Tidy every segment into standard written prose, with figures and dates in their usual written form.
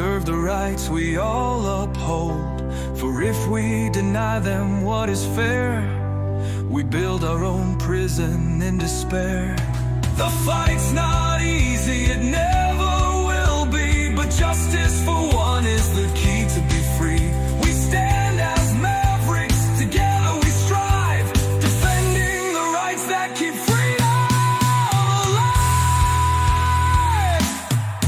preserve the rights we all uphold. For if we deny them what is fair, we build our own prison in despair. The fight's not easy, it never will be, but justice for one is the key to be free. We stand as Mavericks, together we strive, defending the rights that keep freedom alive.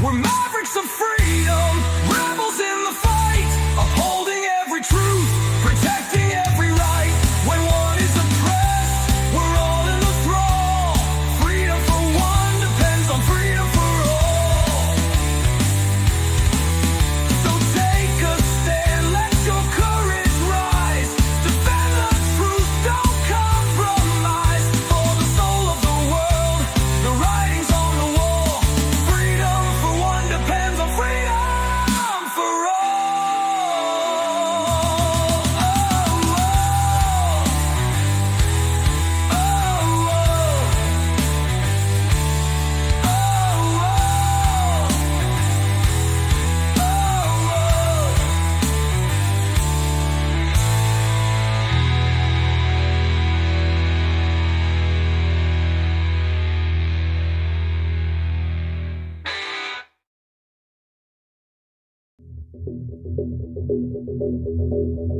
We're Mavericks of freedom, rebels in the fight, upholding every truth, protecting every right. When one is oppressed, we're all in the thrall. Freedom for one depends on freedom for all. So take a stand, let your courage rise. Defend the truth, don't compromise. For the soul of the world, the writing's on the wall. Freedom for one depends on freedom for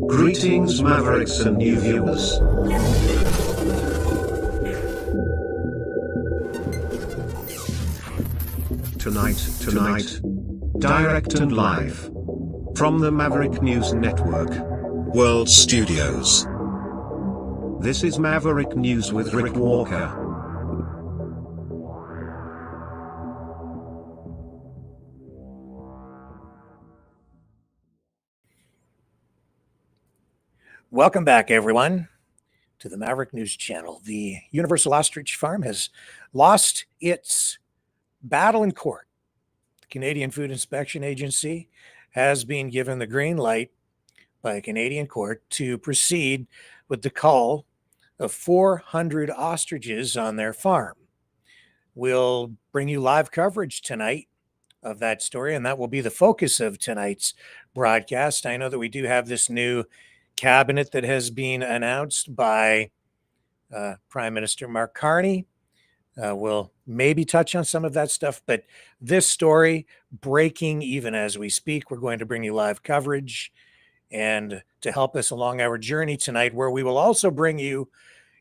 Greetings, Mavericks and new viewers. Tonight, direct and live from the Maverick News Network World Studios. This is Maverick News with Rick Walker. Welcome back, everyone, to the Maverick News Channel. The Universal Ostrich Farm has lost its battle in court. The Canadian Food Inspection Agency has been given the green light by a Canadian court to proceed with the cull of 400 ostriches on their farm. We'll bring you live coverage tonight of that story, and that will be the focus of tonight's broadcast. I know that we do have this new cabinet that has been announced by Prime Minister Mark Carney. We'll maybe touch on some of that stuff, but this story breaking even as we speak. We're going to bring you live coverage, and to help us along our journey tonight, where we will also bring you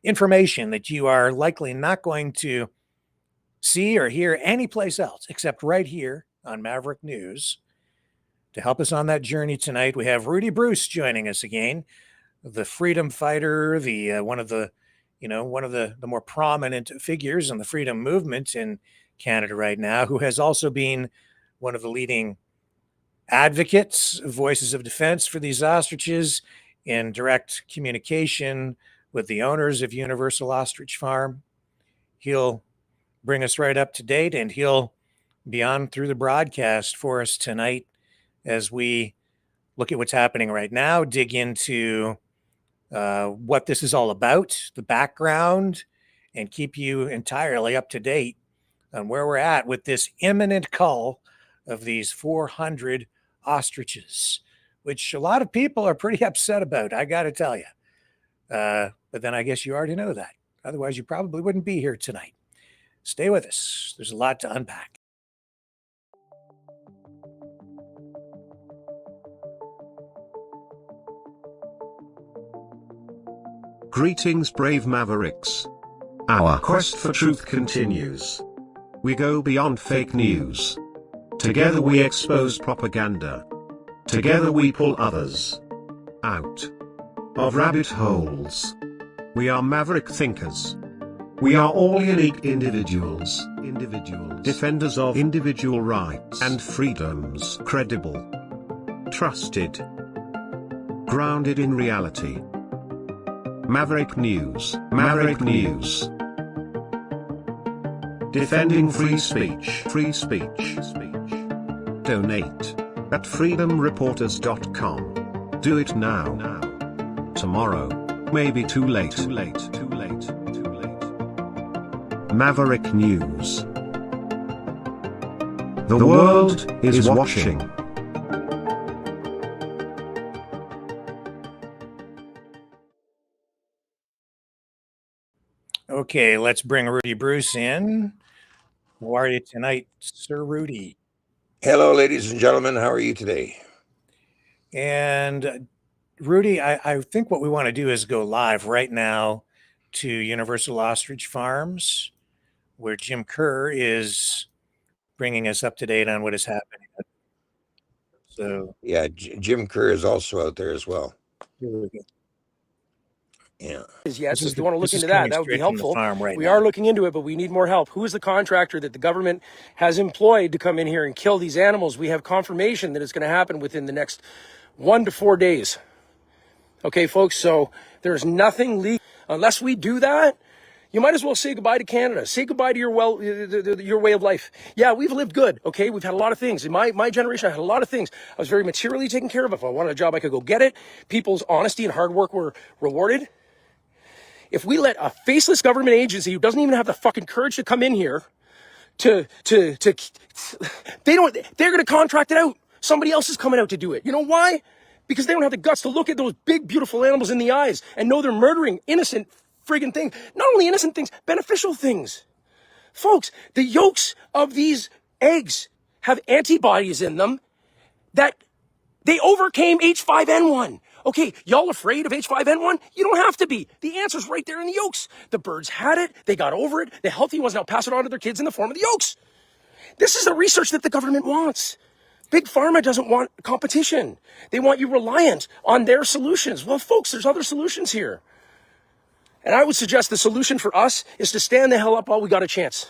information that you are likely not going to see or hear anyplace else except right here on Maverick News. To help us on that journey tonight, we have Rudy Bruce joining us again, the freedom fighter, the one of the more prominent figures in the freedom movement in Canada right now, who has also been one of the leading advocates, voices of defense for these ostriches, in direct communication with the owners of Universal Ostrich Farm. He'll bring us right up to date, and he'll be on through the broadcast for us tonight as we look at what's happening right now, dig into what this is all about, the background, and keep you entirely up to date on where we're at with this imminent cull of these 400 ostriches, which a lot of people are pretty upset about, I got to tell you. But then I guess you already know that. Otherwise, you probably wouldn't be here tonight. Stay with us. There's a lot to unpack. Greetings, brave Mavericks. Our quest for truth continues. We go beyond fake news. Together we expose propaganda. Together we pull others out of rabbit holes. We are Maverick thinkers. We are all unique individuals, defenders of individual rights and freedoms, credible, trusted, grounded in reality. Maverick News, Maverick News. Defending free speech, free speech. Donate at freedomreporters.com. Do it now. Tomorrow may be too late. Maverick News. The world is watching. Okay, let's bring Rudy Bruce in. How are you tonight, Sir Rudy? Hello, ladies and gentlemen. How are you today? And Rudy, I think what we want to do is go live right now to Universal Ostrich Farms, where Jim Kerr is bringing us up to date on what is happening. So, Yeah, Jim Kerr is also out there as well. here we go. Yeah. Yet, so if you The- want to look this is into that, coming that would be straight from the helpful. farm right We now. are looking into it, but we need more help. Who is the contractor that the government has employed to come in here and kill these animals? We have confirmation that it's going to happen within the next 1 to 4 days. Okay, folks, so there's nothing legal. Unless we do that, you might as well say goodbye to Canada. Say goodbye to your way of life. Yeah, we've lived good, okay? We've had a lot of things. In my generation, I had a lot of things. I was very materially taken care of. If I wanted a job, I could go get it. People's honesty and hard work were rewarded. If we let a faceless government agency who doesn't even have the fucking courage to come in here they're going to contract it out. Somebody else is coming out to do it. You know why? Because they don't have the guts to look at those big, beautiful animals in the eyes and know they're murdering innocent friggin' things. Not only innocent things, beneficial things. Folks, the yolks of these eggs have antibodies in them that they overcame H5N1. Okay, y'all afraid of H5N1? You don't have to be. The answer's right there in the yolks. The birds had it. They got over it. The healthy ones now pass it on to their kids in the form of the yolks. This is the research that the government wants. Big Pharma doesn't want competition. They want you reliant on their solutions. Well, folks, there's other solutions here. And I would suggest the solution for us is to stand the hell up while we got a chance.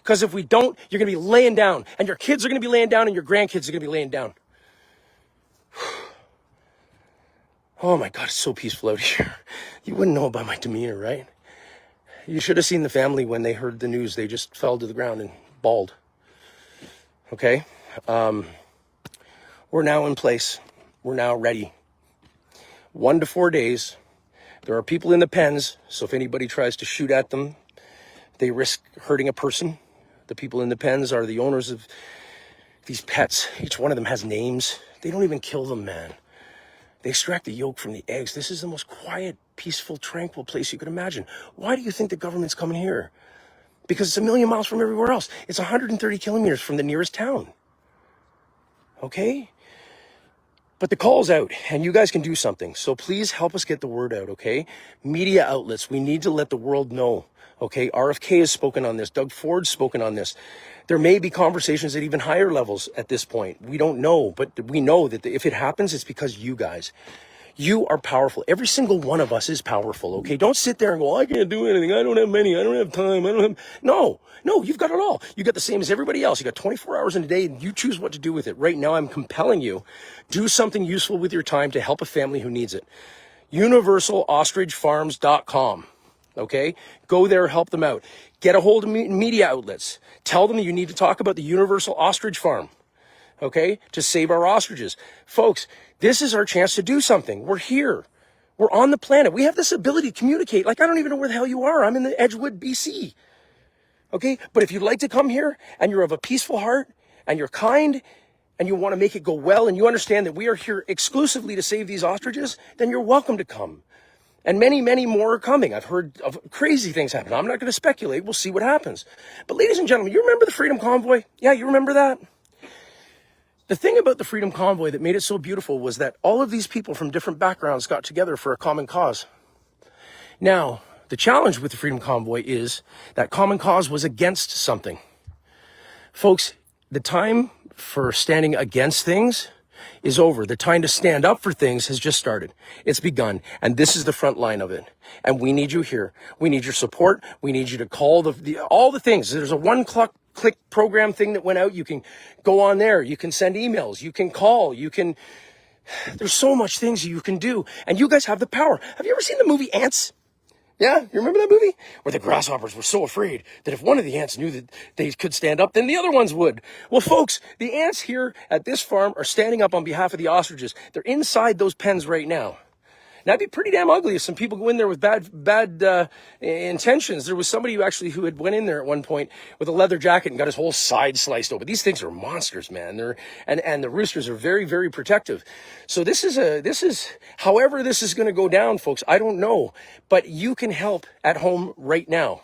Because if we don't, you're going to be laying down. And your kids are going to be laying down and your grandkids are going to be laying down. Oh my God, it's so peaceful out here. You wouldn't know by my demeanor, right? You should have seen the family when they heard the news. They just fell to the ground and bawled. Okay? We're now in place. We're now ready. 1 to 4 days. There are people in the pens, so if anybody tries to shoot at them, they risk hurting a person. The people in the pens are the owners of these pets. Each one of them has names. They don't even kill them, man. They extract the yolk from the eggs. This is the most quiet, peaceful, tranquil place you could imagine. Why do you think the government's coming here? Because it's 1 million miles from everywhere else. It's 130 kilometers from the nearest town. Okay? But the call's out, and you guys can do something. So please help us get the word out, okay? Media outlets, we need to let the world know, okay? RFK has spoken on this. Doug Ford's spoken on this. There may be conversations at even higher levels at this point. We don't know, but we know that if it happens, it's because you guys. You are powerful. Every single one of us is powerful, okay? Don't sit there and go, I can't do anything. I don't have money. I don't have time. No, you've got it all. You got the same as everybody else. You got 24 hours in a day and you choose what to do with it. Right now, I'm compelling you. Do something useful with your time to help a family who needs it. UniversalOstrichFarms.com. Okay? Go there, help them out. Get a hold of media outlets. Tell them you need to talk about the Universal Ostrich Farm. Okay? To save our ostriches. Folks, this is our chance to do something. We're here. We're on the planet. We have this ability to communicate. Like, I don't even know where the hell you are. I'm in the Edgewood, BC. Okay? But if you'd like to come here and you're of a peaceful heart and you're kind and you want to make it go well and you understand that we are here exclusively to save these ostriches, then you're welcome to come. And many, many more are coming. I've heard of crazy things happen. I'm not going to speculate. We'll see what happens. But ladies and gentlemen, you remember the Freedom Convoy? Yeah, you remember that? The thing about the Freedom Convoy that made it so beautiful was that all of these people from different backgrounds got together for a common cause. Now, the challenge with the Freedom Convoy is that common cause was against something. Folks, the time for standing against things is over. The time to stand up for things has just started. It's begun. And this is the front line of it. And we need you here. We need your support. We need you to call all the things. There's a one-click program thing that went out. You can go on there. You can send emails. You can call. There's so much things you can do. And you guys have the power. Have you ever seen the movie Ants? Yeah, you remember that movie? Where the grasshoppers were so afraid that if one of the ants knew that they could stand up, then the other ones would. Well, folks, the ants here at this farm are standing up on behalf of the ostriches. They're inside those pens right now. that'd be pretty damn ugly if some people go in there with bad intentions. There was somebody who had went in there at one point with a leather jacket and got his whole side sliced open. These things are monsters, man. And the roosters are very, very protective. So this is however this is going to go down, folks. I don't know, but you can help at home right now.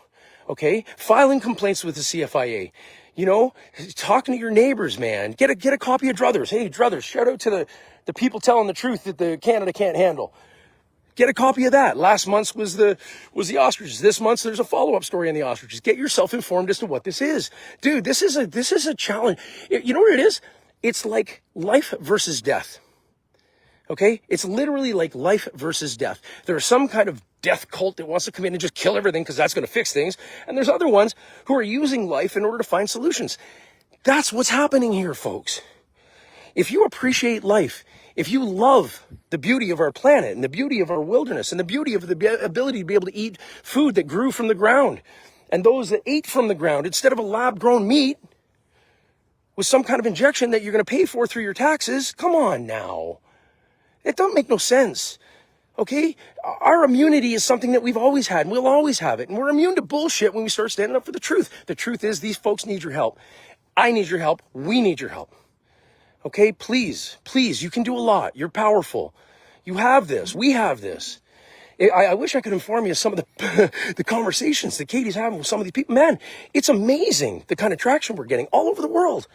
Okay, filing complaints with the CFIA. You know, talking to your neighbors, man. Get a copy of Druthers. Hey, Druthers, shout out to the people telling the truth that the Canada can't handle. Get a copy of that. Last month's was the Ostriches. This month there's a follow-up story on the Ostriches. Get yourself informed as to what this is. Dude, this is a challenge. You know what it is? It's like life versus death. Okay? It's literally like life versus death. There's some kind of death cult that wants to come in and just kill everything because that's going to fix things. And there's other ones who are using life in order to find solutions. That's what's happening here, folks. If you appreciate life, if you love the beauty of our planet and the beauty of our wilderness and the beauty of the ability to be able to eat food that grew from the ground, and those that ate from the ground instead of a lab-grown meat with some kind of injection that you're going to pay for through your taxes, come on now. It don't make no sense. Okay? Our immunity is something that we've always had, and we'll always have it. And we're immune to bullshit when we start standing up for the truth. The truth is these folks need your help. I need your help. We need your help. Okay? Please, you can do a lot. You're powerful. You have this. We have this. I wish I could inform you of some of the conversations that Katie's having with some of these people. Man, it's amazing the kind of traction we're getting all over the world.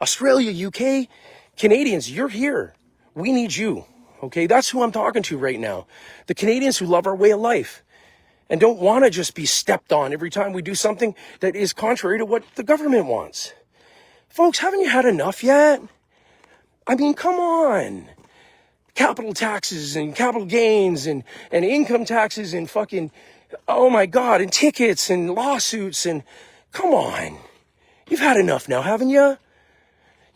Australia, UK, Canadians, you're here. We need you. Okay, that's who I'm talking to right now. The Canadians who love our way of life and don't want to just be stepped on every time we do something that is contrary to what the government wants. Folks, haven't you had enough yet? I mean, come on. Capital taxes and capital gains and income taxes and fucking, oh my God, and tickets and lawsuits and come on. You've had enough now, haven't you?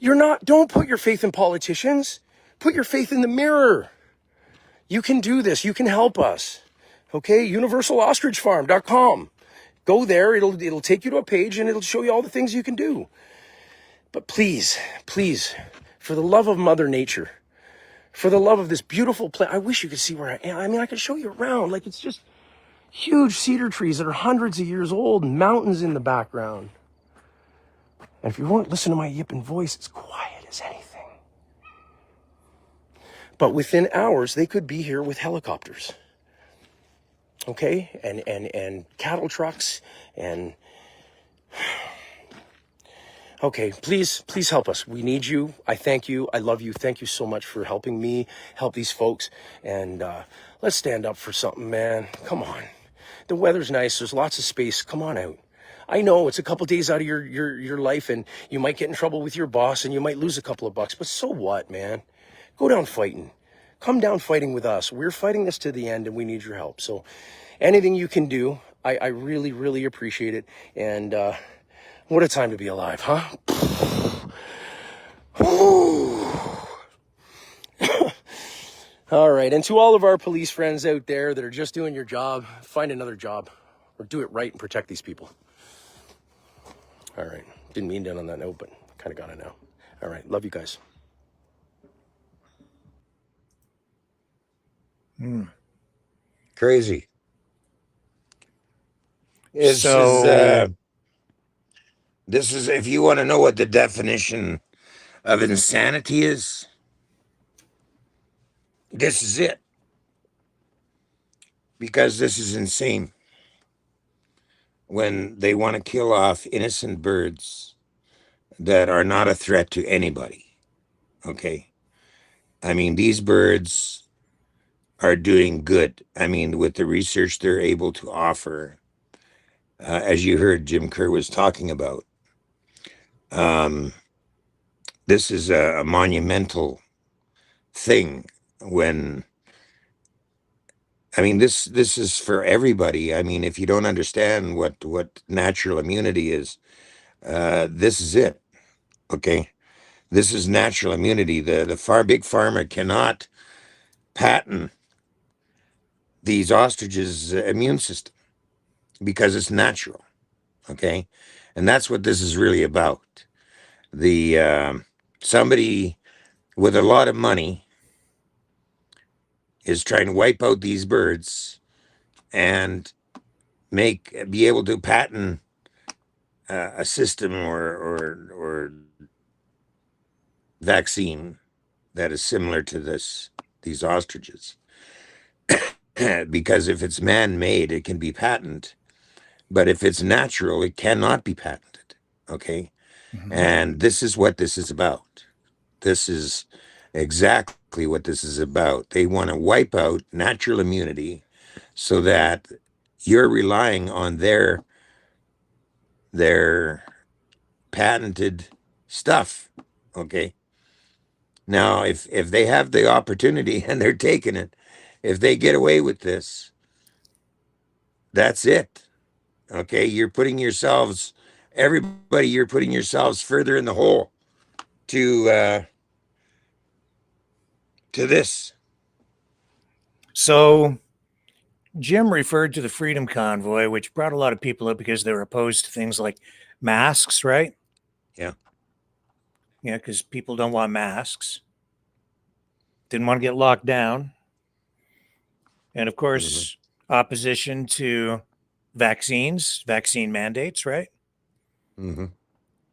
Don't put your faith in politicians. Put your faith in the mirror. You can do this. You can help us. Okay? UniversalOstrichFarm.com. Go there. It'll take you to a page and it'll show you all the things you can do. But please, for the love of Mother Nature, for the love of this beautiful plant, I wish you could see where I am. I mean, I could show you around. Like, it's just huge cedar trees that are hundreds of years old and mountains in the background. And if you won't listen to my yipping voice, it's quiet as anything. But within hours, they could be here with helicopters, okay, and cattle trucks, and okay, please help us. We need you. I thank you. I love you. Thank you so much for helping me help these folks. And let's stand up for something, man. Come on. The weather's nice. There's lots of space. Come on out. I know it's a couple days out of your life, and you might get in trouble with your boss, and you might lose a couple of bucks. But so what, man? Go down fighting. Come down fighting with us. We're fighting this to the end, and we need your help. So anything you can do, I really, really appreciate it. And what a time to be alive, huh? All right. And to all of our police friends out there that are just doing your job, find another job or do it right and protect these people. All right. Didn't mean to end on that note, but kind of got it now. All right. Love you guys. Crazy. This is if you want to know what the definition of insanity is, this is it. Because this is insane. When they want to kill off innocent birds that are not a threat to anybody. Okay. I mean, these birds are doing good. I mean, with the research they're able to offer, as you heard Jim Kerr was talking about, this is a monumental thing when, I mean, this is for everybody. I mean, if you don't understand what natural immunity is, this is it. Okay. This is natural immunity. The big pharma cannot patent these ostriches' immune system because it's natural. Okay. And that's what this is really about. Somebody with a lot of money is trying to wipe out these birds and be able to patent a system or vaccine that is similar to these ostriches. Because if it's man-made, it can be patented, but if it's natural, it cannot be patented. Okay, and this is what this is about. This is exactly what this is about. They want to wipe out natural immunity so that you're relying on their patented stuff. Okay. Now, if they have the opportunity and they're taking it, if they get away with this, that's it. Okay, you're putting yourselves, everybody, you're putting yourselves further in the hole to this. So Jim referred to the Freedom Convoy, which brought a lot of people up because they were opposed to things like masks, right? Yeah. Yeah, because people don't want masks. Didn't want to get locked down. And of course, opposition to vaccines, vaccine mandates, right? Mm-hmm.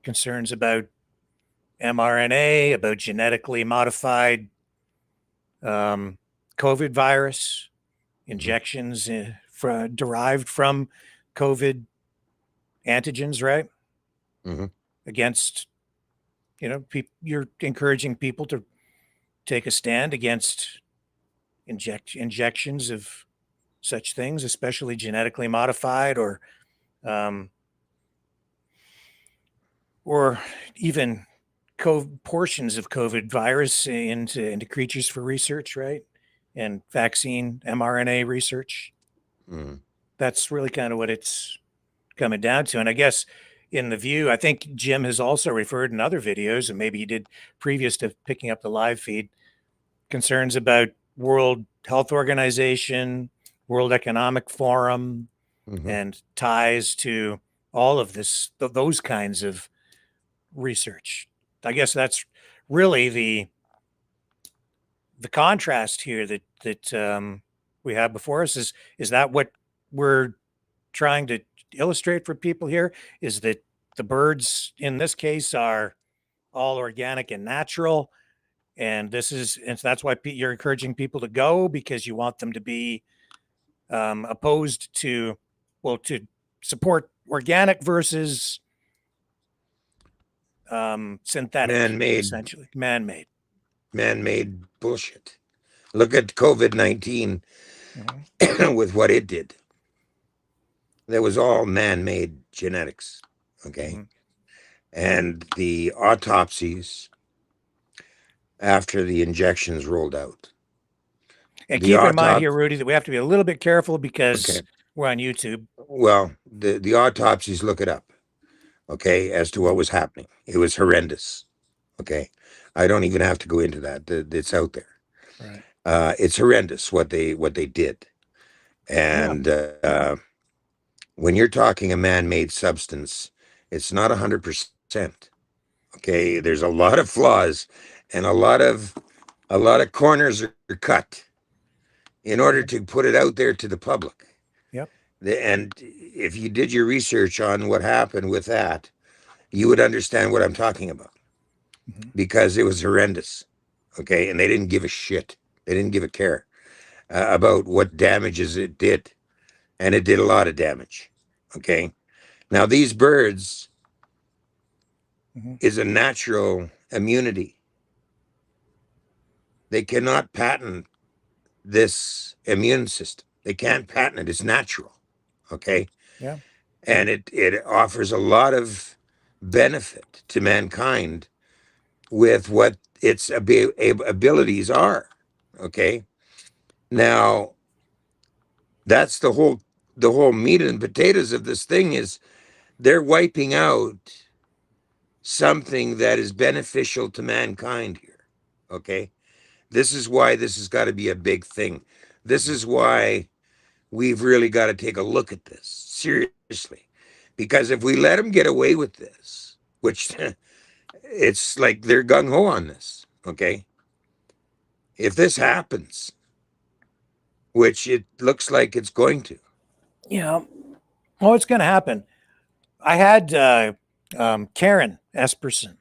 Concerns about mRNA, about genetically modified COVID virus, injections derived from COVID antigens, right? Mm-hmm. Against, you're encouraging people to take a stand against injections of such things, especially genetically modified or even portions of COVID virus into creatures for research, right? And vaccine mRNA research. Mm-hmm. That's really kind of what it's coming down to. And I guess in the View, I think Jim has also referred in other videos, and maybe he did previous to picking up the live feed, concerns about World Health Organization, World Economic Forum, Mm-hmm. and ties to all of this, those kinds of research. I guess that's really the contrast here that we have before us. Is that what we're trying to illustrate for people here? Is that the birds in this case are all organic and natural, and that's why you're encouraging people to go, because you want them to be opposed to support organic versus synthetic, Man-made, essentially man-made. man-made bullshit. Look at COVID-19 with what it did. That was all man-made genetics. Okay, and the autopsies after the injections rolled out. And The keep in mind here, Rudy, that we have to be a little bit careful because we're on YouTube. Well, the autopsies, look it up, okay, as to what was happening. It was horrendous. Okay, I don't even have to go into that. It's out there. Right. It's horrendous what they did, and when you're talking a man-made substance, it's not 100%. Okay, there's a lot of flaws, and a lot of corners are cut in order to put it out there to the public. Yep. And if you did your research on what happened with that, you would understand what I'm talking about, because it was horrendous. Okay, and they didn't give a shit. They didn't give a care about what damages it did, and it did a lot of damage. Okay, now these birds is a natural immunity. They cannot patent this immune system. They can't patent it. It's natural. Okay. Yeah. And it offers a lot of benefit to mankind with what its abilities are. Okay. Now, that's the whole meat and potatoes of this thing. Is they're wiping out something that is beneficial to mankind here. Okay. This is why this has got to be a big thing. This is why we've really got to take a look at this seriously. Because if we let them get away with this, which it's like they're gung ho on this, okay? If this happens, which it looks like it's going to. Yeah. Oh, it's going to happen. I had Karen Esperson,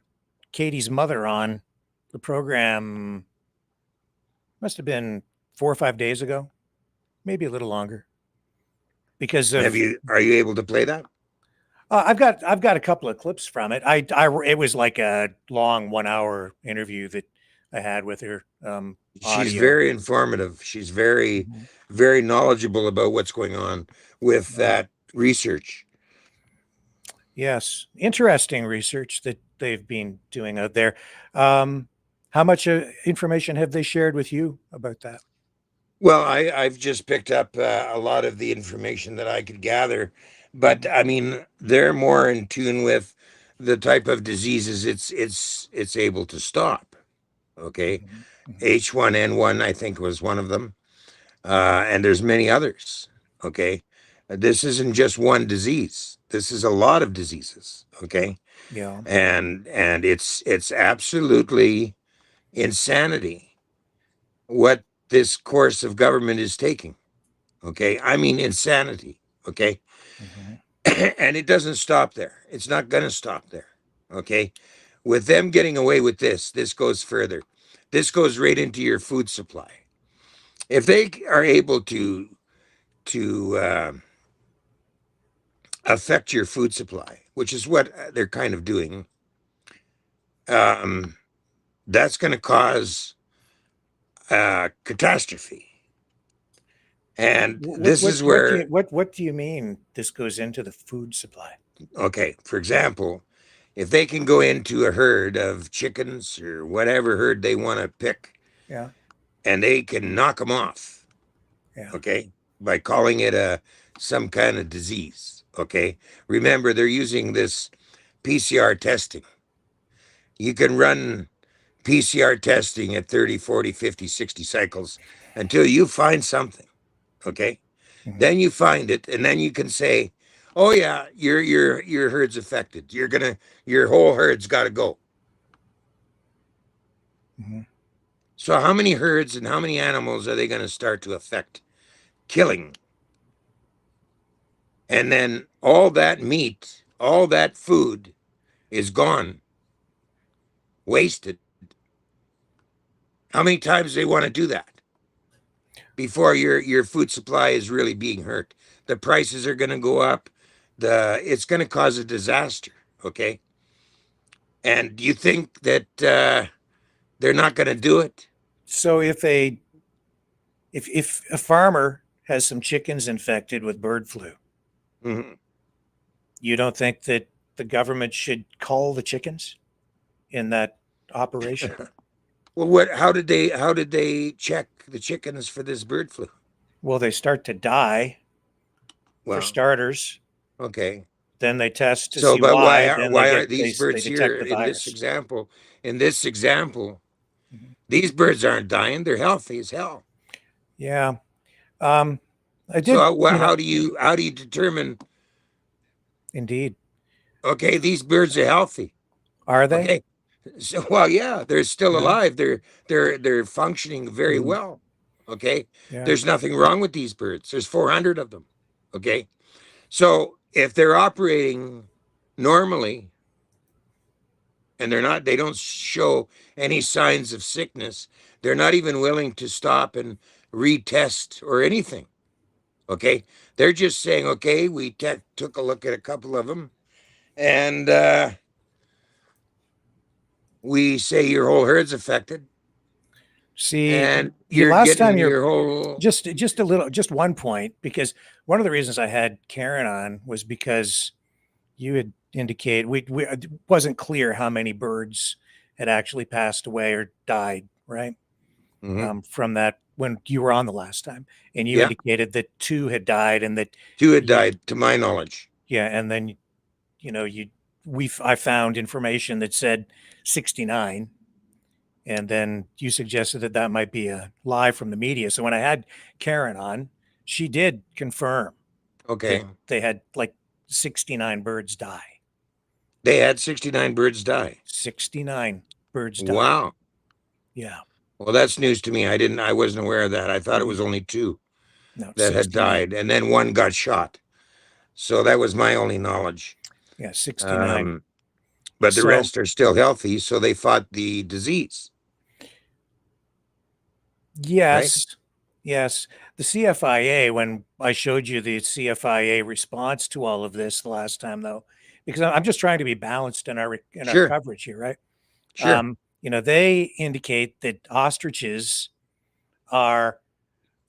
Katie's mother, on the program. Must have been 4 or 5 days ago, maybe a little longer. Because of Are you able to play that? I've got a couple of clips from it. It was like a long 1 hour interview that I had with her. She's Audio. very informative. She's very, Mm-hmm. very knowledgeable about what's going on with Yeah. that research. Yes, interesting research that they've been doing out there. How much information have they shared with you about that? Well, I've just picked up a lot of the information that I could gather, but Mhm. I mean, they're more in tune with the type of diseases it's able to stop. Okay, Mhm. Mhm. H1N1, I think, was one of them, and there's many others. Okay, this isn't just one disease. This is a lot of diseases. Okay, Yeah. and it's absolutely insanity what this course of government is taking. Okay, I mean insanity. Okay, Mhm. and it doesn't stop there. It's not going to stop there. Okay, with them getting away with this goes further. This goes right into your food supply. If they are able to affect your food supply, which is what they're kind of doing, um, that's going to cause catastrophe. And this is where, What do you mean this goes into the food supply? okay, for example, if they can go into a herd of chickens or whatever herd they want to pick, Yeah. and they can knock them off, Yeah. okay, by calling it some kind of disease, okay. Remember, they're using this PCR testing. You can run PCR testing at 30, 40, 50, 60 cycles until you find something, okay? Mhm. Then you find it, and then you can say, "Oh yeah, your herd's affected. Your whole herd's got to go." Mhm. So how many herds and how many animals are they going to start to affect, killing? And then all that meat, all that food is gone, wasted. How many times do they want to do that before your food supply is really being hurt? The prices are going to go up. It's going to cause a disaster. Okay, and do you think that they're not going to do it? So if a farmer has some chickens infected with bird flu, Mhm. you don't think that the government should cull the chickens in that operation? Well, what? How did they check the chickens for this bird flu? Well, they start to die for Well, starters. okay. Then they test to So, see but why. Then why aren't these they birds detect here the in this virus. example? In this example, Mhm. these birds aren't dying; they're healthy as hell. Yeah. Um, I So, did. how do you determine? Indeed. Okay, these birds are healthy. Are they? Okay, so well, yeah, they're still Yeah. alive. They're functioning very Mm. well. Okay, Yeah. there's nothing wrong with these birds. There's 400 of them. Okay, so if they're operating normally and they don't show any signs of sickness, they're not even willing to stop and retest or anything. Okay, they're just saying, okay, we took a look at a couple of them, and we say your whole herd's affected, See, and you you're last time getting you're your whole. just a little, just one point, because one of the reasons I had Karen on was because you had indicated it wasn't clear how many birds had actually passed away or died, right? Mhm. From that when you were on the last time, and you Yeah, indicated that two had died, and that two had you, died, to my knowledge. yeah, and then you I found information that said 69, and then you suggested that that might be a lie from the media. So when I had Karen on, she did confirm that Okay, they had like 69 birds die. they had 69 birds die. 69 birds died. Wow. Yeah. Well, that's news to me. I wasn't aware of that. I thought it Mhm. was only two. No, that had 69. died, and then one got shot. So that was my only knowledge. Yeah, 69. But the So- rest are still healthy, so they fought the disease. Yes. Yes. The CFIA, when I showed you the CFIA response to all of this the last time, though, because I'm just trying to be balanced in our Sure. coverage here, right? Sure. They indicate that ostriches are,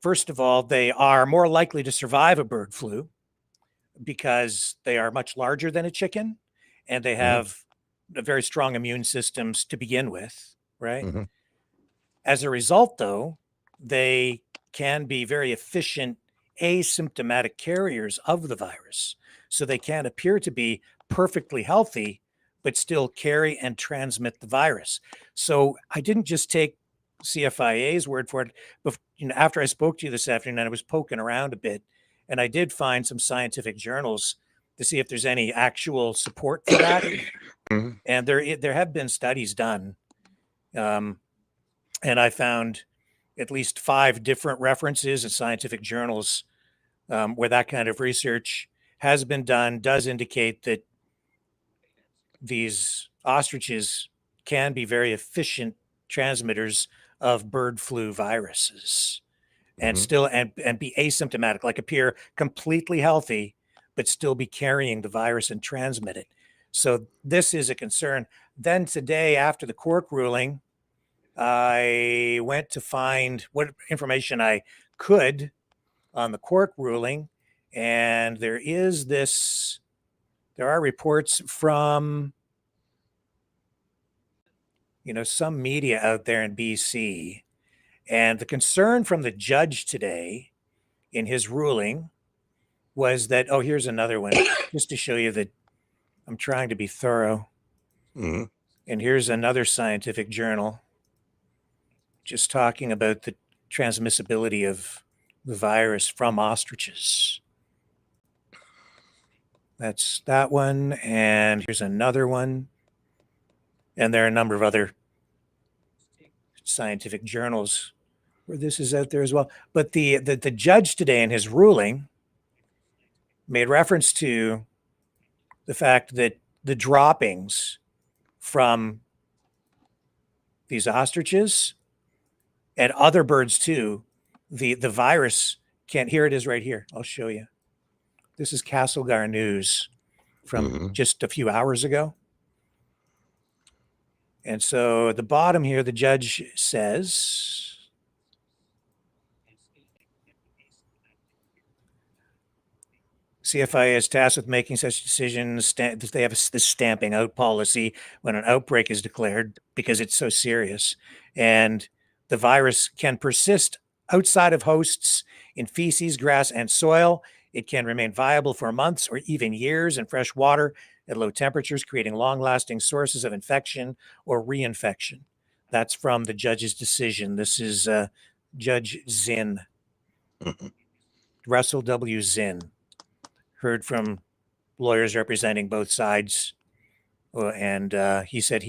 first of all, they are more likely to survive a bird flu because they are much larger than a chicken and they have very strong immune systems to begin with, right? Mm-hmm. As a result, though, they can be very efficient asymptomatic carriers of the virus. So they can appear to be perfectly healthy, but still carry and transmit the virus. So I didn't just take CFIA's word for it. But after I spoke to you this afternoon, I was poking around a bit, and I did find some scientific journals to see if there's any actual support for that. Mm-hmm. And there have been studies done. And I found at least 5 different references in scientific journals where that kind of research has been done, does indicate that these ostriches can be very efficient transmitters of bird flu viruses and Mm-hmm. still and be asymptomatic, like appear completely healthy, but still be carrying the virus and transmit it. So this is a concern. Then today, after the court ruling, I went to find what information I could on the court ruling, and there are reports from some media out there in BC, and the concern from the judge today in his ruling was that, oh, here's another one just to show you that I'm trying to be thorough. Mm-hmm. And here's another scientific journal just talking about the transmissibility of the virus from ostriches. That's that one. And here's another one. And there are a number of other scientific journals where this is out there as well. But the judge today in his ruling made reference to the fact that the droppings from these ostriches and other birds too, the virus can't. Here it is right here. I'll show you. This is Castlegar News from just a few hours ago. And so at the bottom here, the judge says, CFIA is tasked with making such decisions. They have this stamping out policy when an outbreak is declared because it's so serious. And the virus can persist outside of hosts in feces, grass, and soil. It can remain viable for months or even years in fresh water at low temperatures, creating long-lasting sources of infection or reinfection. That's from the judge's decision. This is Judge Zinn, Russell W. Zinn. Heard from lawyers representing both sides. And he said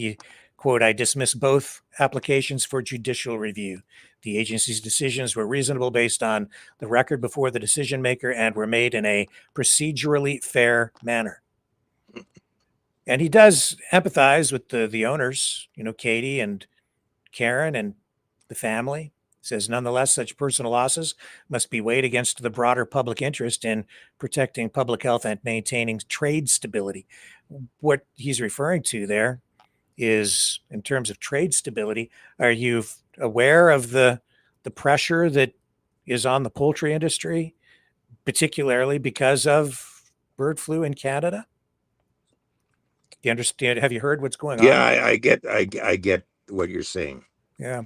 quote, I dismiss both applications for judicial review. The agency's decisions were reasonable based on the record before the decision maker and were made in a procedurally fair manner. And he does empathize with the owners, Katie and Karen and the family. Says, nonetheless, such personal losses must be weighed against the broader public interest in protecting public health and maintaining trade stability. What he's referring to there is, in terms of trade stability, are you aware of the pressure that is on the poultry industry, particularly because of bird flu in Canada? Do you understand? Have you heard what's going on? Yeah, I get what you're saying. Yeah.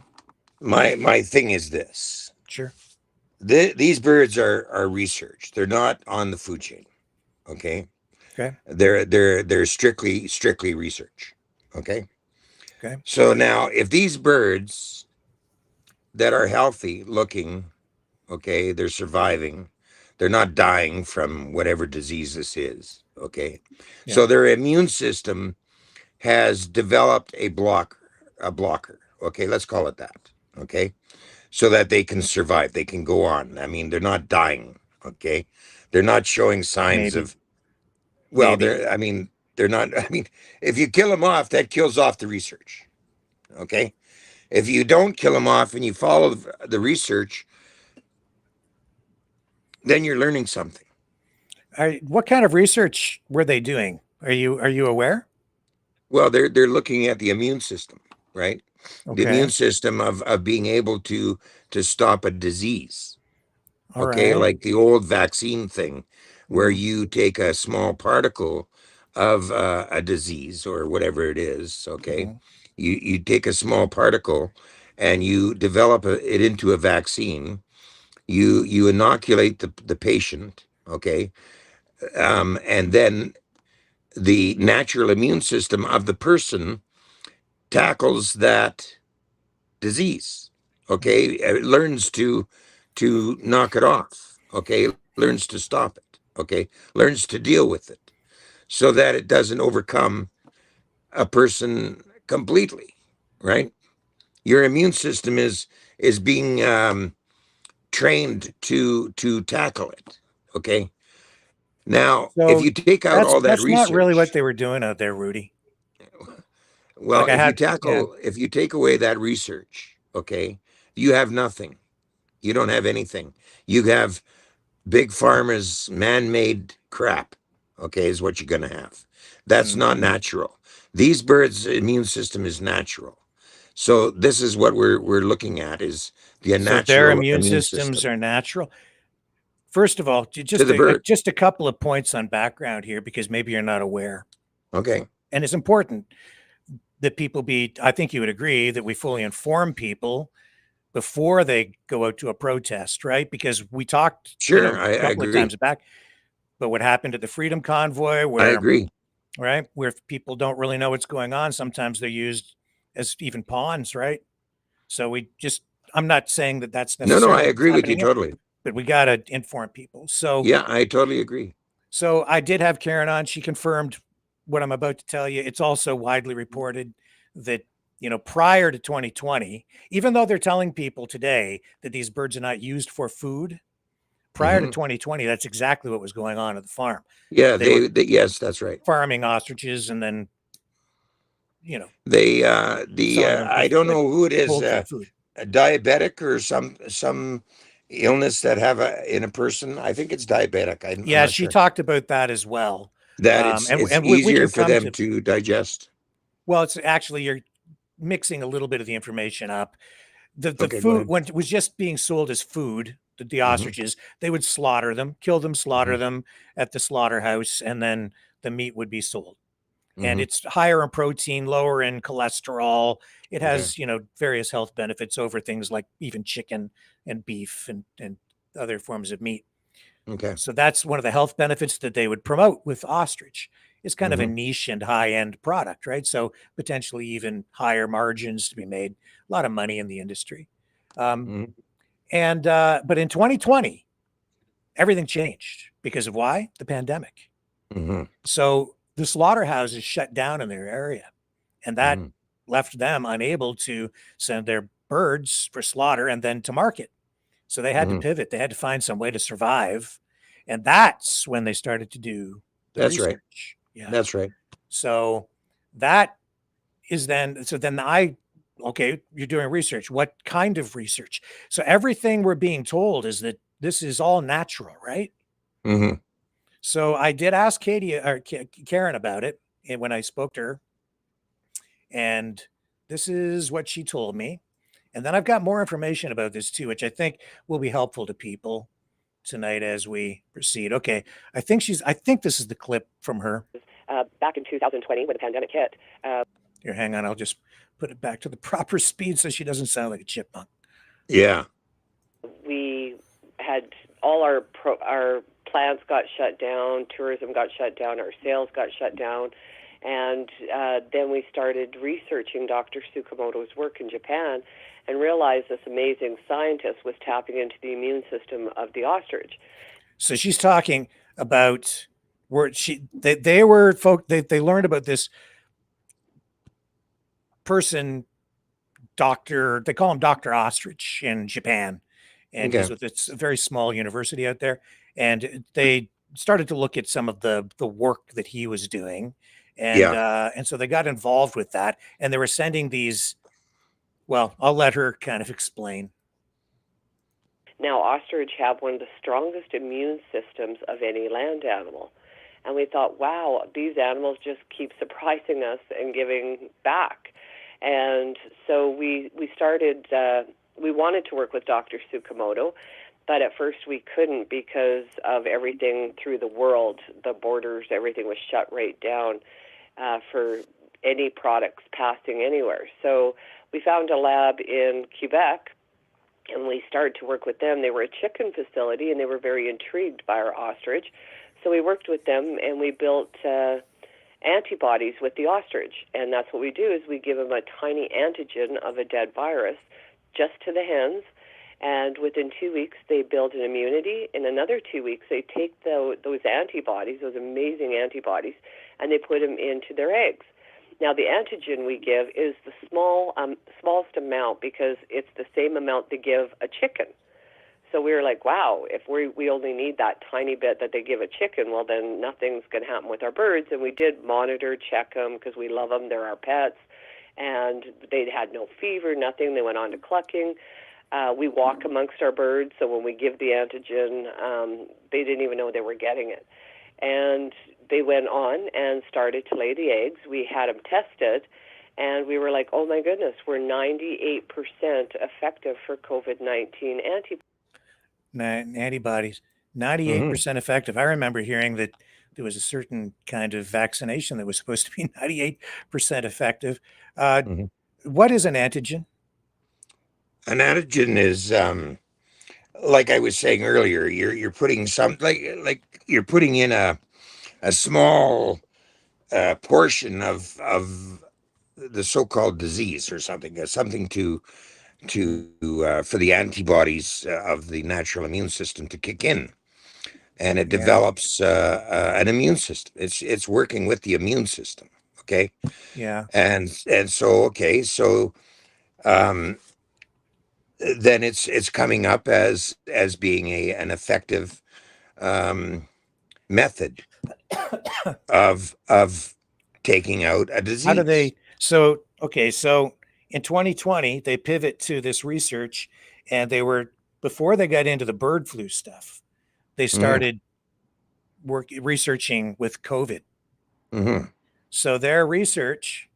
My thing is this. Sure. These birds are researched. They're not on the food chain. Okay. Okay. They're strictly research. Okay. Okay. So now, if these birds that are healthy looking, okay, they're surviving, they're not dying from whatever disease this is. Okay. Yeah. So their immune system has developed a blocker. Okay, let's call it that. Okay. so that they can survive. They can go on. I mean, they're not dying. Okay, they're not showing signs Maybe. of. Well, Maybe. they're. I mean, they're not. I mean, if you kill them off, that kills off the research. Okay, if you don't kill them off and you follow the research, then you're learning something. What kind of research were they doing? Are you aware? Well, they're looking at the immune system, right? The Okay. immune system of being able to stop a disease. All Okay, right. like the old vaccine thing, where Mhm. you take a small particle of a disease or whatever it is. Okay, Mhm. you take a small particle and you develop it into a vaccine. You inoculate the patient. Okay, and then the natural immune system of the person tackles that disease. Okay, it learns to knock it off. Okay, learns to stop it. Okay, learns to deal with it so that it doesn't overcome a person completely. Right, your immune system is being trained to tackle it. Okay, now if So you take out that's all that that's not really what research, they were doing out there, Rudy. well, Like I had, yeah. if you take away that research, okay, you have nothing. You don't have anything. You have big pharma's man-made crap. Okay, is what you're going to have. That's not Mhm. natural. These birds' immune system is natural. So this is what we're looking at is the So their natural immune immune systems system are natural. First of all, to the bird. just a couple of points on background here because maybe you're not aware, Okay. and it's important that people be. I think you would agree that we fully inform people before they go out to a protest, right? Because we talked, Sure, a I couple of agree. times back, but what happened at the Freedom Convoy, I where agree. right, where people don't really know what's going on, sometimes they're used as even pawns, right? So we just, I'm not saying that that's No, I necessarily what's agree with you happening here, totally. but we got to inform people. Yeah, I totally agree. So I did have Karen on. She confirmed what I'm about to tell you. It's also widely reported that, prior to 2020, even though they're telling people today that these birds are not used for food, prior to Hmm. 2020, that's exactly what was going on at the farm. Yeah, They were yes, that's right. farming ostriches and then, you know, They the selling them I with, don't know who it is, poultry food. a diabetic or some illness that have in a person. I think it's diabetic. I'm Yeah, not she sure talked about that as well. that And it's we easier can for come them to, to digest. well, it's actually, you're mixing a little bit of the information up. The Okay, go food, ahead. when it was just being sold as food, the Hmm. ostriches, they would slaughter them, kill them, slaughter Hmm. them at the slaughterhouse, and then the meat would be sold. And Hmm. it's higher in protein, lower in cholesterol. It Okay. has, various health benefits over things like even chicken and beef and other forms of meat. Okay. So that's one of the health benefits that they would promote with ostrich. It's kind of a Hmm. niche and high end product, right? So potentially even higher margins to be made, a lot of money in the industry. Um, Hmm. but in 2020, everything changed because of why? The pandemic. Hmm. So the slaughterhouses shut down in their area, and that Hmm. left them unable to send their birds for slaughter and then to market. So they had to Hmm. pivot. They had to find some way to survive. And that's when they started to do the That's right. research. Yeah. That's right. So that is then, so then okay, you're doing research. What kind of research? So everything we're being told is that this is all natural, right? Hmm. So I did ask Katie or Karen about it when I spoke to her. And this is what she told me. And then I've got more information about this too, which I think will be helpful to people tonight as we proceed. Okay. I think this is the clip from her. Back in 2020 when the pandemic hit. Here, hang on. I'll just put it back to the proper speed so she doesn't sound like a chipmunk. Yeah. We had all our plants got shut down, tourism got shut down, our sales got shut down. And then we started researching Dr. Tsukamoto's work in Japan and realized this amazing scientist was tapping into the immune system of the ostrich. So she's talking about where they learned about this person doctor. They call him Dr. Ostrich in Japan, and he's Okay. with it's a very small university out there. And they started to look at some of the work that he was doing, and so they got involved with that, and they were sending these. Well, I'll let her kind of explain. Now, ostrich have one of the strongest immune systems of any land animal. And we thought, wow, these animals just keep surprising us and giving back. And so we started, we wanted to work with Dr. Tsukamoto, but at first we couldn't because of everything through the world. The borders, everything was shut right down for any products passing anywhere. So we found a lab in Quebec, and we started to work with them. They were a chicken facility, and they were very intrigued by our ostrich. So we worked with them, and we built antibodies with the ostrich. And that's what we do, is we give them a tiny antigen of a dead virus just to the hens. And within 2 weeks, they build an immunity. In another 2 weeks, they take those antibodies, those amazing antibodies, and they put them into their eggs. Now, the antigen we give is the smallest amount, because it's the same amount they give a chicken. So we were like, wow, if we only need that tiny bit that they give a chicken, well, then nothing's going to happen with our birds. And we did monitor, check them, because we love them. They're our pets. And they had no fever, nothing. They went on to clucking. We walk amongst our birds, so when we give the antigen, they didn't even know they were getting it. And they went on and started to lay the eggs. We had them tested, and we were like, oh, my goodness, we're 98% effective for COVID-19 antibodies. 98% effective. I remember hearing that there was a certain kind of vaccination that was supposed to be 98% effective. What is an antigen? An antigen is, like I was saying earlier, you're putting some like you're putting in a small portion of the so-called disease or something to for the antibodies of the natural immune system to kick in, and it develops an immune system. It's working with the immune system. Okay. Yeah. And so then it's coming up as being an effective method of taking out a disease. How do they? So in 2020 they pivot to this research, and before they got into the bird flu stuff, they started researching with COVID. So their research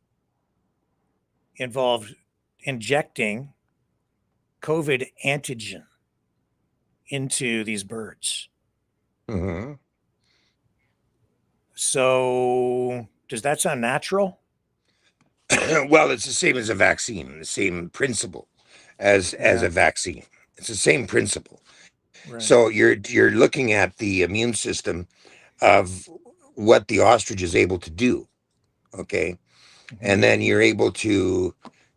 involved injecting COVID antigen into these birds. So does that sound natural? Well, it's the same as a vaccine, the same principle as a vaccine. It's the same principle. Right. So you're looking at the immune system of what the ostrich is able to do. Okay. And then you're able to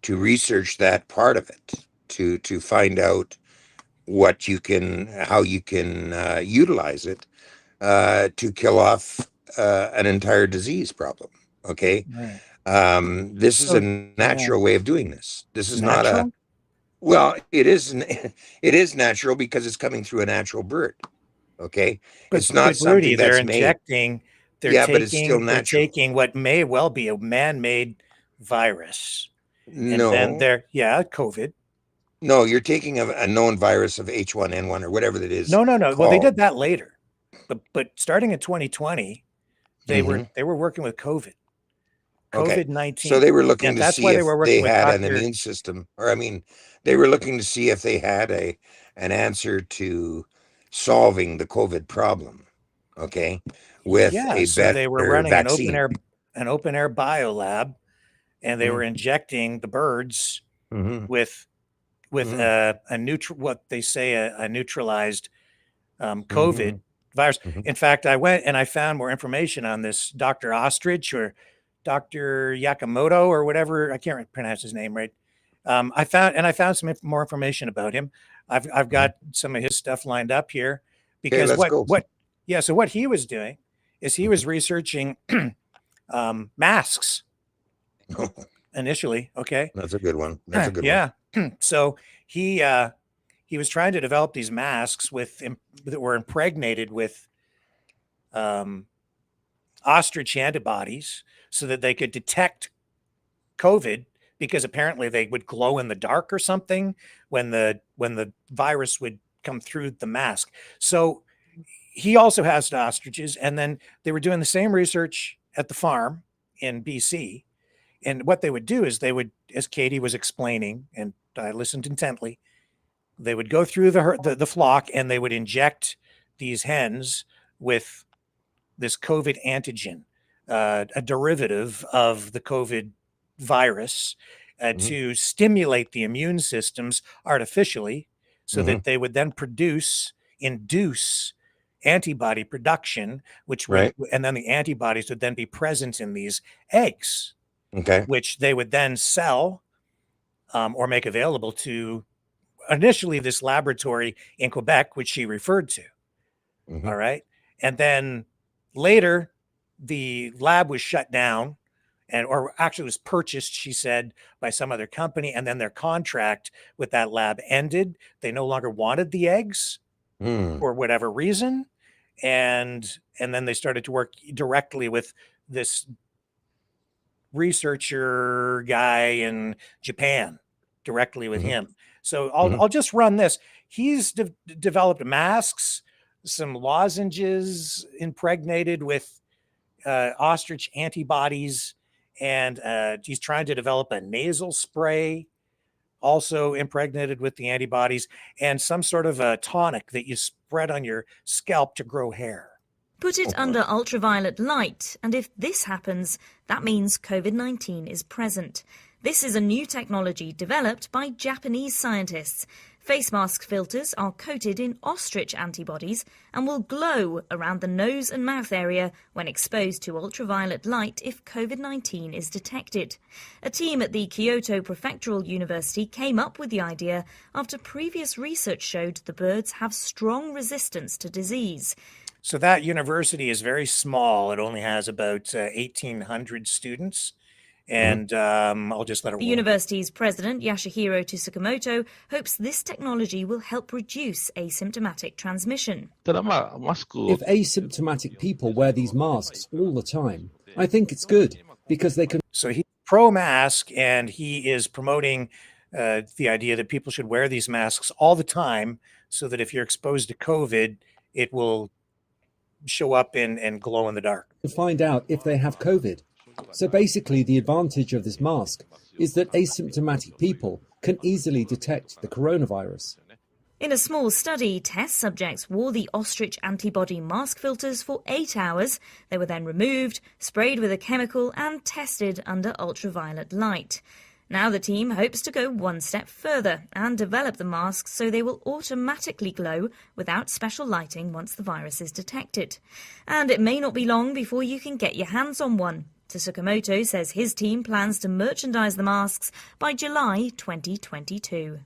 research that part of it to find out how you can utilize it to kill off an entire disease problem. Okay. Right. This is a natural way of doing this. This is natural? It is natural because it's coming through a natural bird. Okay. But it's not something Rudy, that's they're injecting. But it's still natural. They're taking what may well be a man-made virus. No. And then COVID. No, you're taking a known virus of H1N1 or whatever that is. No. Well, they did that later. But starting in 2020, they were working with COVID. COVID-19. So they were looking to see if they had an immune system, they were looking to see if they had an answer to solving the COVID problem. Okay, with a better they were running vaccine. an open air biolab, and they were injecting the birds with a neutralized COVID virus. In fact, I went and I found more information on this Dr. Ostrich or Dr. Yakamoto or whatever. I can't pronounce his name right. I found some more information about him. I've got some of his stuff lined up here because so what he was doing is he was researching masks. initially. Okay. That's a good one. That's a good one. Yeah. So he was trying to develop these masks that were impregnated with ostrich antibodies so that they could detect COVID, because apparently they would glow in the dark or something when the virus would come through the mask. So he also has ostriches, and then they were doing the same research at the farm in BC. And what they would do is they would, as Katie was explaining, and I listened intently, they would go through the flock and they would inject these hens with this COVID antigen, a derivative of the COVID virus, to stimulate the immune systems artificially so that they would then induce antibody production, which would, and then the antibodies would then be present in these eggs, which they would then sell or make available to initially this laboratory in Quebec, which she referred to. All right. And then later the lab was shut down, or actually was purchased, she said, by some other company. And then their contract with that lab ended. They no longer wanted the eggs for whatever reason. And then they started to work directly with this researcher guy in Japan, directly with him. So I'll just run this. He's developed masks, some lozenges impregnated with ostrich antibodies, and he's trying to develop a nasal spray also impregnated with the antibodies, and some sort of a tonic that you spread on your scalp to grow hair. Put it under ultraviolet light, and if this happens, that means COVID-19 is present. This is a new technology developed by Japanese scientists. Face mask filters are coated in ostrich antibodies and will glow around the nose and mouth area when exposed to ultraviolet light if COVID-19 is detected. A team at the Kyoto Prefectural University came up with the idea after previous research showed the birds have strong resistance to disease. So that university is very small. It only has about 1,800 students. And I'll just let it roll. The university's president, Yasuhiro Tsukamoto, hopes this technology will help reduce asymptomatic transmission. If asymptomatic people wear these masks all the time, I think it's good because they can. So he's pro-mask, and he is promoting the idea that people should wear these masks all the time so that if you're exposed to COVID, it will show up and glow in the dark. To find out if they have COVID. So basically, the advantage of this mask is that asymptomatic people can easily detect the coronavirus. In a small study, test subjects wore the ostrich antibody mask filters for 8 hours. They were then removed, sprayed with a chemical and tested under ultraviolet light. Now the team hopes to go one step further and develop the masks so they will automatically glow without special lighting once the virus is detected. And it may not be long before you can get your hands on one. Tsukamoto says his team plans to merchandise the masks by July 2022.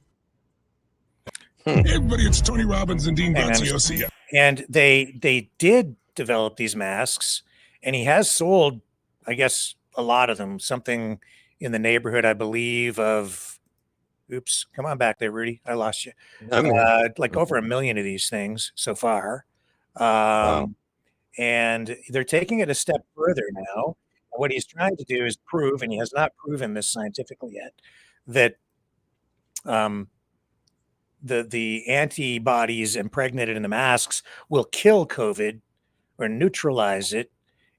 Hey everybody, it's Tony Robbins and Dean Graziosi. And they did develop these masks, and he has sold, I guess, a lot of them, something in the neighborhood, I believe, of, oops, come on back there, Rudy. I lost you. Like over 1 million of these things so far. Wow. And they're taking it a step further now. What he's trying to do is prove, and he has not proven this scientifically yet, that the antibodies impregnated in the masks will kill COVID or neutralize it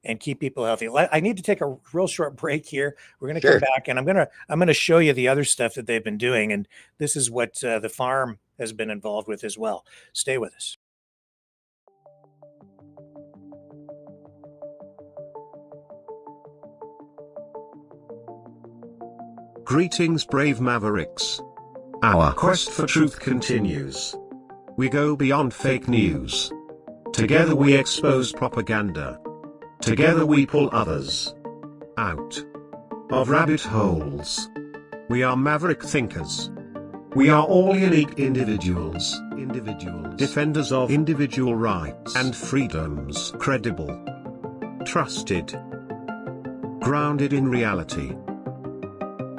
and keep people healthy. I need to take a real short break here. We're going to come back, and I'm going to show you the other stuff that they've been doing, and this is what the farm has been involved with as well. Stay with us. Greetings, brave Mavericks. Our quest for truth continues. We go beyond fake news. Together we expose propaganda. Together we pull others out of rabbit holes. We are maverick thinkers. We are all unique individuals, defenders of individual rights and freedoms, credible, trusted, grounded in reality.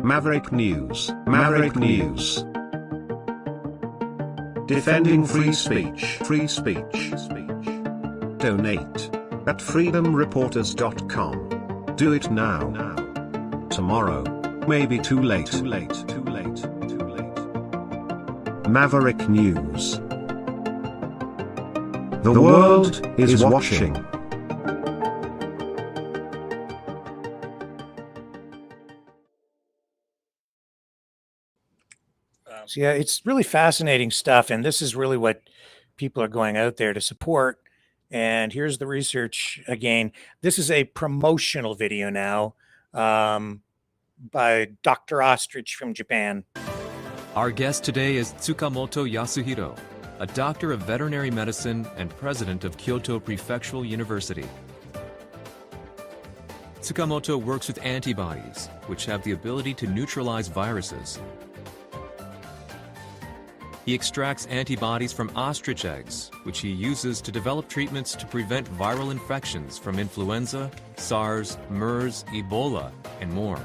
Maverick News. Maverick News. Defending free speech. Free speech. Donate at freedomreporters.com. Do it now. Tomorrow may be too late. Maverick News. The world is watching. So yeah, it's really fascinating stuff, and this is really what people are going out there to support. And here's the research again. This is a promotional video now by Dr. Ostrich from Japan. Our guest today is Tsukamoto Yasuhiro, a doctor of veterinary medicine and president of Kyoto Prefectural University. Tsukamoto works with antibodies, which have the ability to neutralize viruses. He extracts antibodies from ostrich eggs, which he uses to develop treatments to prevent viral infections from influenza, SARS, MERS, Ebola, and more.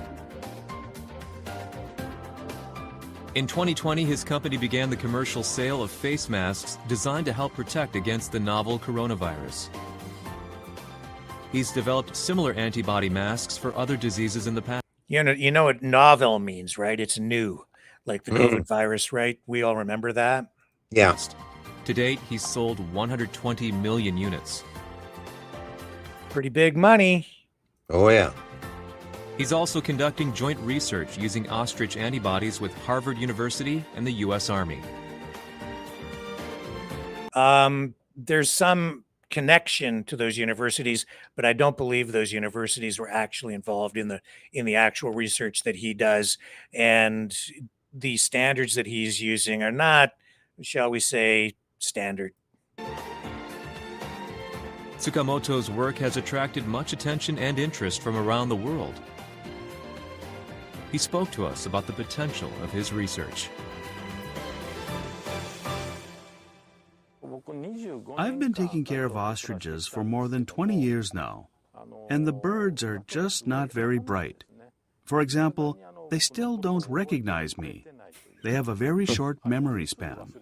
In 2020, his company began the commercial sale of face masks designed to help protect against the novel coronavirus. He's developed similar antibody masks for other diseases in the past. You know what novel means, right? It's new. Like the COVID virus, right? We all remember that. Yeah. To date, he's sold 120 million units. Pretty big money. Oh, yeah. He's also conducting joint research using ostrich antibodies with Harvard University and the U.S. Army. There's some connection to those universities, but I don't believe those universities were actually involved in the actual research that he does. And the standards that he's using are not, shall we say, standard. Tsukamoto's work has attracted much attention and interest from around the world. He spoke to us about the potential of his research. I've been taking care of ostriches for more than 20 years now, and the birds are just not very bright. For example, they still don't recognize me. They have a very short memory span.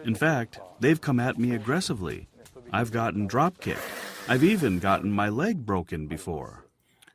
In fact, they've come at me aggressively. I've gotten drop-kicked. I've even gotten my leg broken before.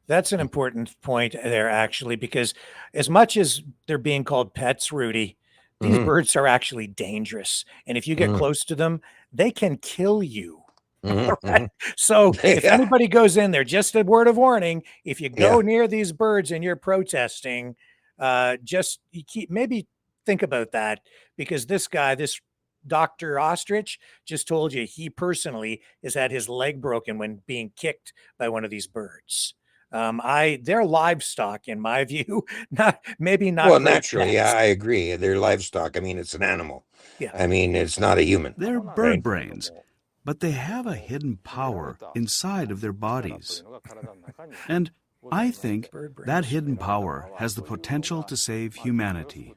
That's an important point there, actually, because as much as they're being called pets, Rudy, these birds are actually dangerous. And if you get close to them, they can kill you. Right? So if anybody goes in there, just a word of warning, if you go near these birds and you're protesting, maybe think about that, because this guy, this Dr. Ostrich, just told you he personally has had his leg broken when being kicked by one of these birds. They're livestock in my view, not. Well, naturally, yeah, I agree. They're livestock. I mean, it's an animal. Yeah. I mean, it's not a human. They're bird brains, but they have a hidden power inside of their bodies. And I think that hidden power has the potential to save humanity.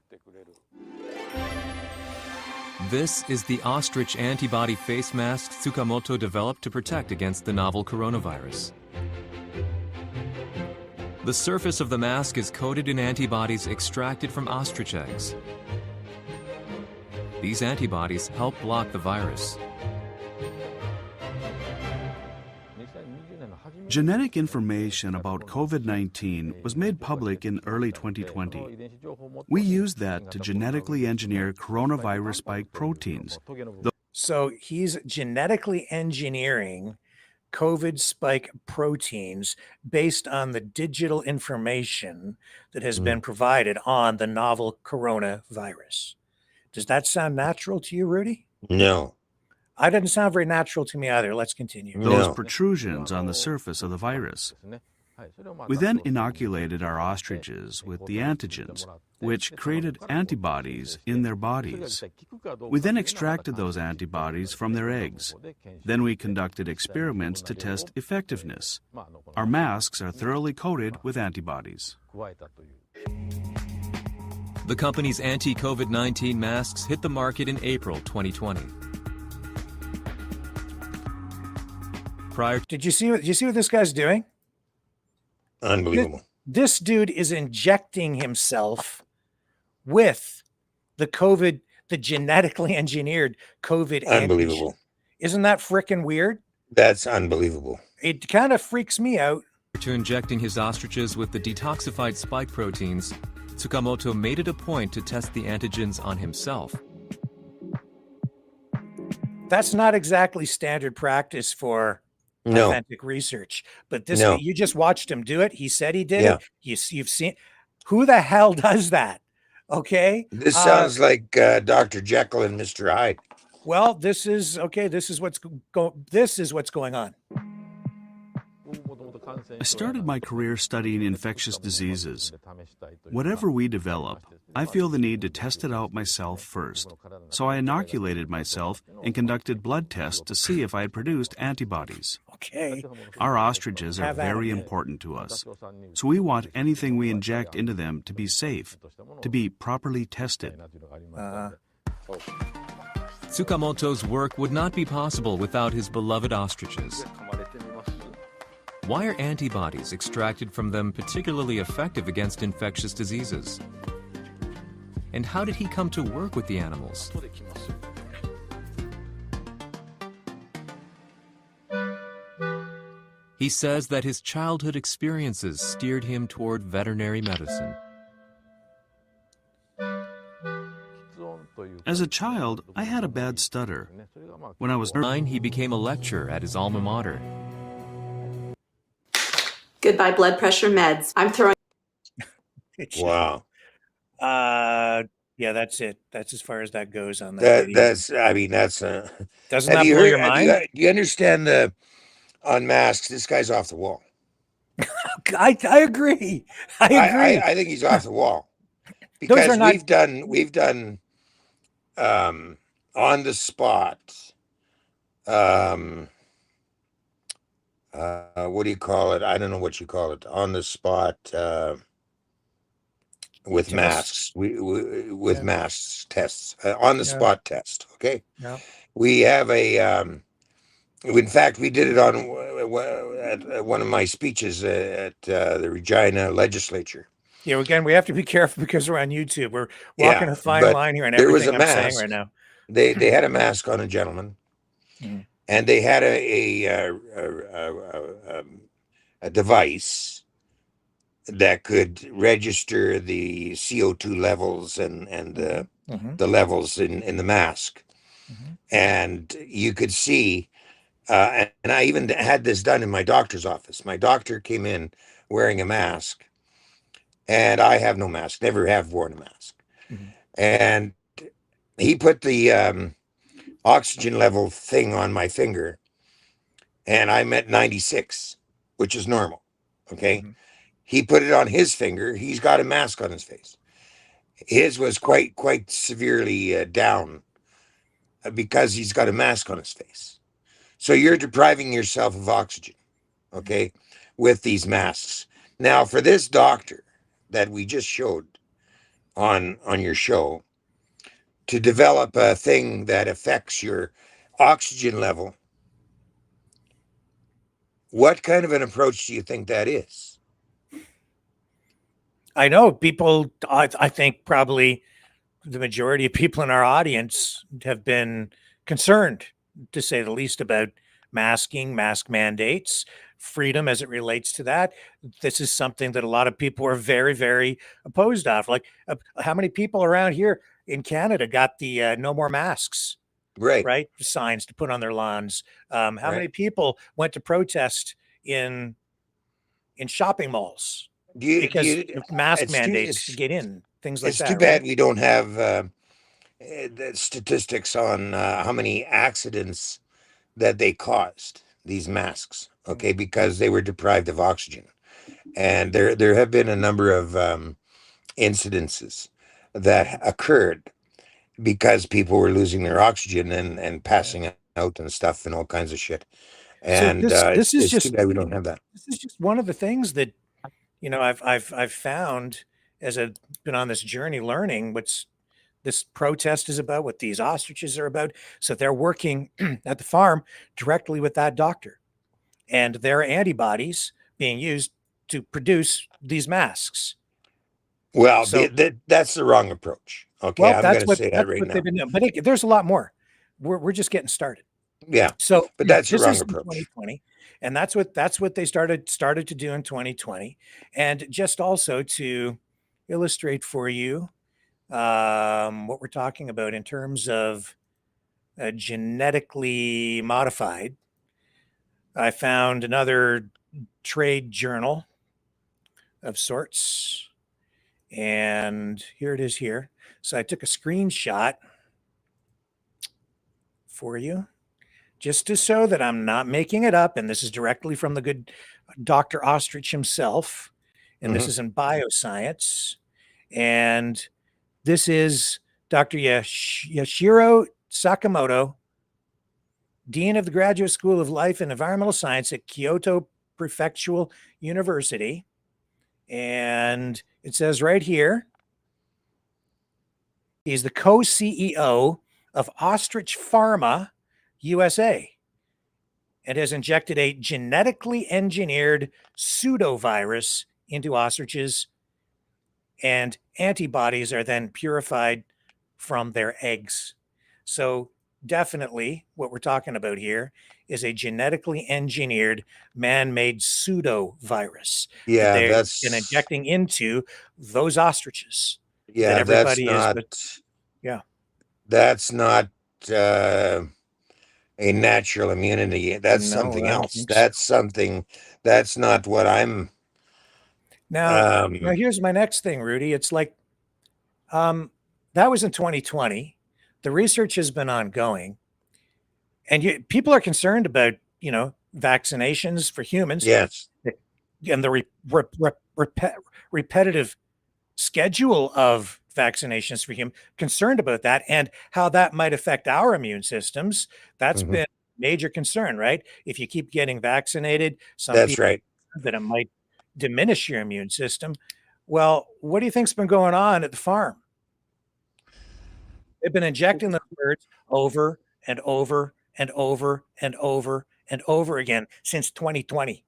This is the ostrich antibody face mask Tsukamoto developed to protect against the novel coronavirus. The surface of the mask is coated in antibodies extracted from ostrich eggs. These antibodies help block the virus. Genetic information about COVID-19 was made public in early 2020. We used that to genetically engineer coronavirus spike proteins. So he's genetically engineering COVID spike proteins based on the digital information that has been provided on the novel coronavirus. Does that sound natural to you, Rudy? No. It doesn't sound very natural to me either. Let's continue. Those protrusions on the surface of the virus. We then inoculated our ostriches with the antigens, which created antibodies in their bodies. We then extracted those antibodies from their eggs. Then we conducted experiments to test effectiveness. Our masks are thoroughly coated with antibodies. The company's anti-COVID-19 masks hit the market in April 2020. Did you see what this guy's doing? Unbelievable. This dude is injecting himself with the genetically engineered COVID antigen. Unbelievable. Isn't that freaking weird? That's unbelievable. It kind of freaks me out. To injecting his ostriches with the detoxified spike proteins, Tsukamoto made it a point to test the antigens on himself. That's not exactly standard practice for authentic research, but this you just watched him do it. He said he did it. You've seen. Who the hell does that? Okay, this sounds like Dr. Jekyll and Mr. Hyde. Well, this is okay. This is what's going on. I started my career studying infectious diseases. Whatever we develop, I feel the need to test it out myself first. So I inoculated myself and conducted blood tests to see if I had produced antibodies. Okay. Our ostriches are very important to us. So we want anything we inject into them to be safe, to be properly tested. Tsukamoto's work would not be possible without his beloved ostriches. Why are antibodies extracted from them particularly effective against infectious diseases? And how did he come to work with the animals? He says that his childhood experiences steered him toward veterinary medicine. As a child, I had a bad stutter. When I was 9, he became a lecturer at his alma mater. Goodbye blood pressure meds. I'm throwing. Wow. Yeah, that's it. That's as far as that goes on that. That's doesn't that blow your mind? Do you understand the unmasked? This guy's off the wall. I agree. I agree. I think he's off the wall because we've done on the spot. What do you call it? I don't know what you call it. On the spot with masks. With masks tests. On the spot test. Okay. Yeah. We have a. In fact, we did it on at one of my speeches at the Regina legislature. Yeah. Again, we have to be careful because we're on YouTube. We're walking a fine line here, and there was everything a I'm mask. saying right now. They had a mask on a gentleman. And they had a device that could register the CO2 levels and the levels in the mask. And you could see, and I even had this done in my doctor's office. My doctor came in wearing a mask, and I have no mask, never have worn a mask. And he put the oxygen level thing on my finger, and I'm at 96, which is normal. Okay. He put it on his finger. He's got a mask on his face. His was quite severely down because he's got a mask on his face. So you're depriving yourself of oxygen, okay, with these masks. Now, for this doctor that we just showed on your show, to develop a thing that affects your oxygen level, what kind of an approach do you think that is? I know people, I think probably the majority of people in our audience have been concerned, to say the least, about masking, mask mandates, freedom as it relates to that. This is something that a lot of people are very, very opposed of. Like, how many people around here in Canada got the no more masks, right? Signs to put on their lawns. How many people went to protest in shopping malls because of mask mandates to get in, things like that. It's too bad we don't have the statistics on how many accidents that they caused, these masks, okay, because they were deprived of oxygen. And there have been a number of incidences that occurred because people were losing their oxygen and passing out and stuff and all kinds of shit. And so this is just too bad we don't have that. This is just one of the things that, you know, I've found as I've been on this journey learning what's this protest is about, what these ostriches are about. So they're working at the farm directly with that doctor, and their antibodies being used to produce these masks. Well, So- that's the wrong approach. Okay, Well, I'm that's going to say that that's right what now. they've been doing. But there's a lot more. We're just getting started. Yeah, So, but that's the this wrong is in approach. 2020, and that's what they started to do in 2020. And just also to illustrate for you what we're talking about in terms of genetically modified, I found another trade journal of sorts, and here it is here. So I took a screenshot for you just to show that I'm not making it up, and this is directly from the good Dr. Ostrich himself, and this is in Bioscience, and this is Dr. Yashiro Sakamoto, Dean of the Graduate School of Life and Environmental Science at Kyoto Prefectural University. And it says right here, he's the co-CEO of Ostrich Pharma USA and has injected a genetically engineered pseudovirus into ostriches, and antibodies are then purified from their eggs. So definitely what we're talking about here is a genetically engineered man-made pseudovirus Yeah, that they've that's been injecting into those ostriches. yeah, that that's everybody not is, yeah, that's not a natural immunity. That's no, something I don't else. think so. That's something. That's not what I'm. Now here's my next thing, Rudy. It's like that was in 2020. The research has been ongoing, and people are concerned about vaccinations for humans. Yes. And the repetitive schedule of vaccinations for humans, concerned about that and how that might affect our immune systems. That's been a major concern, right? If you keep getting vaccinated, That's people right. that it might diminish your immune system. Well, what do you think's been going on at the farm? They've been injecting the birds over and over and over and over and over again since 2020,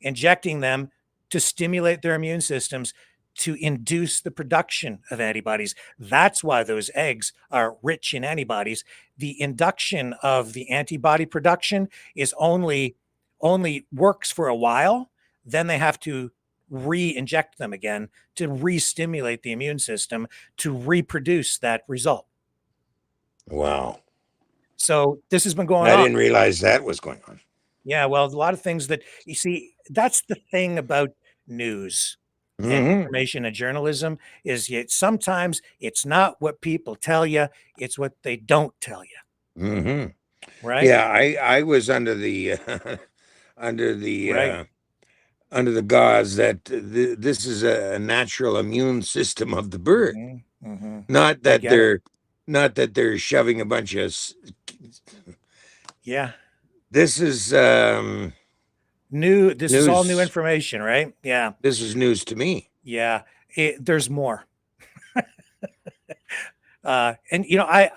injecting them to stimulate their immune systems to induce the production of antibodies. That's why those eggs are rich in antibodies. The induction of the antibody production is only works for a while. Then they have to re-inject them again to re-stimulate the immune system to reproduce that result. Wow. So this has been going I on. didn't realize that was going on. Yeah, well, a lot of things that you see, that's the thing about news and information and journalism is sometimes it's not what people tell you, it's what they don't tell you. Right? Yeah, I was under the under the under the gauze that this is a natural immune system of the bird. Not that they're shoving a bunch of yeah. This is new. This news. is all new information, right? Yeah. This is news to me. Yeah. There's more. And I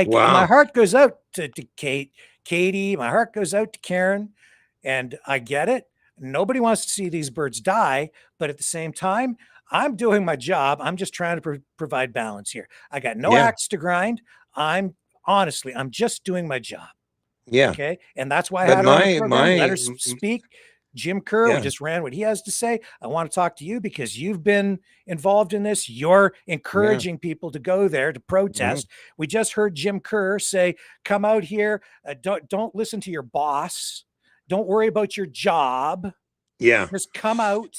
Wow. my heart goes out to Katie. My heart goes out to Karen, and I get it. Nobody wants to see these birds die, but at the same time, I'm doing my job. I'm just trying to provide balance here. I got no axe to grind. I'm just doing my job. Yeah. Okay. And that's why I But had her on the program. Let her speak. Jim Kerr, we just ran what he has to say. I want to talk to you because you've been involved in this. You're encouraging people to go there to protest. We just heard Jim Kerr say, come out here. Don't listen to your boss. Don't worry about your job. Yeah. Just come out.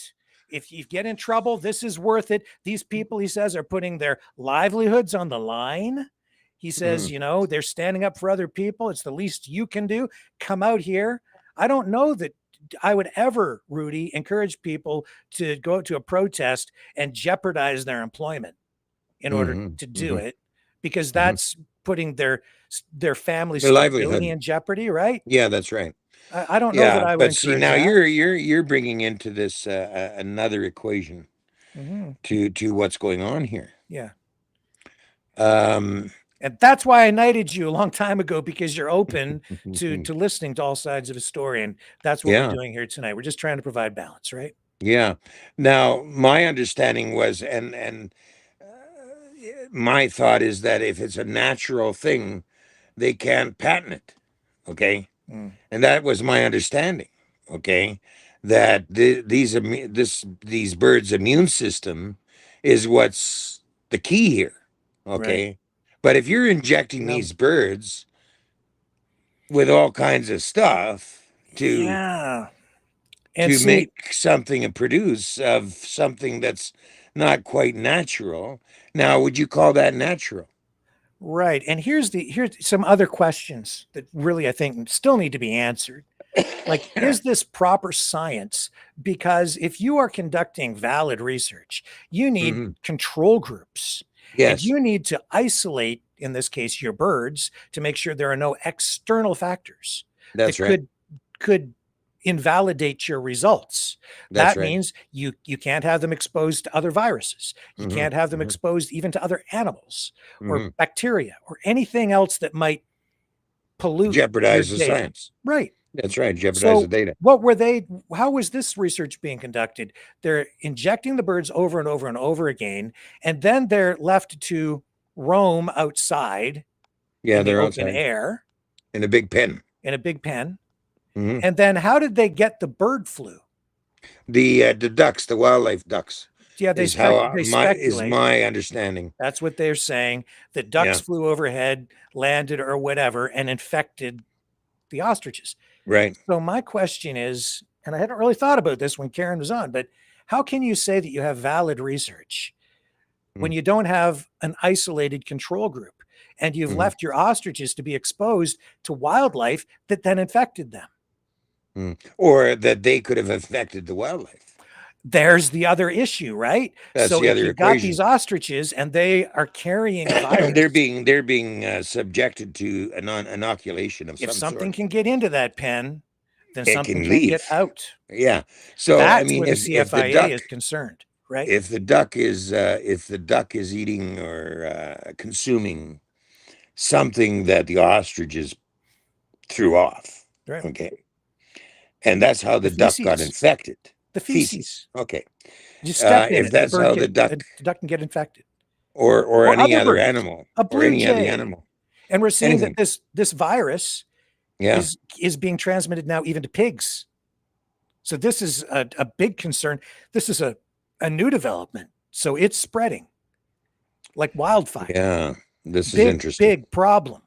If you get in trouble, this is worth it. These people, he says, are putting their livelihoods on the line. He says, they're standing up for other people. It's the least you can do. Come out here. I don't know that I would ever, Rudy, encourage people to go to a protest and jeopardize their employment in order to do it, because that's putting their family's stability in jeopardy, right? Yeah, that's right. I don't know that I would but encourage see, now that. you're bringing into this another equation to what's going on here. Yeah. And that's why I knighted you a long time ago, because you're open to listening to all sides of a story. And that's what we're doing here tonight. We're just trying to provide balance, right? Yeah. Now, my understanding was, and my thought is that if it's a natural thing, they can't patent it. Okay. Mm. And that was my understanding. Okay. That these birds' immune system is what's the key here. Right. Okay. But if you're injecting No. these birds with all kinds of stuff Yeah. And to see, make something and produce of something that's not quite natural. Now, would you call that natural? right. And here's some other questions that really I think still need to be answered. Like, is this proper science? Because if you are conducting valid research, you need Mhm. control groups and Yes, you need to isolate, in this case, your birds to make sure there are no external factors that's that right. could invalidate your results. That's That right. means you can't have them exposed to other viruses. You Hmm. can't have them Hmm. exposed even to other animals or Hmm. bacteria or anything else that might pollute your Jeopardize the data. science. Right. That's right. Jeopardize the So, data. how was this research being conducted? They're injecting the birds over and over and over again, and then they're left to roam outside Yeah, in the they're open outside air in a big pen. in a big pen. Hmm. And then how did they get the bird flu? The ducks, the wildlife ducks, Yeah, is how they my is speculate. my understanding. That's what they're saying. The ducks Yeah, flew overhead, landed or whatever, and infected the ostriches. right. So my question is, and I hadn't really thought about this when Karen was on, but how can you say that you have valid research when you don't have an isolated control group and you've Mm-hmm. left your ostriches to be exposed to wildlife that then infected them? Or that they could have affected the wildlife. There's the other issue, right? That's So the if other you've got equation. these ostriches and they are carrying a they're virus, being subjected to an inoculation of if some something sort. can get into that pen, then It something can can't get leave. out. Yeah. So I That's mean, where the if the CFIA duck is concerned, right? if the duck is eating or consuming something that the ostriches threw off, Right. okay, and that's how The the duck got feces, infected. the feces. Feces. Okay. You step in If it, the that's bird how get the duck can get infected, or or any other other birds, animal a or blue any other jay. animal, And we're seeing that anything. this virus Yeah. is being transmitted now even to pigs. So this is a big concern. This is a new development. So it's spreading like wildfire. Yeah. This is Big, interesting. big problem.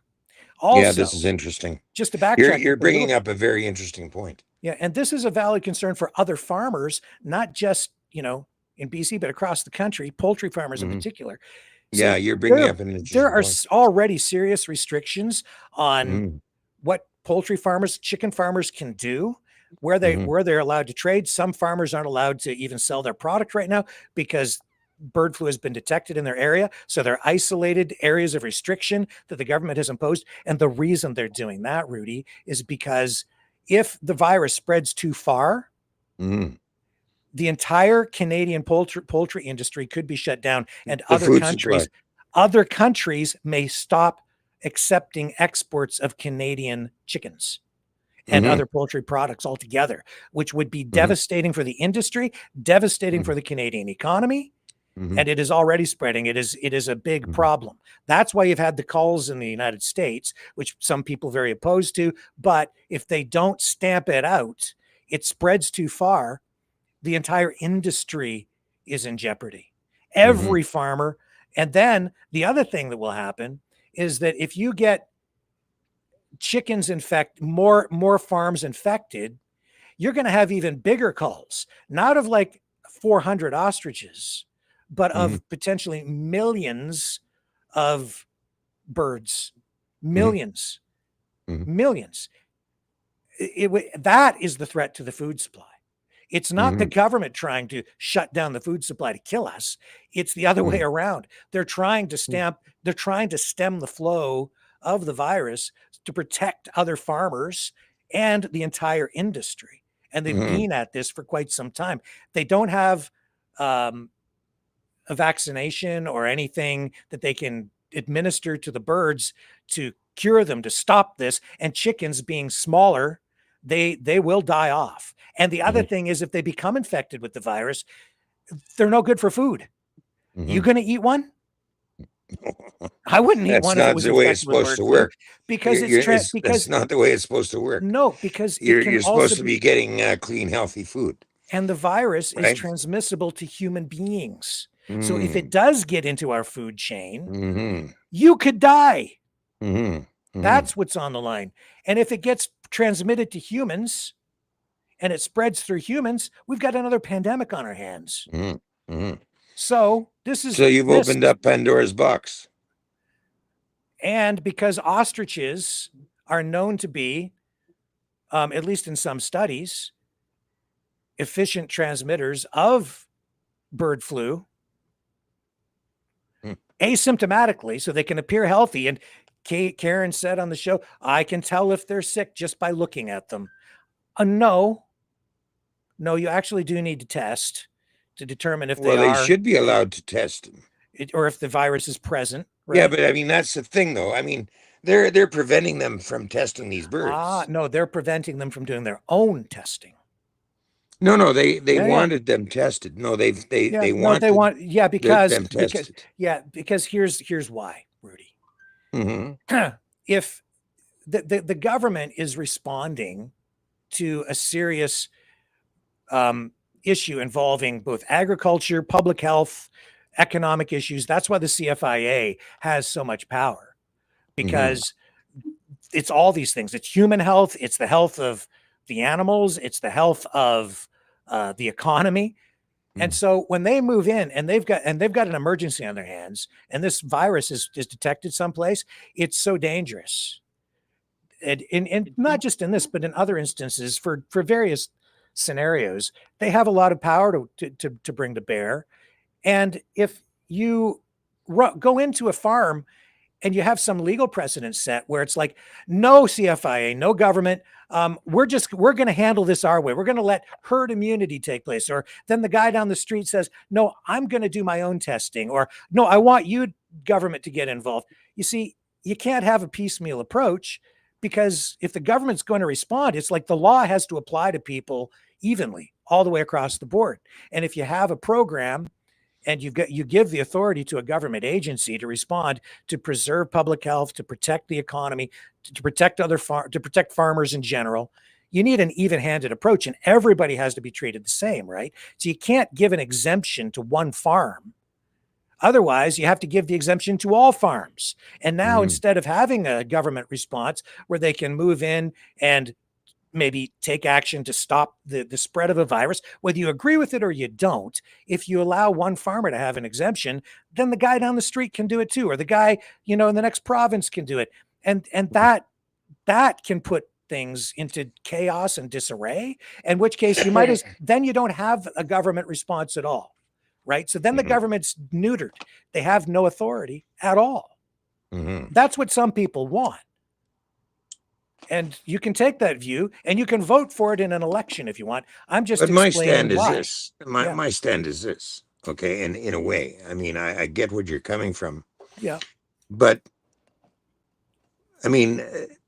Yeah, this Also, is interesting. just to You're backtrack you're a little bringing bit. up a very interesting point. Yeah, and this is a valid concern for other farmers, not just, in BC, but across the country, poultry farmers in Hmm. particular. Yeah, So you're bringing up an there interesting are point. already serious restrictions on Mm-hmm. what poultry farmers, chicken farmers can do, Mm-hmm. where they're allowed to trade. Some farmers aren't allowed to even sell their product right now because bird flu has been detected in their area. So they're isolated areas of restriction that the government has imposed. And the reason they're doing that, Rudy, is because if the virus spreads too far, Mm-hmm. the entire Canadian poultry industry could be shut down, and The food supply. other countries may stop accepting exports of Canadian chickens and Mm-hmm. other poultry products altogether, which would be Mm-hmm. devastating for the industry, devastating Mm-hmm. for the Canadian economy, Mm-hmm. and it is already spreading. It is a big Mm-hmm. problem. That's why you've had the culls in the United States, which some people are very opposed to. But if they don't stamp it out, it spreads too far. The entire industry is in jeopardy. Mm-hmm. Every farmer. And then the other thing that will happen is that if you get chickens more farms infected, you're going to have even bigger culls, not of like 400 ostriches, but Mm-hmm. of potentially millions of birds, Mm-hmm. millions, Mm-hmm. millions. That is the threat to the food supply. It's not the Mm-hmm. government trying to shut down the food supply to kill us. It's the other way Mm-hmm. around. They're trying to stem the flow of the virus to protect other farmers and the entire industry. And they've Mm-hmm. been at this for quite some time. They don't have a vaccination or anything that they can administer to the birds to cure them, to stop this. And chickens being smaller, they will die off. And the other thing is, if they become infected with the virus, they're no good for food. You going to eat one? I wouldn't eat That's one if it not was the way it's infected with supposed bird to flu work. because That's not the way it's supposed to work. No, because You're supposed to be getting clean, healthy food. And the virus is right? transmissible to human beings. So Mm. if it does get into our food chain, Mm-hmm. you could die. Mm-hmm. Mm-hmm. That's what's on the line. And if it gets transmitted to humans and it spreads through humans, we've got another pandemic on our hands. Mm-hmm. Mm-hmm. So this is So you've opened up Pandora's box. And because ostriches are known to be, at least in some studies, efficient transmitters of bird flu asymptomatically, so they can appear healthy. And Karen said on the show, I can tell if they're sick just by looking at them. No, you actually do need to test to determine if they should be allowed to test them. Or if the virus is present. Right? Yeah, but I mean, that's the thing, though. I mean, they're preventing them from testing these birds. No, they're preventing them from doing their own testing. No, they wanted them tested. No, they because here's why, Rudy. Mm-hmm. If the government is responding to a serious issue involving both agriculture, public health, economic issues, that's why the CFIA has so much power, because it's all these things. It's human health, it's the health of the animals, it's the health of the economy. And so when they move in and they've got an emergency on their hands, and this virus is detected someplace, it's so dangerous. And not just in this, but in other instances, for various scenarios, they have a lot of power to bring to bear. And if you go into a farm and you have some legal precedent set where it's like, no CFIA, no government, we're going to handle this our way. We're going to let herd immunity take place. Or then the guy down the street says, no, I'm going to do my own testing. Or no, I want you, government, to get involved. You see, you can't have a piecemeal approach, because if the government's going to respond, it's like the law has to apply to people evenly all the way across the board. And if you have a program and you give the authority to a government agency to respond, to preserve public health, to protect the economy, to protect to protect farmers in general, you need an even-handed approach, and everybody has to be treated the same, right? So you can't give an exemption to one farm. Otherwise, you have to give the exemption to all farms. And now, instead of having a government response where they can move in and maybe take action to stop the spread of a virus, whether you agree with it or you don't, if you allow one farmer to have an exemption, then the guy down the street can do it too, or the guy, in the next province can do it. And that can put things into chaos and disarray, in which case then you don't have a government response at all. Right. So then the government's neutered. They have no authority at all. That's what some people want. And you can take that view and you can vote for it in an election if you want. I'm just But my explaining stand why. is this. My stand is this. Okay. And in a way, I mean, I get where you're coming from. Yeah. But I mean,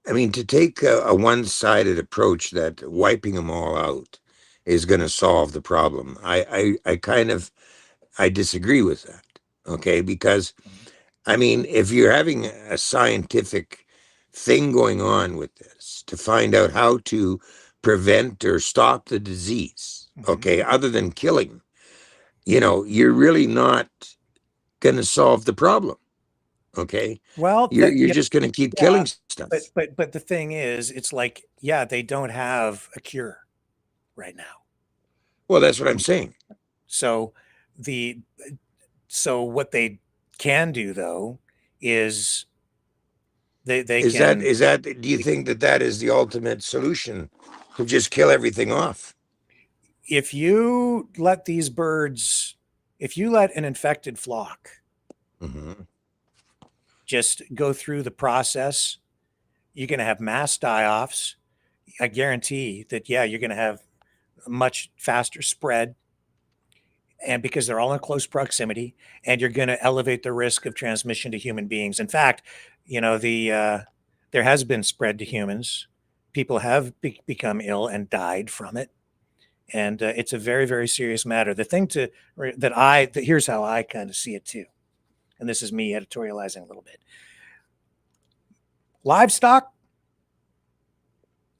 to take a one-sided approach that wiping them all out is going to solve the problem, I disagree with that. Okay, because I mean, if you're having a scientific thing going on with this to find out how to prevent or stop the disease, okay, other than killing, you're really not going to solve the problem. Okay. Well, you're just going to keep killing stuff. But the thing is, it's like, they don't have a cure right now. Well, that's what I'm saying. So what they can do, though, is do you think that is the ultimate solution, to just kill everything off? If you let these birds, if you let an infected flock just go through the process, you're going to have mass die-offs. I guarantee that, you're going to have a much faster spread, and because they're all in close proximity, and you're going to elevate the risk of transmission to human beings. In fact, there has been spread to humans people have become ill and died from it. And it's a very, very serious matter. The thing here's how I kind of see it too. And this is me editorializing a little bit. Livestock,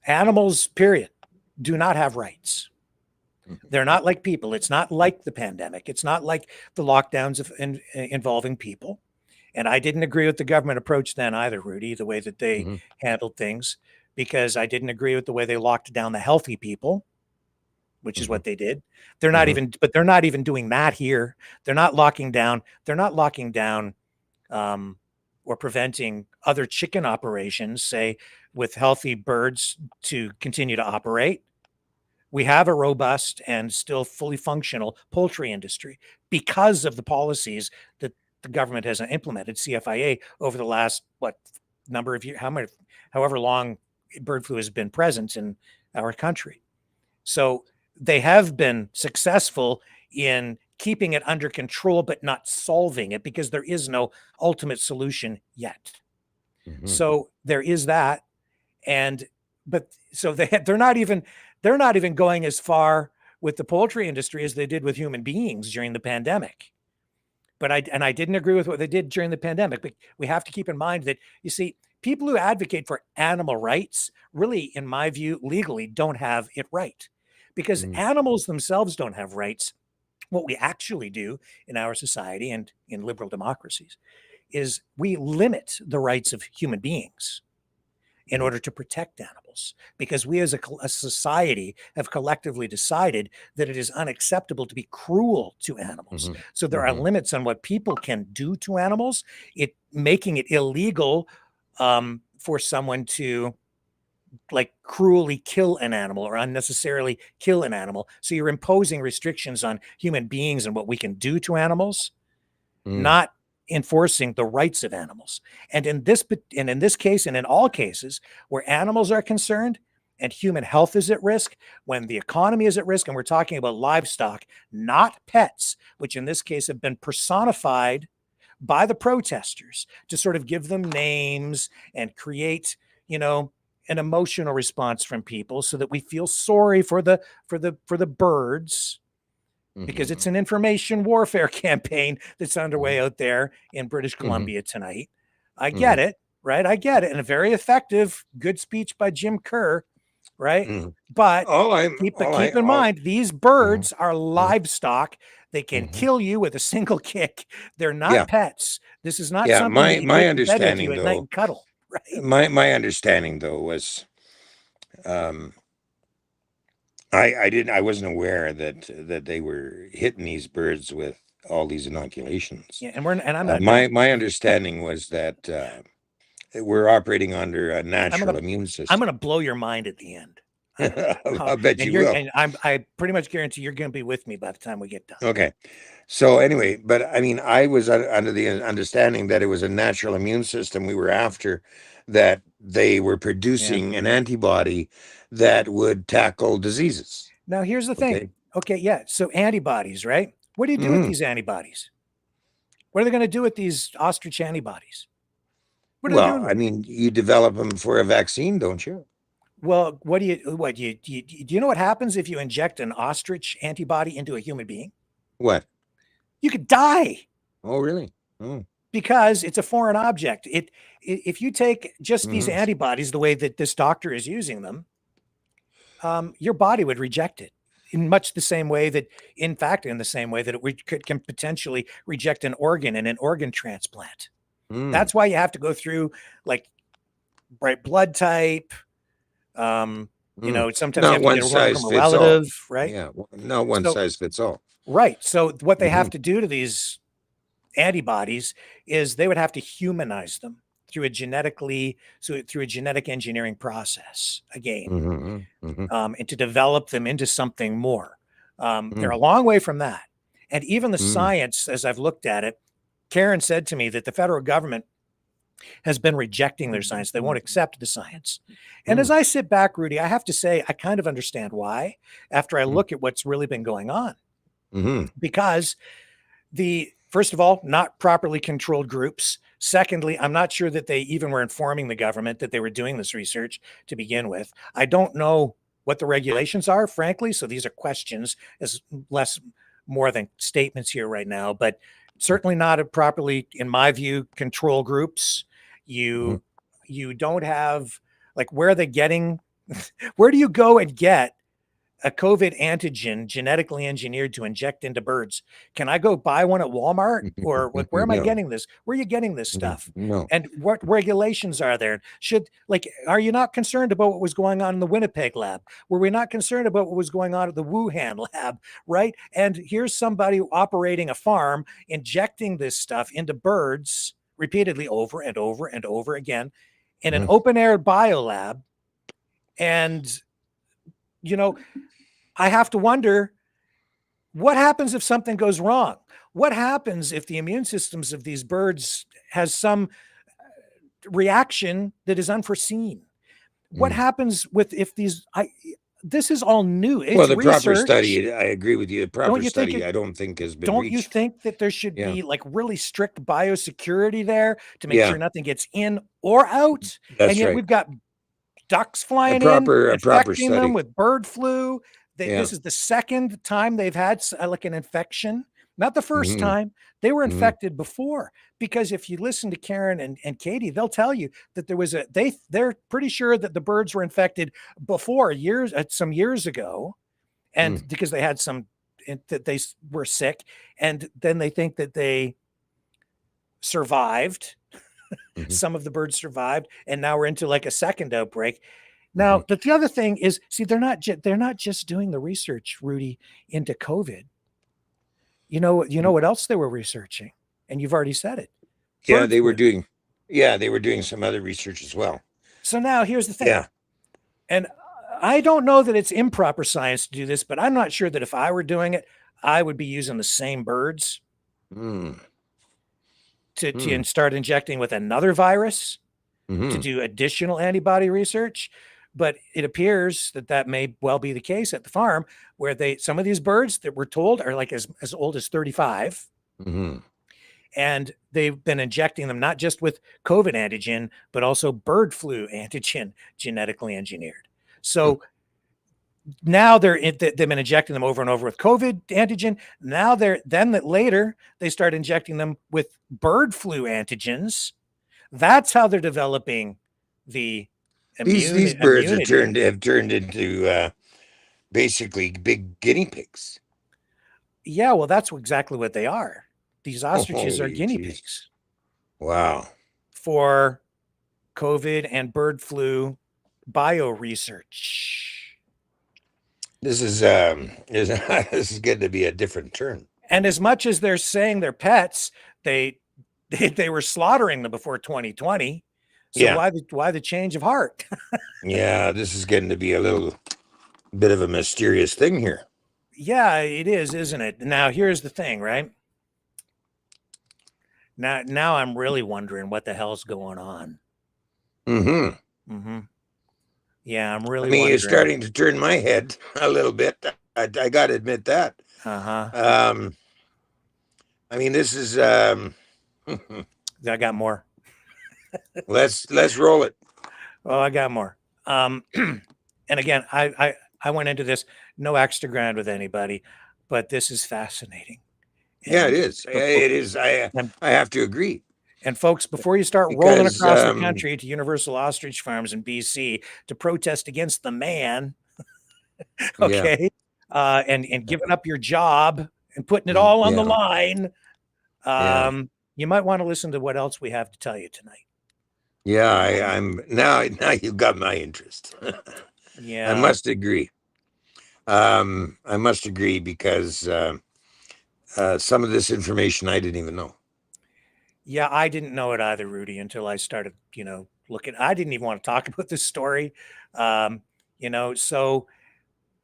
animals, period, do not have rights. They're not like people. It's not like the pandemic. It's not like the lockdowns involving people. And I didn't agree with the government approach then either, Rudy, the way that they handled things, because I didn't agree with the way they locked down the healthy people, which is what they did. They're not even doing that here. They're not locking down or preventing other chicken operations, say, with healthy birds to continue to operate. We have a robust and still fully functional poultry industry because of the policies that the government has implemented, CFIA, over the last, number of years, however long bird flu has been present in our country. So they have been successful in keeping it under control, but not solving it, because there is no ultimate solution yet. So there is that. So they're not even going as far with the poultry industry as they did with human beings during the pandemic. But I didn't agree with what they did during the pandemic. But we have to keep in mind that, you see, people who advocate for animal rights really, in my view, legally don't have it right, because animals themselves don't have rights. What we actually do in our society and in liberal democracies is we limit the rights of human beings in order to protect animals, because we as a society have collectively decided that it is unacceptable to be cruel to animals. So there are limits on what people can do to animals, making it illegal for someone to cruelly kill an animal or unnecessarily kill an animal. So you're imposing restrictions on human beings and what we can do to animals, not enforcing the rights of animals. And in this case, and in all cases where animals are concerned and human health is at risk, when the economy is at risk, and we're talking about livestock, not pets, which in this case have been personified by the protesters to sort of give them names and create, an emotional response from people so that we feel sorry for the birds, because it's an information warfare campaign that's underway out there in British Columbia tonight. I get it, right? I get it. And a very effective, good speech by Jim Kerr, right? But keep in mind, these birds are livestock. They can kill you with a single kick. They're not pets. This is not something my understanding, at night and cuddle, right? My understanding, though, was I wasn't aware that they were hitting these birds with all these inoculations. Yeah, I'm not. My understanding was that we're operating under a natural immune system. I'm going to blow your mind at the end. I bet you will. And I pretty much guarantee you're going to be with me by the time we get done. Okay. So anyway, but I mean, I was under the understanding that it was a natural immune system we were after, that they were producing an antibody that would tackle diseases. Now, here's the thing. Okay, yeah. So antibodies, right? What do you do with these antibodies? What are they going to do with these ostrich antibodies? Well, I mean, you develop them for a vaccine, don't you? Well, do you know what happens if you inject an ostrich antibody into a human being? What? You could die. Oh, really? Oh. Because it's a foreign object. If you take just these antibodies the way that this doctor is using them, your body would reject it in much the same way that, in fact, in the same way that it can potentially reject an organ in an organ transplant. That's why you have to go through blood type. Sometimes you have to get a word from a relative, right? Yeah, not one size fits all. Right. So what they have to do to these antibodies is they would have to humanize them through a genetic engineering process again, and to develop them into something more. They're a long way from that. And even the science, as I've looked at it, Karen said to me that the federal government has been rejecting their science. They won't accept the science. And as I sit back, Rudy, I have to say, I kind of understand why after I look at what's really been going on. Because the first of all, not properly controlled groups. Secondly, I'm not sure that they even were informing the government that they were doing this research to begin with. I don't know what the regulations are, frankly. So these are questions, as less more than statements here right now, but certainly not a properly, in my view, control groups. You don't have, like, where are they getting, where do you go and get a COVID antigen genetically engineered to inject into birds? Can I go buy one at Walmart, or like, where am I getting this? Where are you getting this stuff? No. And what regulations are there? Are you not concerned about what was going on in the Winnipeg lab? Were we not concerned about what was going on at the Wuhan lab, right? And here's somebody operating a farm, injecting this stuff into birds repeatedly over and over and over again in an open air biolab. And, I have to wonder, what happens if something goes wrong? What happens if the immune systems of these birds has some reaction that is unforeseen? What happens this is all new. It's the research. proper study, I agree with you. The proper study, I don't think has been Don't reached. you think that there should be like really strict biosecurity there to make sure nothing gets in or out? That's and yet right. we've got ducks flying infecting them with bird flu. This is the second time they've had like an infection. Not the first time. They were infected before, because if you listen to Karen and Katie, they'll tell you that there was they're pretty sure that the birds were infected before, some years ago, and because they had that they were sick, and then they think that they survived. Some of the birds survived, and now we're into like a second outbreak. Now, the other thing is, see, they're not just doing the research, Rudy, into COVID. You know what else they were researching, and you've already said it. They were doing some other research as well. So now here's the thing. And I don't know that it's improper science to do this, but I'm not sure that if I were doing it, I would be using the same birds to start injecting with another virus to do additional antibody research. But it appears that may well be the case at the farm, where some of these birds that we're told are like as old as 35. And they've been injecting them not just with COVID antigen, but also bird flu antigen genetically engineered. So now they've been injecting them over and over with COVID antigen. Now later they start injecting them with bird flu antigens. That's how they're developing the these birds have turned into basically big guinea pigs. Yeah, well, that's exactly what they are. These ostriches are guinea pigs. Wow. For COVID and bird flu bio research. This is going to be a different turn. And as much as they're saying they're pets, they were slaughtering them before 2020. So why the change of heart? Yeah, this is getting to be a little bit of a mysterious thing here. Yeah, it is, isn't it? Now, here's the thing, right? Now I'm really wondering what the hell's going on. Yeah, I'm really wondering. It's starting to turn my head a little bit. I got to admit that. This is... I got more. Let's roll it. Oh, I got more. And again, I went into this no extra ground with anybody, but this is fascinating. Yeah, it is. It is. I have to agree. And folks, before you start rolling across the country to Universal Ostrich Farms in BC to protest against the man, okay, and giving up your job and putting it all on the line, you might want to listen to what else we have to tell you tonight. Yeah, I'm now you've got my interest. Yeah, I must agree. I must agree because some of this information I didn't even know. Yeah, I didn't know it either, Rudy, until I started, looking. I didn't even want to talk about this story. So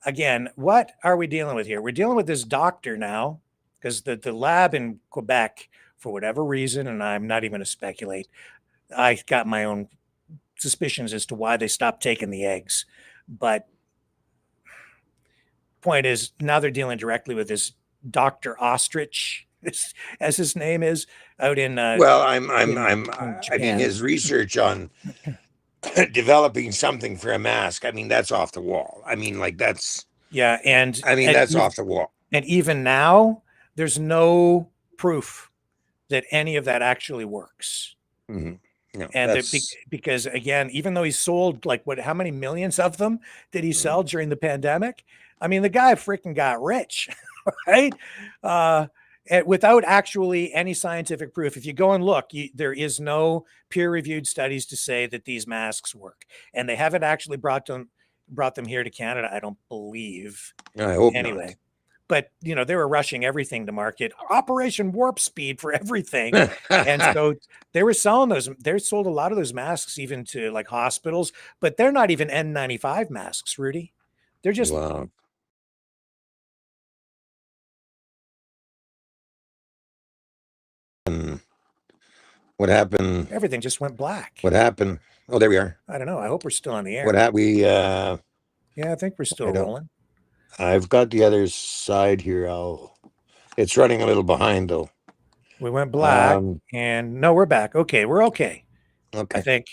again, what are we dealing with here? We're dealing with this doctor now, because the lab in Quebec, for whatever reason, and I'm not even going to speculate, I got my own suspicions as to why they stopped taking the eggs. But point is, now they're dealing directly with this Dr. Ostrich, as his name is out in Well, in I mean, Japan. his research on developing something for a mask, I mean, that's off the wall. I mean, like that's Yeah, and I mean, that's off the wall. and even now, there's no proof that any of that actually works. Mm-hmm. No, And that's because again, even though he sold like how many millions of them did he sell during the pandemic? I mean, the guy freaking got rich, right? And without actually any scientific proof. If you go and look, there is no peer-reviewed studies to say that these masks work, and they haven't actually brought them here to Canada. I don't believe. I hope Anyway. not. But they were rushing everything to market, Operation Warp Speed for everything, and so they were selling those. They sold a lot of those masks even to like hospitals, but they're not even N95 masks, Rudy. They're just wow. What happened? Everything just went black. What happened? Oh, there we are. I don't know. I hope we're still on the air. What happened? Yeah, I think we're still rolling. I've got the other side here. It's running a little behind though. We went black, and no, we're back. Okay, we're okay. Okay. I think.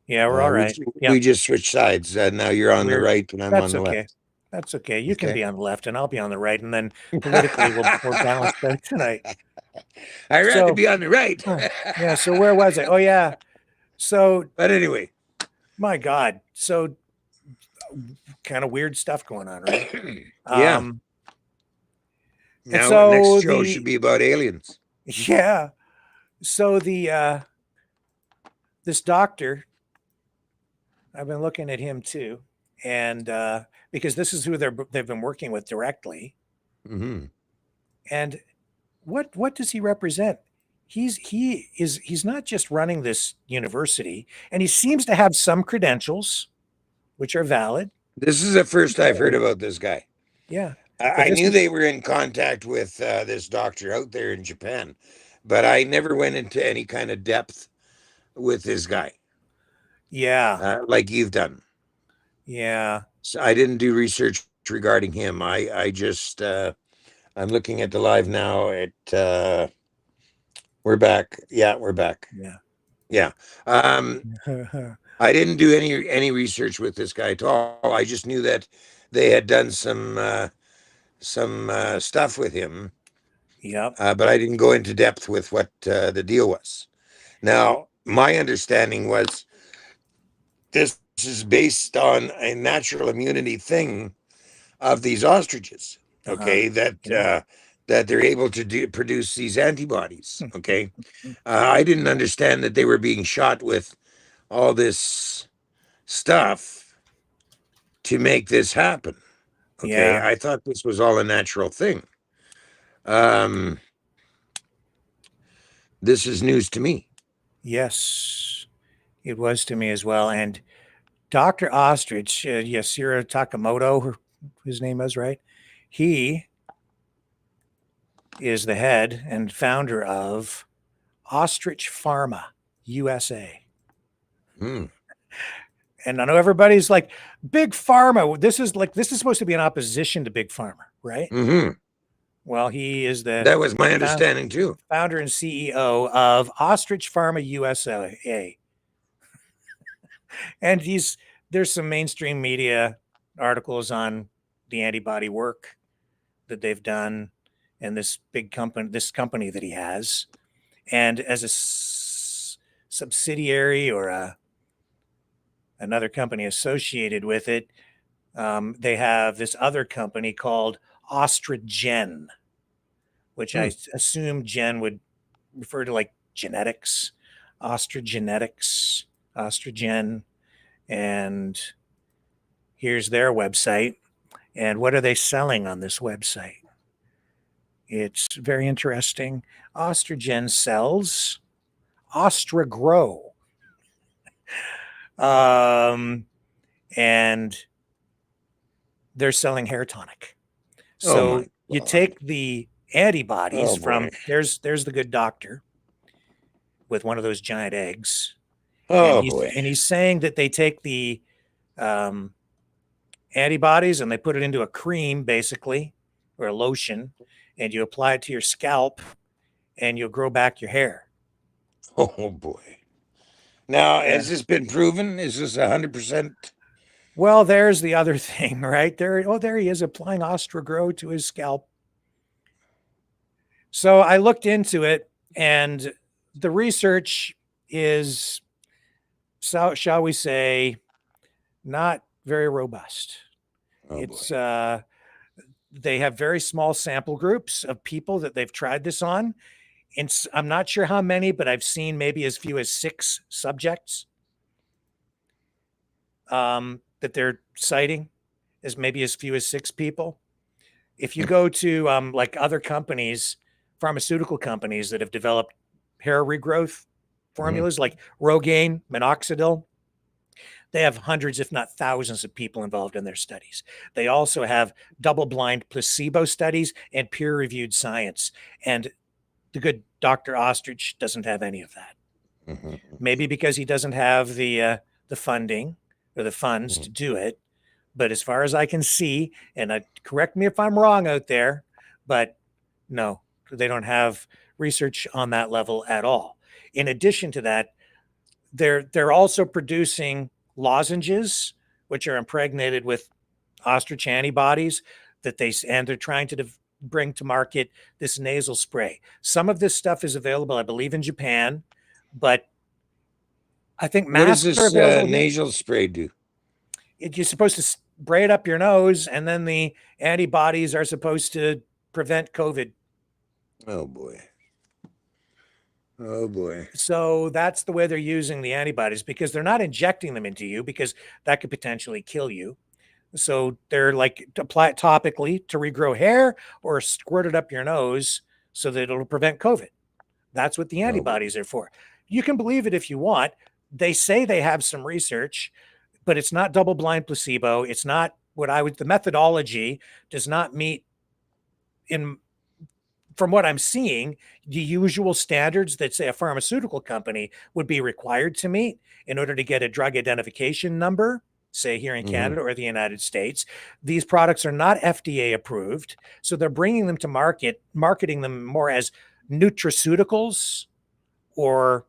Yeah, we're all right. We just switched sides. Now you're on the right, and I'm on the left. That's okay. You can be on the left, and I'll be on the right, and then politically we're balanced out tonight. I'd rather be on the right. Yeah. So where was it? Oh yeah. So, but anyway, my God. So, kind of weird stuff going on, right? Yeah. Now, so next show should be about aliens. Yeah. So this doctor, I've been looking at him too, and because this is who they've been working with directly. Mm-hmm. And what does he represent? He's not just running this university, and he seems to have some credentials, which are valid. This is the first I've heard about this guy. Yeah. I knew they were in contact with this doctor out there in Japan, but I never went into any kind of depth with this guy. Yeah. Like you've done. Yeah. So I didn't do research regarding him. I just, I'm looking at the live now at, we're back. Yeah, we're back. Yeah. Yeah. I didn't do any research with this guy at all. I just knew that they had done some stuff with him. Yep. But I didn't go into depth with what the deal was. Now, my understanding was this is based on a natural immunity thing of these ostriches. Okay, that they're able to produce these antibodies. Okay, I didn't understand that they were being shot with all this stuff to make this happen. Okay, yeah. I thought this was all a natural thing. This is news to me. Yes, it was to me as well. And Dr. Ostrich, Yasuhiro Takamoto, his name is, right? He is the head and founder of Ostrich Pharma USA. Mm. And I know everybody's like, Big Pharma. This is supposed to be an opposition to Big Pharma, right? Mm-hmm. Well, he is that was my understanding too. Founder and CEO of Ostrich Pharma USA. And there's some mainstream media articles on the antibody work that they've done and this company that he has. And as a subsidiary or another company associated with it, they have this other company called Ostrigen, which I assume gen would refer to like genetics, Ostrigenetics, Ostrigen. And here's their website. And what are they selling on this website? It's very interesting. Ostrigen sells Ostragrow. And they're selling hair tonic. So you take the antibodies from there's the good doctor with one of those giant eggs. And he's saying that they take the antibodies and they put it into a cream, basically, or a lotion, and you apply it to your scalp, and you'll grow back your hair. Oh boy. Now, has this been proven? Is this 100%? Well, there's the other thing, right? There he is applying Ostrogrow to his scalp. So I looked into it, and the research is, so shall we say, not very robust. It's they have very small sample groups of people that they've tried this on. And I'm not sure how many, but I've seen maybe as few as 6 subjects that they're citing, as maybe as few as 6 people. If you go to like other companies, pharmaceutical companies that have developed hair regrowth formulas like Rogaine, minoxidil, they have hundreds, if not thousands, of people involved in their studies. They also have double-blind placebo studies and peer-reviewed science. And the good Dr. Ostrich doesn't have any of that. Maybe because he doesn't have the funding or the funds to do it. But as far as I can see, and correct me if I'm wrong out there, but no, they don't have research on that level at all. In addition to that, they're also producing lozenges, which are impregnated with ostrich antibodies and they're trying to bring to market this nasal spray. Some of this stuff is available, I believe, in Japan, but I think masks what does are this available. nasal spray do? You're supposed to spray it up your nose, and then the antibodies are supposed to prevent COVID. Oh boy. Oh boy. So that's the way they're using the antibodies, because they're not injecting them into you, because that could potentially kill you. So they're like to apply it topically to regrow hair, or squirt it up your nose so that it'll prevent COVID. That's what the antibodies are for. You can believe it if you want. They say they have some research, but it's not double-blind placebo. It's not the methodology does not meet, from what I'm seeing, the usual standards that, say, a pharmaceutical company would be required to meet in order to get a drug identification number, say here in Canada or the United States. These products are not FDA approved, so they're bringing them to market, marketing them more as nutraceuticals or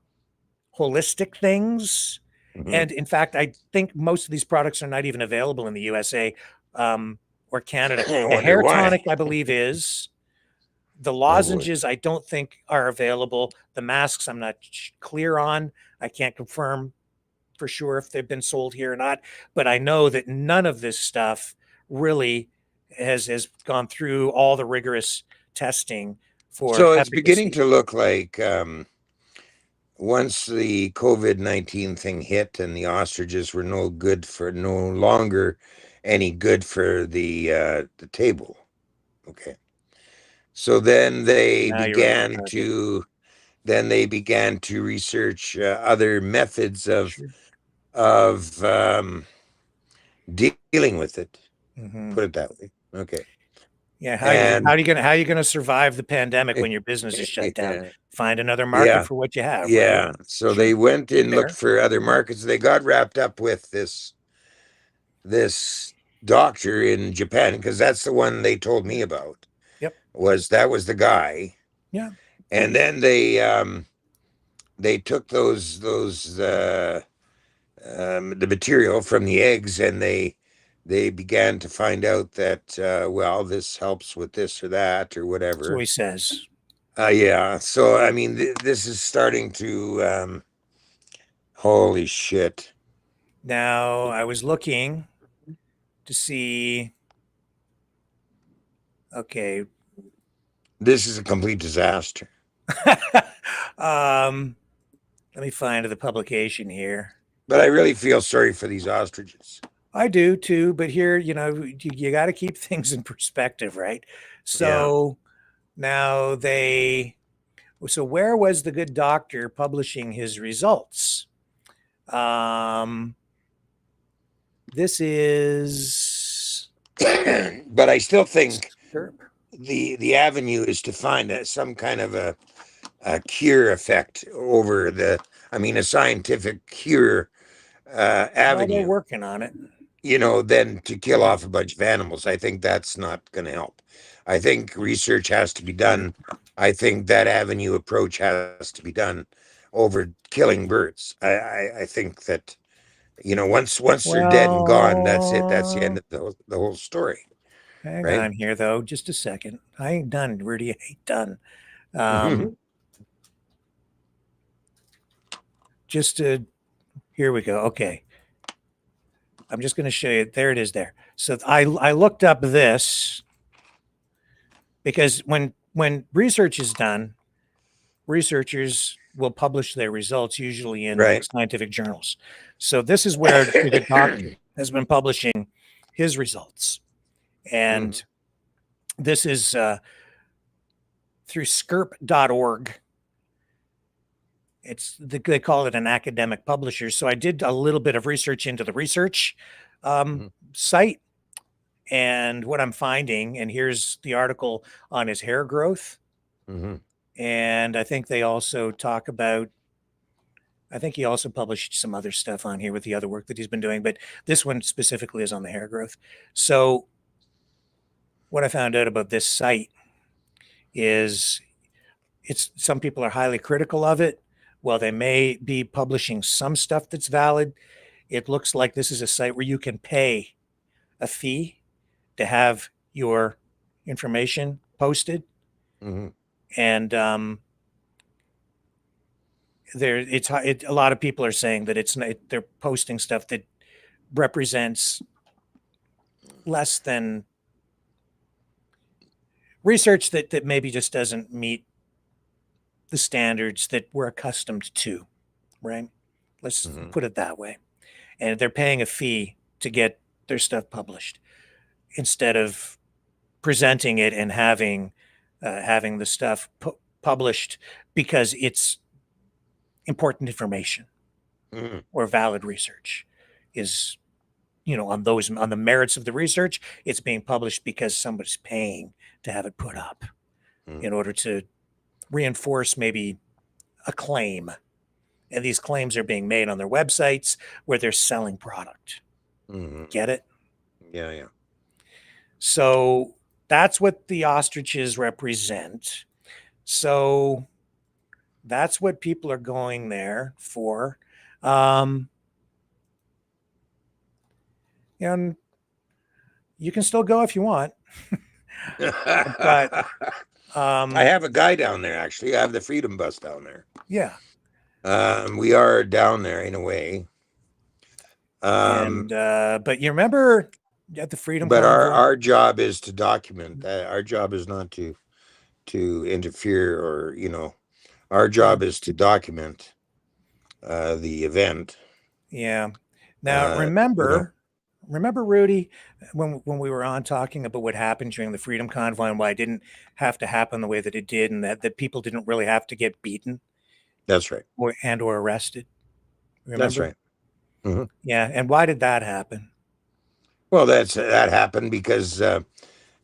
holistic things. And in fact, I think most of these products are not even available in the USA or Canada. The hair tonic, I believe, is. The lozenges, I don't think are available. The masks, I'm not clear on. I can't confirm for sure if they've been sold here or not. But I know that none of this stuff really has gone through all the rigorous testing for. So it's beginning to look like once the COVID-19 thing hit and the ostriches were no longer any good for the table. Okay. So then they began to research other methods of dealing with it. Put it that way. Okay. Yeah. How are you gonna survive the pandemic when your business is shut down? Find another market for what you have. Yeah. Right? So they went and looked for other markets. They got wrapped up with this doctor in Japan, because that's the one they told me about. That was the guy. Yeah. And then they took the material from the eggs, and they began to find out that well, this helps with this or that or whatever. So he says. Yeah. So I mean, this is starting to holy shit. Now I was looking to see. Okay. This is a complete disaster. Let me find the publication here. But I really feel sorry for these ostriches. I do too, but here, you got to keep things in perspective, right? So now so where was the good doctor publishing his results? This is. But I still think the avenue is to find some kind of a cure effect over a scientific cure avenue. Well, they're working on it. Then to kill off a bunch of animals. I think that's not going to help. I think research has to be done. I think that avenue approach has to be done over killing birds. I think that, once they're dead and gone, that's it. That's the end of the whole story. Hang Right? on here, though, just a second. I ain't done, Rudy. I ain't done. Here we go. Okay. I'm just going to show you. There it is there. So I looked up this because when research is done, researchers will publish their results usually in scientific journals. So this is where the doctor has been publishing his results. And this is through skirp.org. They call it an academic publisher. So I did a little bit of research into the research site, and what I'm finding, and here's the article on his hair growth. And I think they also talk about, I think he also published some other stuff on here with the other work that he's been doing, but this one specifically is on the hair growth. So what I found out about this site is some people are highly critical of it. Well, they may be publishing some stuff that's valid. It looks like this is a site where you can pay a fee to have your information posted. And a lot of people are saying that they're posting stuff that represents less than research that maybe just doesn't meet the standards that we're accustomed to, right? Let's put it that way. And they're paying a fee to get their stuff published instead of presenting it and having the stuff published because it's important information or valid research is, on the merits of the research. It's being published because somebody's paying to have it put up in order to reinforce maybe a claim. And these claims are being made on their websites where they're selling product. Get it? Yeah. So that's what the ostriches represent. So that's what people are going there for. And you can still go if you want. But I have a guy down there, actually. I have the Freedom Bus down there. Yeah. We are down there in a way. But you remember at the Freedom But Convoy? our job is to document that. Our job is not to interfere or, our job is to document the event. Yeah. Now, remember, Rudy, when we were on talking about what happened during the Freedom Convoy and why it didn't have to happen the way that it did, and that people didn't really have to get beaten. That's right. Or arrested. Remember? That's right. Yeah. And why did that happen? Well, that happened because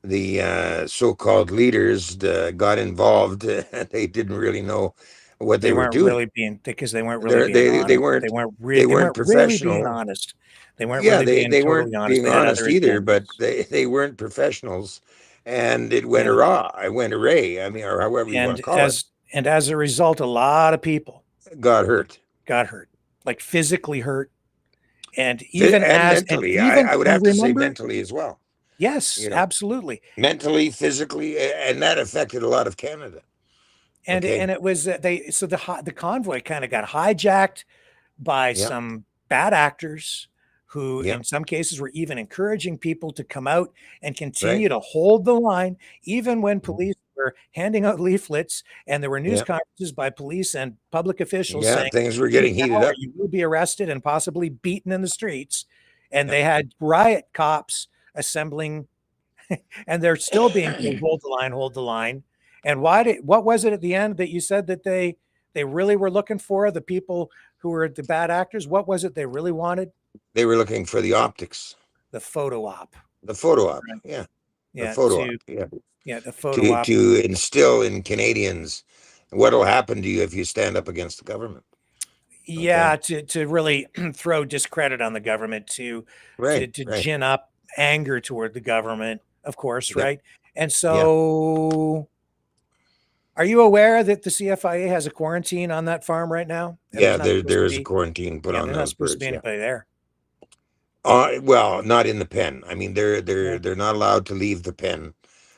the so-called leaders being involved. They didn't really know what they were doing. Really being, because they weren't really being honest. They weren't professional. Really being honest. They weren't they weren't being honest either, but they weren't professionals, and it went awry. It went array. I mean, or however you want to call it. And as a result, a lot of people got hurt, like physically hurt, and even mentally. I would have to say mentally as well. Yes, absolutely. Mentally, physically, and that affected a lot of Canada. And it was the convoy kind of got hijacked by some bad actors who in some cases were even encouraging people to come out and continue to hold the line, even when police were handing out leaflets and there were news conferences by police and public officials saying things were getting heated up. You will be arrested and possibly beaten in the streets. And they had riot cops assembling, and they're still being told, hold the line. And what was it at the end that you said that they really were looking for, the people who were the bad actors? What was it they really wanted? They were looking for the optics. The photo op. The photo op, yeah. Yeah, the photo op, yeah. Yeah, the photo op. To instill in Canadians what will happen to you if you stand up against the government. Yeah, to really throw discredit on the government, to gin up anger toward the government, of course, right? And so, are you aware that the CFIA has a quarantine on that farm right now? And Yeah, not supposed there to is a be, quarantine put on there's not those supposed to birds. be Yeah. anybody there. Well, not in the pen. I mean, Yeah. they're not allowed to leave the pen.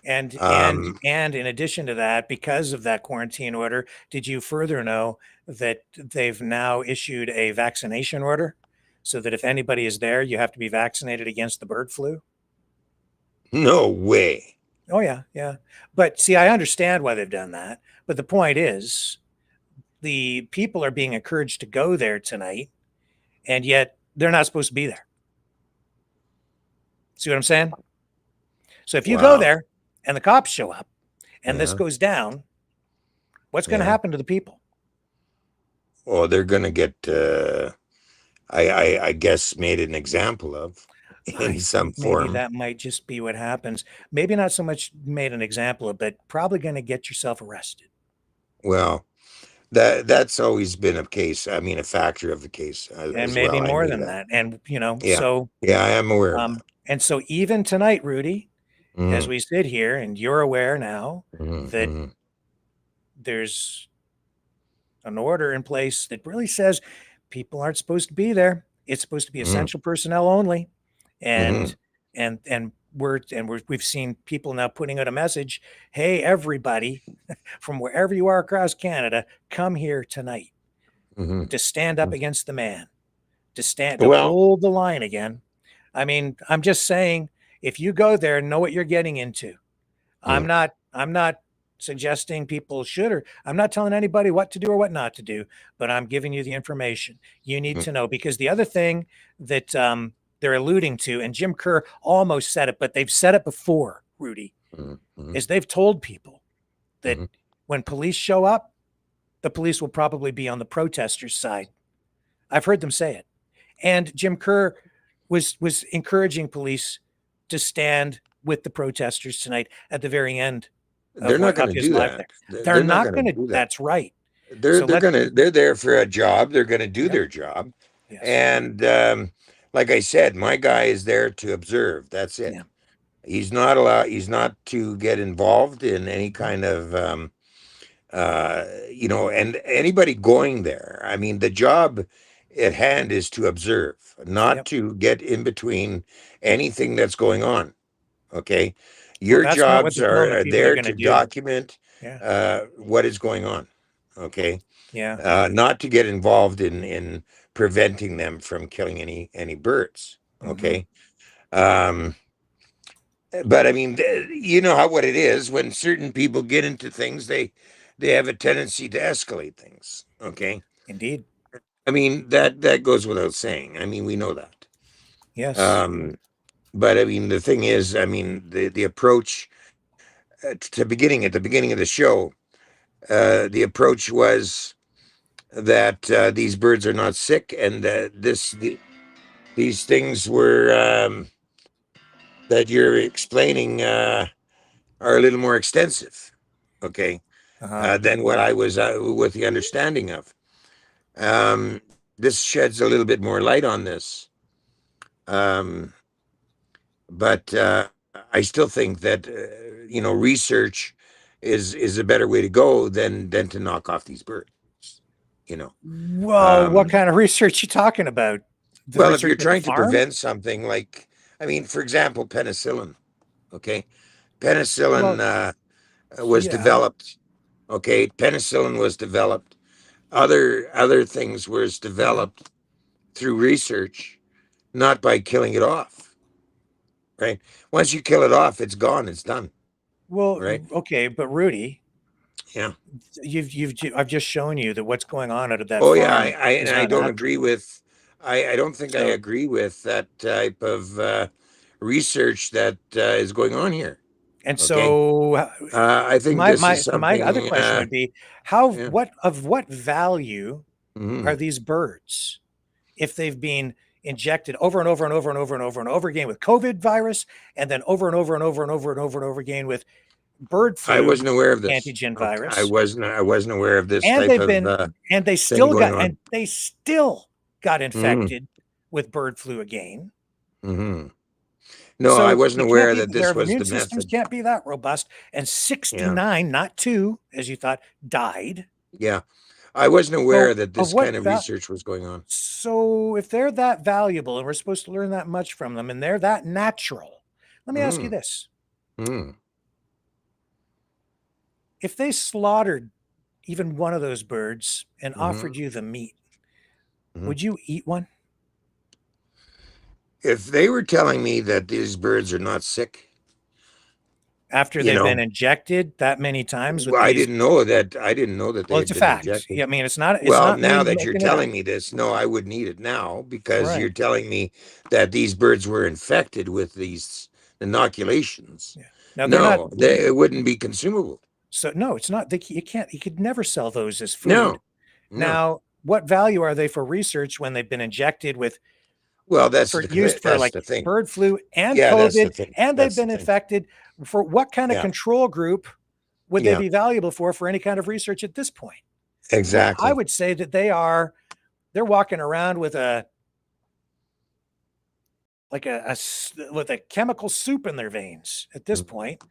And Um, in addition to that, because of that quarantine order, did you further know that they've now issued a vaccination order so that if anybody is there, you have to be vaccinated against the bird flu? no way. Oh yeah, yeah. But see, I understand why they've done that. But the point is, the people are being encouraged to go there tonight, and yet they're not supposed to be there. See what I'm saying? So if you go Wow. there and the cops show up and this Yeah. goes down, what's going to Yeah. happen to the people? Oh, they're gonna get I guess made an example of in I some think maybe form. that might just be what happens. Maybe not so much made an example of, but probably going to get yourself arrested. Well, that's always been a case. I mean, a factor of the case And as maybe well. I more knew than that. that. And, Yeah. so, Yeah, I am aware of that. and so even tonight, Rudy, as Mhm, we sit here and you're aware now mhm, that mhm, there's an order in place that really says people aren't supposed to be there. It's supposed to be mhm, essential personnel only. And mhm, we've seen people now putting out a message, hey, everybody from wherever you are across Canada, come here tonight mhm. to stand up against the man, to Well, hold the line again. I mean, I'm just saying, if you go there, know what you're getting into. mm, I'm not suggesting people should, or I'm not telling anybody what to do or what not to do, but I'm giving you the information you need mm, to know. Because the other thing that they're alluding to, and Jim Kerr almost said it, but they've said it before, Rudy, mhm, mhm, is they've told people that mhm. when police show up, the police will probably be on the protesters' side. I've heard them say it. And Jim Kerr was encouraging police to stand with the protesters tonight at the very end They're not of going to his do live that. there. They're They're not not going to going to. do that. That's right. They're So they're let gonna they're there for a job. They're going to do Yep. their job. Yes. And like I said, my guy is there to observe. That's it. Yeah. He's not allowed. He's not to get involved in any kind of and anybody going there. I mean, the job at hand is to observe, not Yep. to get in between anything that's going on. Okay, Well, your that's not what jobs they're telling the are people they're there going to to do. document Yeah. what is going on. Okay, Yeah. not to get involved in preventing them from killing any birds. Mm-hmm. Okay, um, but I mean, you know what it is when certain people get into things, they have a tendency to escalate things. Okay, Indeed. I mean that goes without saying. I mean, we know that. Yes. But I mean, the thing is, I mean, the approach at the beginning of the show, the approach was that these birds are not sick, and these things were that you're explaining are a little more extensive. Okay, Uh-huh. than what I was with the understanding of. Um, this sheds a little bit more light on this. Um, but I still think that research is a better way to go than to knock off these birds. You know, Well, what um, kind of research you talking about? The well, if research you're at the trying to farm? prevent something like, I mean, for example, penicillin. Okay, Well, penicillin was yeah. developed. Okay, penicillin was developed. Other things was Yeah. developed through research, not by killing it off. Right. Once you kill it off, it's gone. It's done. Well, Right. okay, but Rudy, Yeah. I've just shown you that what's going on out of that Oh yeah. I farm I, and is I not don't natural. agree with. I don't think I So, agree with that type of research that is going on here. and Okay. so I think this is my other something. question would be, how Yeah. what value are Mhm. these birds if they've been injected over and over and over and over and over and over again with COVID virus, and then over and over and over and over and over and over again with bird I flu wasn't aware of this. antigen Okay. I virus, wasn't. I wasn't aware of this and type they've of been and they thing still going got on. infected with bird flu again. Hmm. No, So I wasn't they aware can't that be, their this was immune the systems method. can't be that robust. And 69, not 2, as you thought, died. Yeah. I wasn't aware So that of this what kind of research was going on. So if they're that valuable and we're supposed to learn that much from them and they're that natural, let me ask you this. If they slaughtered even one of those birds and offered you the meat, would you eat one? If they were telling me that these birds are not sick, After they've been injected that many times with I these? didn't know that. I didn't know that they Well, had it's a been fact. injected. I mean, it's not Well, me now that you're making it up. telling me this, no, I wouldn't eat it now because you're Right. telling me that these birds were infected with these inoculations. Yeah. Now they're not. No, it wouldn't be consumable. So no, it's not. You could never sell those as food. No, no. Now, what value are they for research when they've been injected with? Well, Used for like the thing. bird flu and Yeah, that's the COVID, thing. and they've been infected. For what kind of control group would they be valuable for any kind of research at this point? Exactly. I would say that they're walking around with a chemical soup in their veins at this point.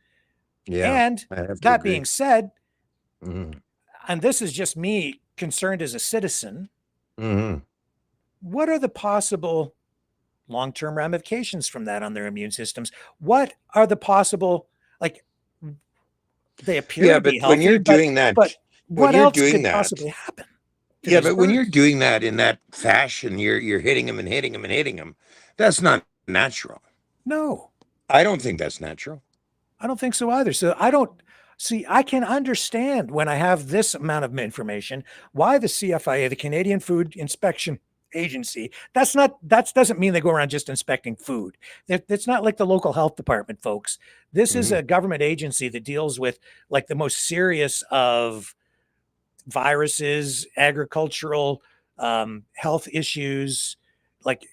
Yeah. And that being said, and this is just me concerned as a citizen, what are the possible long-term ramifications from that on their immune systems? What are the possible, like, they appear to be healthy, when you're doing that, but what else could possibly happen? Yeah, but when you're doing that in that fashion, you're hitting them and hitting them and hitting them. That's not natural. No, I don't think that's natural. I don't think so either. So I can understand when I have this amount of information why the CFIA, the Canadian Food Inspection Agency, that doesn't mean they go around just inspecting food. It's not like the local health department, folks. This is a government agency that deals with like the most serious of viruses, agricultural health issues, like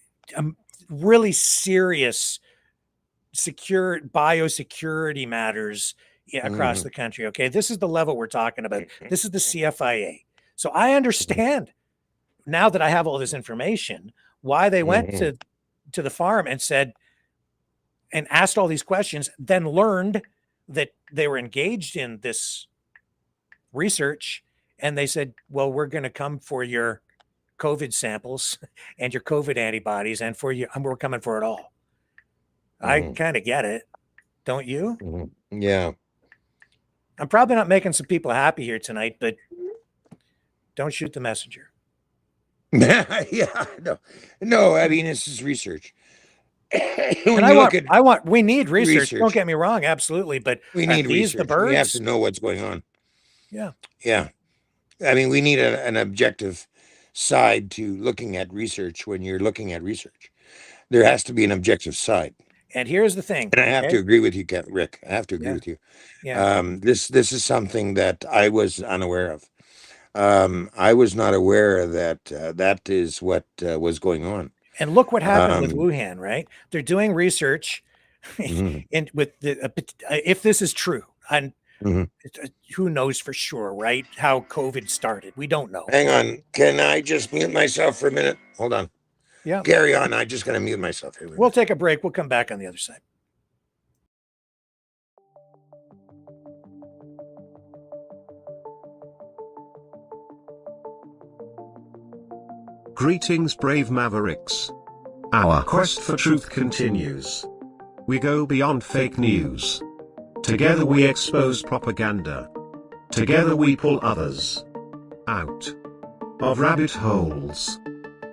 really serious biosecurity matters across the country. Okay, this is the level we're talking about. This is the CFIA. So I understand now that I have all this information why they went to the farm and said and asked all these questions, then learned that they were engaged in this research, and they said, well, we're going to come for your COVID samples and your COVID antibodies and we're coming for it all. I kind of get it. Don't you? Yeah. I'm probably not making some people happy here tonight, but don't shoot the messenger. Yeah, no. I mean, this is research. We need research. Don't get me wrong, absolutely, but we need research. The birds? We have to know what's going on. Yeah. Yeah. I mean, we need an objective side to looking at research. When you're looking at research, there has to be an objective side. And here's the thing. And I have to agree with you, Rick. I have to agree with you. Yeah. This is something that I was unaware of. I was not aware that that is what was going on. And look what happened with Wuhan, right? They're doing research with if this is true, and who knows for sure, right? How COVID started. We don't know. Hang on. Can I just mute myself for a minute? Hold on. Yeah. Carry on. I just got to mute myself here. We'll take a break. We'll come back on the other side. Greetings, brave Mavericks. Our quest for truth continues. We go beyond fake news. Together we expose propaganda. Together we pull others out of rabbit holes.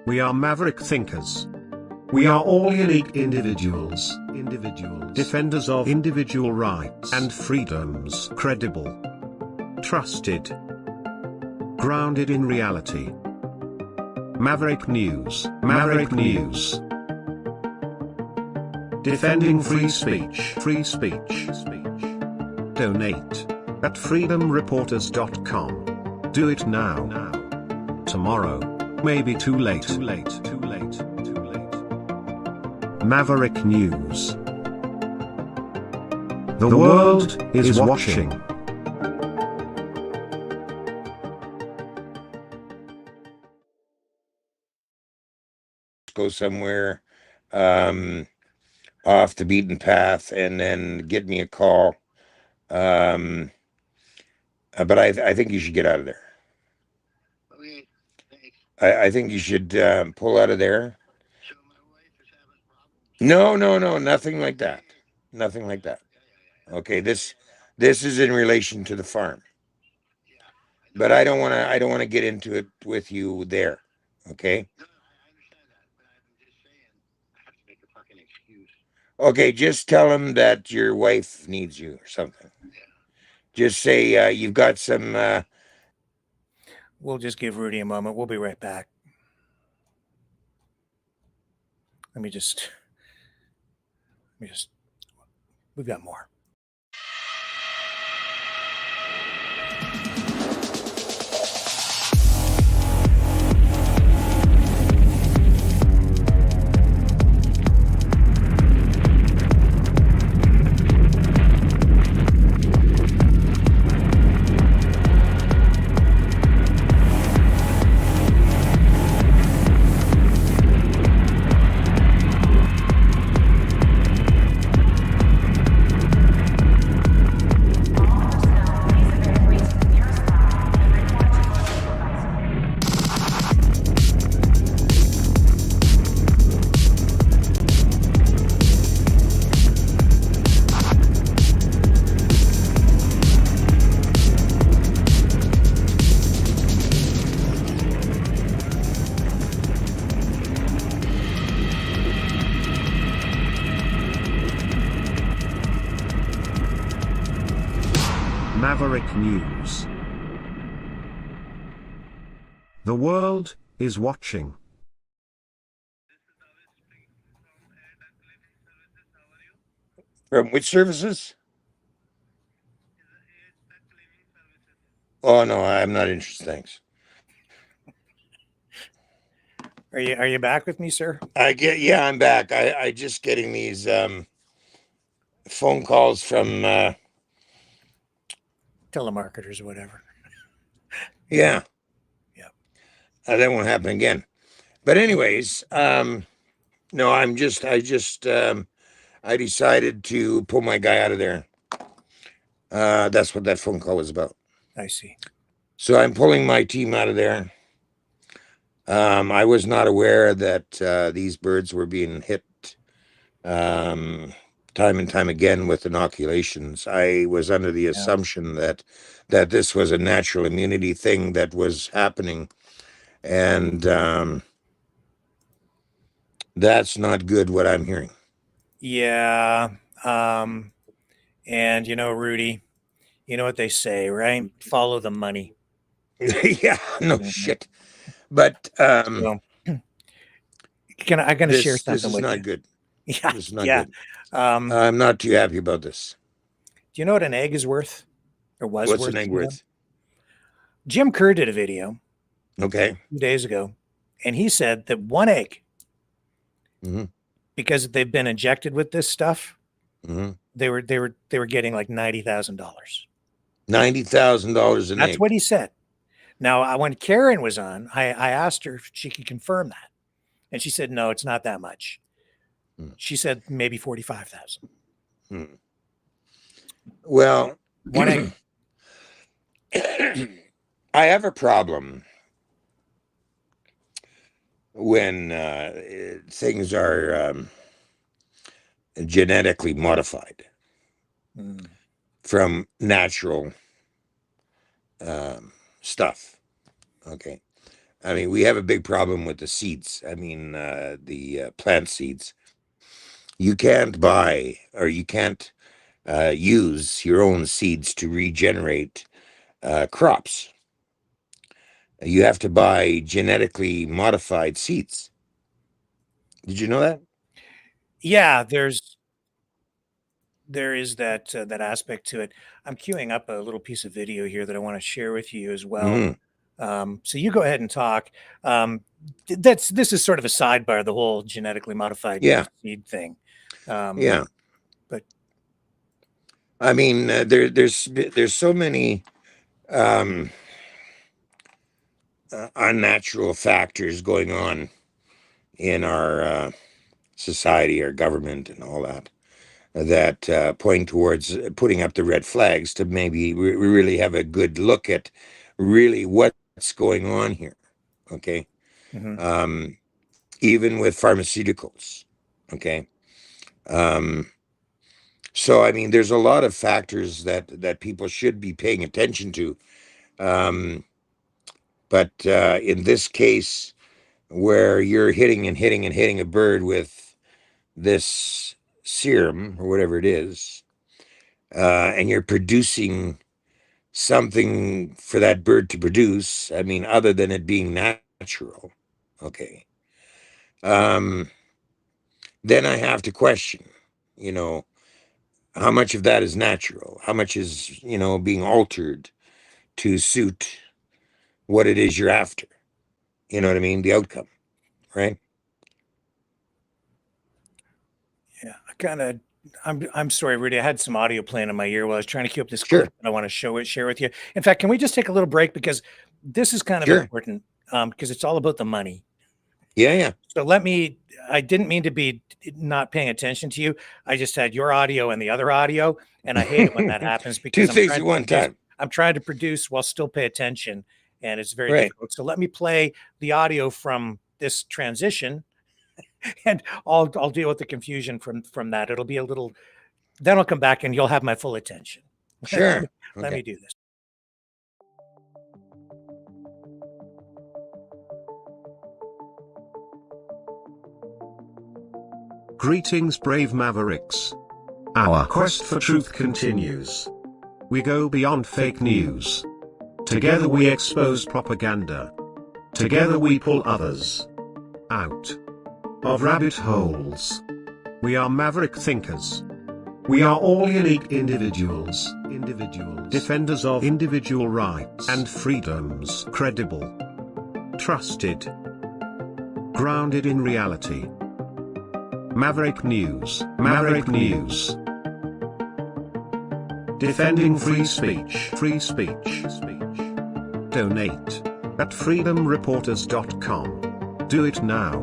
We are maverick thinkers. We are all unique individuals. Defenders of individual rights and freedoms. Credible. Trusted. Grounded in reality. Maverick News. Maverick News. Defending free speech. Free speech. Donate at freedomreporters.com. Do it now. Tomorrow may be too late. Too late. Too late. Too late. Maverick News. The world is watching. Go somewhere. off the beaten path and then give me a call. But I think you should get out of there. I think you should pull out of there. No, nothing like that. Nothing like that. Okay, this is in relation to the farm. But I don't want to get into it with you there. Okay? Okay, just tell him that your wife needs you or something. Just say you've got some We'll just give Rudy a moment. We'll be right back. Let me just we've got more. Maverick News. The world is watching. from which services? Oh no, I'm not interested. Thanks. Are you back with me, sir? Yeah, I'm back. I just getting these phone calls from Telemarketers or whatever. yeah. Yeah. That won't happen again. But anyways, no, I decided to pull my guy out of there. That's what that phone call was about. I see. So I'm pulling my team out of there. I was not aware that these birds were being hit time and time again with inoculations. I was under the assumption that this was a natural immunity thing that was happening, and that's not good what I'm hearing. Yeah. And Rudy, you know what they say, right? Follow the money. Yeah, no shit. But I'm gonna share something this is with not you. good. Yeah, This is not yeah. good. I'm not too happy about this. Do you know what an egg is worth, or was What's worth? an egg worth? Jim Kerr did a video. Okay. 2 days ago, and he said that one egg, because they've been injected with this stuff, they were getting like $90,000. $90,000 an egg. That's what he said. Now, when Karen was on, I asked her if she could confirm that, and she said no, it's not that much. She said maybe 45,000. Well, one egg. I have a problem when things are genetically modified from natural stuff. Okay. I mean, we have a big problem with the seeds. I mean, the plant seeds. You can't buy or you can't use your own seeds to regenerate crops. You have to buy genetically modified seeds. Did you know that? Yeah, there is that aspect to it. I'm queuing up a little piece of video here that I want to share with you as well. So you go ahead and talk. This is sort of a sidebar, the whole genetically modified seed thing. Yeah. But I mean, there's so many unnatural factors going on in our society, our government, and all that, that point towards putting up the red flags to maybe we really have a good look at really what's going on here. Okay. Even with pharmaceuticals. Okay. So, I mean, there's a lot of factors that people should be paying attention to. But in this case, where you're hitting and hitting and hitting a bird with this serum or whatever it is, and you're producing something for that bird to produce, I mean, other than it being natural, okay, then I have to question, you know, how much of that is natural? How much is, you know, being altered to suit what it is you're after? You know what I mean? The outcome, right? Yeah, I'm sorry, Rudy. I had some audio playing in my ear while I was trying to queue up this Sure. clip that I want to share with you. In fact, can we just take a little break because this is kind of Sure. important because it's all about the money. Yeah, yeah. So I didn't mean to be not paying attention to you. I just had your audio and the other audio, and I hate it when that happens because Two things at one time. I'm trying to produce while still pay attention, and it's very Right. difficult. So let me play the audio from this transition, and I'll deal with the confusion from that. It'll be a little. Then I'll come back and you'll have my full attention. Sure. Let me do this. Greetings, brave Mavericks. Our quest for truth continues. We go beyond fake news. Together we expose propaganda. Together we pull others out of rabbit holes. We are maverick thinkers. We are all unique individuals, defenders of individual rights and freedoms, credible, trusted, grounded in reality. Maverick News, Maverick News. Defending free speech, free speech. Donate at freedomreporters.com. Do it now.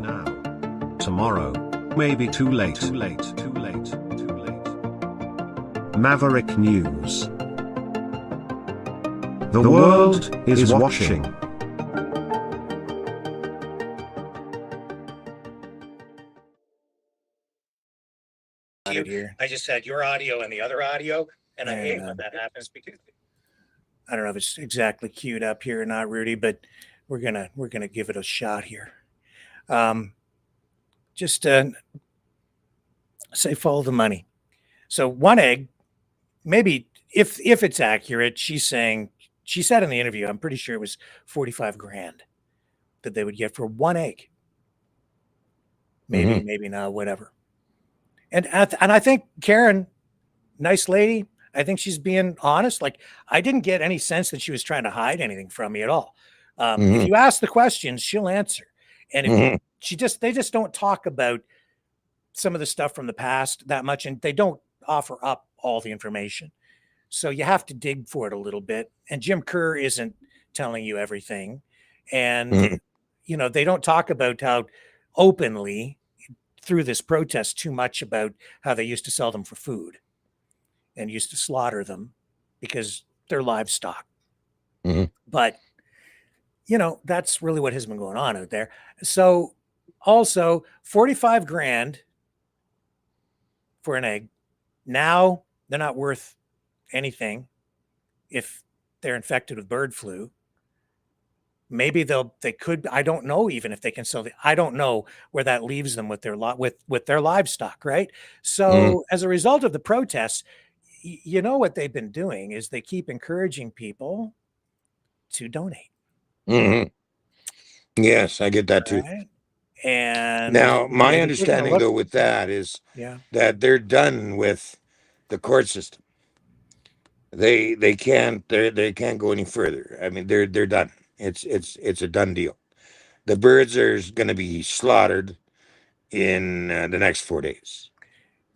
Tomorrow may be too late. Maverick News. The world is watching. I just had your audio and the other audio, and I hate when that happens because I don't know if it's exactly queued up here or not, Rudy, but we're gonna give it a shot here. Just say follow the money. So one egg, maybe if it's accurate, she said in the interview, I'm pretty sure it was 45 grand that they would get for one egg. Maybe, maybe not, whatever. And I think Karen, nice lady, I think she's being honest. Like, I didn't get any sense that she was trying to hide anything from me at all. If you ask the questions, she'll answer. And if they just don't talk about some of the stuff from the past that much, and they don't offer up all the information. So you have to dig for it a little bit. And Jim Kerr isn't telling you everything. And, you know, they don't talk about how openly through this protest too much about how they used to sell them for food and used to slaughter them because they're livestock. But, you know, that's really what has been going on out there. So also 45 grand for an egg. Now they're not worth anything if they're infected with bird flu. Maybe they could, I don't know, even if they can sell I don't know where that leaves them with their livestock, right? So as a result of the protests, you know what they've been doing is they keep encouraging people to donate. Yes, I get that too. Right? And now my understanding though with that is that they're done with the court system. They can't go any further. I mean, they're done. It's a done deal. The birds are going to be slaughtered in the next 4 days.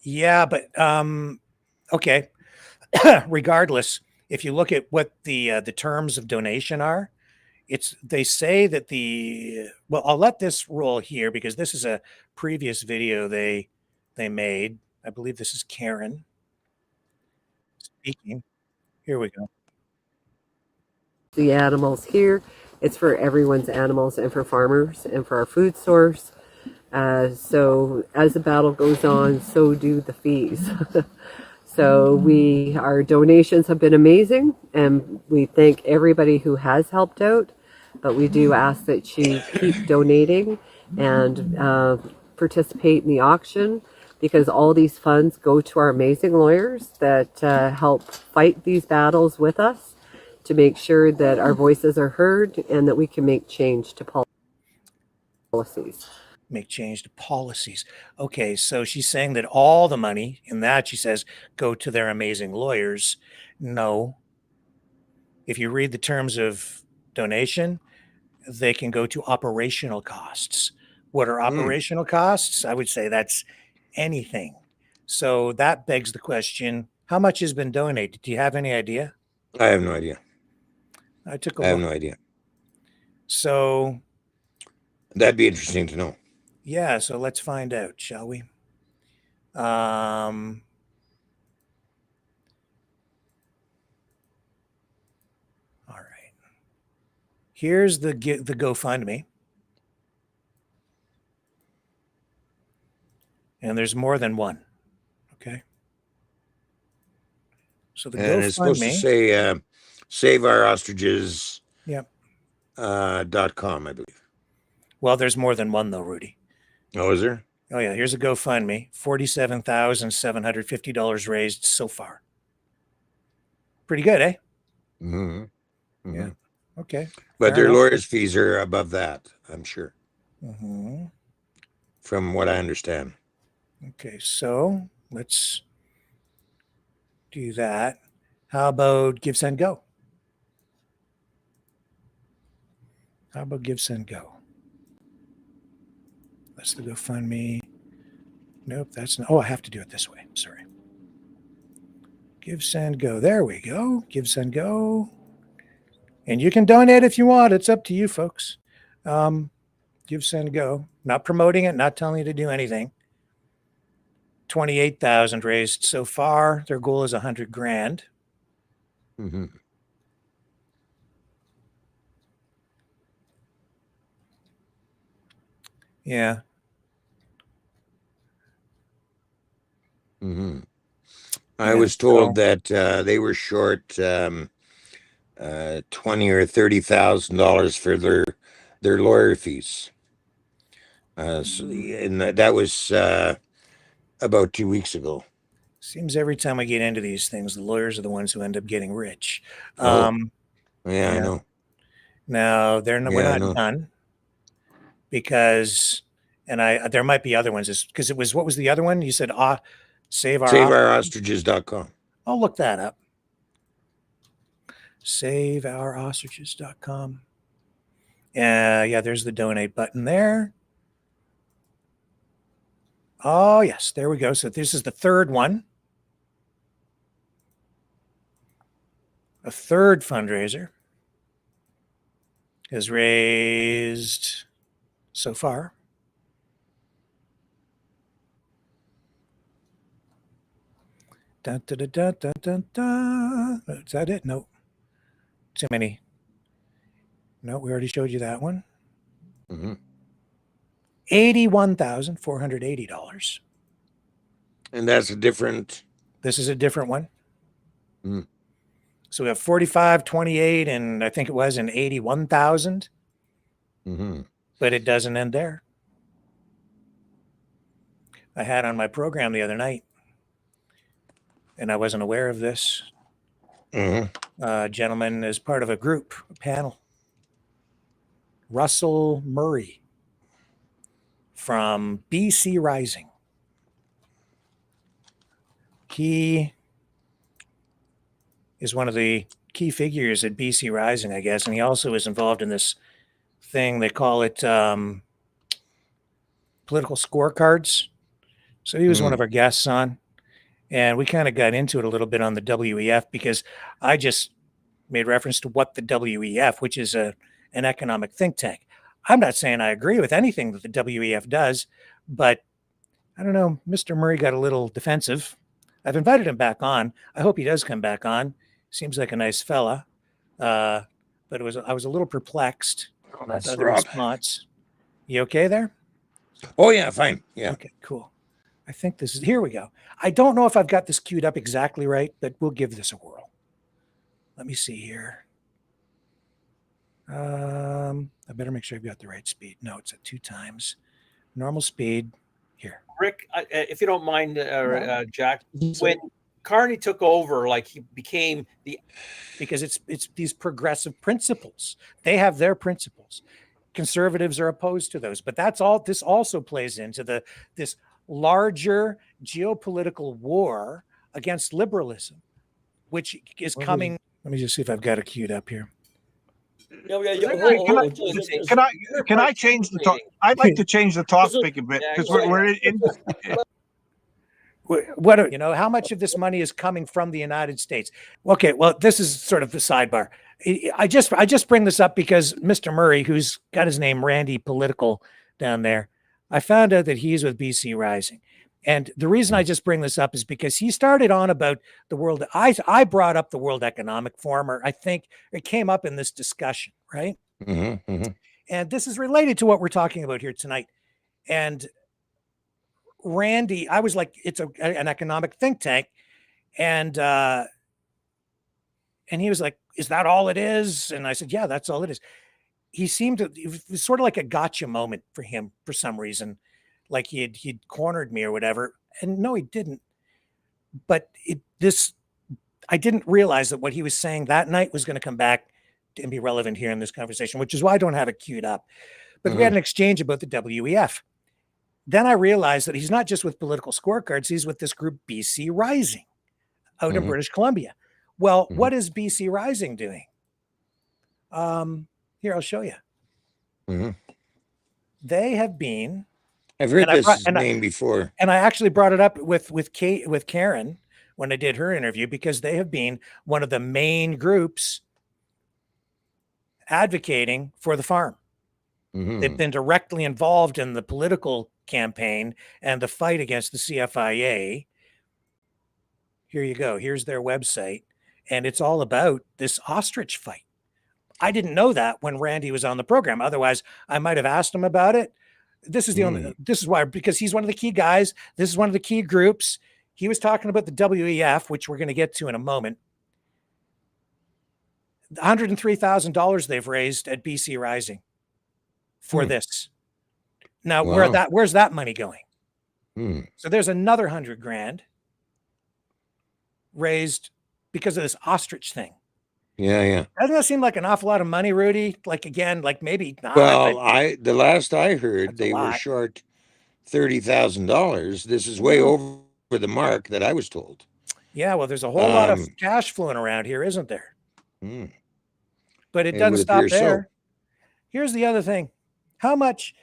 Yeah, but okay. Regardless, if you look at what the terms of donation are, they say that well, I'll let this roll here because this is a previous video they made. I believe this is Karen speaking. Here we go. The animals here, it's for everyone's animals and for farmers and for our food source. So as the battle goes on, so do the fees. So our donations have been amazing, and we thank everybody who has helped out, but we do ask that you keep donating and participate in the auction, because all these funds go to our amazing lawyers that help fight these battles with us to make sure that our voices are heard and that we can make change to policies. Make change to policies. Okay, so she's saying that all the money in that, she says, go to their amazing lawyers. No. If you read the terms of donation, they can go to operational costs. What are operational costs? I would say that's anything. So that begs the question, how much has been donated? Do you have any idea? I have no idea. I took a look. I have no idea. So that'd be interesting to know. Yeah, so let's find out, shall we? All right. Here's the GoFundMe. And there's more than one. Okay. So the GoFundMe. And it's supposed to say save our ostriches. Yep. .com, I believe. Well, there's more than one though, Rudy. Oh, is there? Oh yeah, here's a GoFundMe. $47,750 raised so far. Pretty good, eh? Mm-hmm. Mm-hmm. Yeah. Okay. But their lawyers' fees are above that, I'm sure. Mm-hmm. From what I understand. Okay, so let's do that. How about Give, Send, Go? How about Give, Send, Go? That's the GoFundMe. Nope, that's not. Oh, I have to do it this way. Sorry. Give, Send, Go. There we go. Give, Send, Go. And you can donate if you want. It's up to you, folks. Give, Send, Go. Not promoting it, not telling you to do anything. 28,000 raised so far. Their goal is 100 grand. Mm-hmm. Yeah. Mm-hmm. I was told that they were short $20,000 or $30,000 for their lawyer fees. And that was about 2 weeks ago. Seems every time we get into these things, the lawyers are the ones who end up getting rich. Yeah, I know. Now we're not done because, and there might be other ones because it was, what was the other one? You said, SaveOurOstriches.com. I'll look that up. SaveOurOstriches.com. Yeah, there's the donate button there. Oh, yes, there we go. So this is the third one. A third fundraiser is raised so far. Dun, dun, dun, dun, dun, dun, dun. Is that it? No. Too many. No, we already showed you that one. Mm-hmm. $81,480. And that's a different. This is a different one. Mm. So we have 45, 28, and I think it was an 81,000. Mm-hmm. But it doesn't end there. I had on my program the other night, and I wasn't aware of this. Mm-hmm. Gentleman is part of a group, a panel. Russell Murray from BC Rising. He is one of the key figures at BC Rising, I guess, and he also is involved in this thing. They call it political scorecards. So he was one of our guests on, and we kind of got into it a little bit on the WEF because I just made reference to what the WEF, which is an an economic think tank. I'm not saying I agree with anything that the WEF does, but I don't know. Mr. Murray got a little defensive. I've invited him back on. I hope he does come back on. Seems like a nice fella. But I was a little perplexed That's by the Rob. response. You okay there? Oh yeah, fine. Yeah. Okay, cool. I think this is, here we go. I don't know if I've got this queued up exactly right, but we'll give this a whirl. Let me see here. I better make sure I've got the right speed. No, it's at 2 times. Normal speed. Here. Rick, if you don't mind, Jack, when Carney took over, like he became the... Because it's these progressive principles. They have their principles. Conservatives are opposed to those, but that's all. This also plays into this larger geopolitical war against liberalism, which is coming. Let me just see if I've got it queued up here. Can I change the talk? I'd like to change the topic a bit because we're in. What, how much of this money is coming from the United States? Okay, well, this is sort of a sidebar. I just bring this up because Mr. Murray, who's got his name Randy Political down there, I found out that he's with BC Rising. And the reason I just bring this up is because he started on about the world. I brought up the World Economic Forum, or I think it came up in this discussion, right? Mm-hmm, mm-hmm. And this is related to what we're talking about here tonight. And Randy, I was like, it's an economic think tank. And he was like, is that all it is? And I said, yeah, that's all it is. He seemed to, it was sort of like a gotcha moment for him for some reason. Like he'd cornered me or whatever. And no, he didn't. But I didn't realize that what he was saying that night was going to come back and be relevant here in this conversation, which is why I don't have it queued up. But we had an exchange about the WEF. Then I realized that he's not just with political scorecards. He's with this group BC Rising out in British Columbia. Well, what is BC Rising doing? Here, I'll show you. They have been. I've heard this name before. And I actually brought it up with Karen when I did her interview, because they have been one of the main groups advocating for the farm. They've been directly involved in the political campaign and the fight against the CFIA. Here you go. Here's their website. And it's all about this ostrich fight. I didn't know that when Randy was on the program. Otherwise, I might have asked him about it. This is why, because he's one of the key guys. This is one of the key groups. He was talking about the WEF, which we're going to get to in a moment. $103,000 they've raised at BC Rising for this. Now, where's that money going? So there's another $100,000 raised because of this ostrich thing. Yeah. Doesn't that seem like an awful lot of money, Rudy? Like, again, like maybe not. Well, the last I heard, they were short $30,000. This is way over the mark that I was told. Yeah, well, there's a whole lot of cash flowing around here, isn't there? But it doesn't stop there. So. Here's the other thing. How much,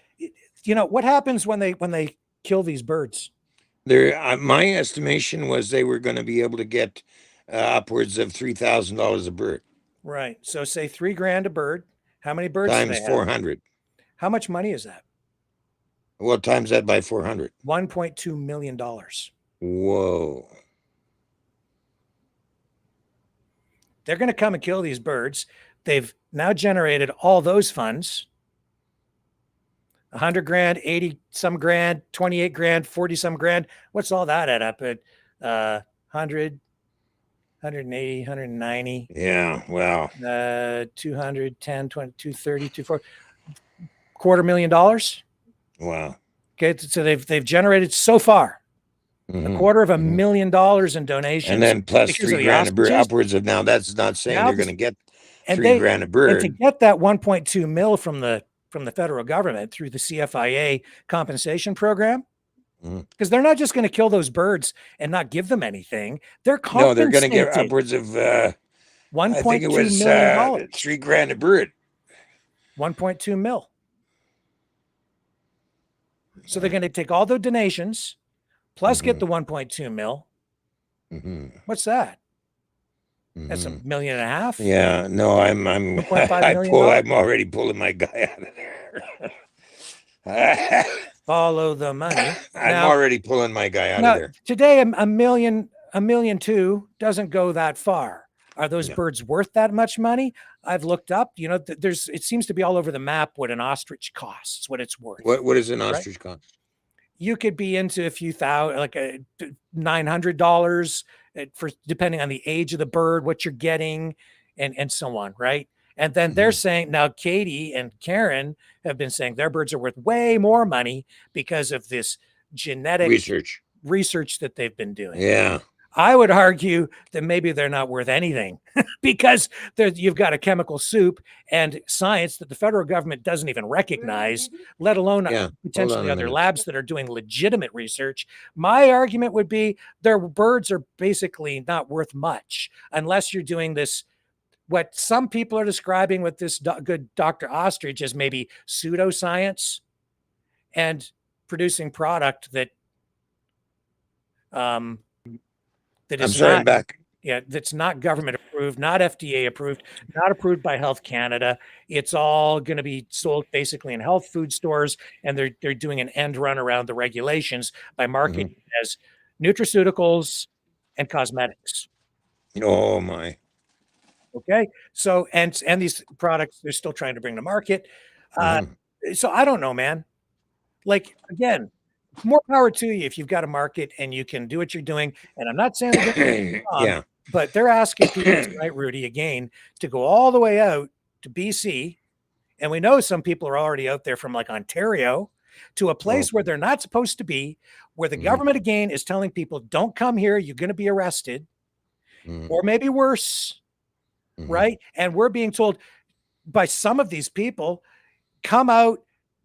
what happens when they kill these birds? My estimation was they were going to be able to get upwards of $3,000 a bird. Right. So say $3,000 a bird. How many birds? Times 400. How much money is that? Well, times that by 400. $1.2 million. Whoa. They're going to come and kill these birds. They've now generated all those funds. $100,000, 80 some grand, 28 grand, 40 some grand. What's all that add up at? 100, 180, 190. Yeah, wow. 210, 20, 230, 240. $250,000. Wow. Okay, so they've generated so far $250,000 in donations, and then plus $3,000 a bird, upwards of. Now that's not saying they're going to get $3,000 a bird. And to get that 1.2 mil from the federal government through the CFIA compensation program, because they're not just going to kill those birds and not give them anything. They're compensating. No, they're going to get upwards of $1.2 million. $3,000 a bird. 1.2 mil. So they're going to take all the donations, plus get the 1.2 mil. What's that? That's $1.5 million. Yeah, no, I'm $1.5 million. I'm already pulling my guy out of there. Follow the money. I'm already pulling my guy out of there. Today, $1 million, $1.2 million doesn't go that far. Are those birds worth that much money? I've looked up, you know, it seems to be all over the map what an ostrich costs, what it's worth. What is an ostrich cost? You could be into a few thousand, like $900 for depending on the age of the bird, what you're getting, and so on, right? And then they're saying now, Katie and Karen have been saying their birds are worth way more money because of this genetic research that they've been doing. Yeah. I would argue that maybe they're not worth anything because you've got a chemical soup and science that the federal government doesn't even recognize, let alone potentially other labs that are doing legitimate research. My argument would be their birds are basically not worth much unless you're doing this, what some people are describing with this good Dr. Ostrich as maybe pseudoscience and producing product that that's not government approved, not FDA approved, not approved by Health Canada. It's all going to be sold basically in health food stores, and they're doing an end run around the regulations by marketing it as nutraceuticals and cosmetics. Oh my. Okay. So and these products they're still trying to bring to market. So I don't know, man. Like again, more power to you if you've got a market and you can do what you're doing. And I'm not saying they're wrong, but they're asking people tonight, Rudy, again, to go all the way out to BC. And we know some people are already out there from like Ontario to a place where they're not supposed to be, where the government again is telling people, don't come here, you're going to be arrested, or maybe worse, right? And we're being told by some of these people, come out,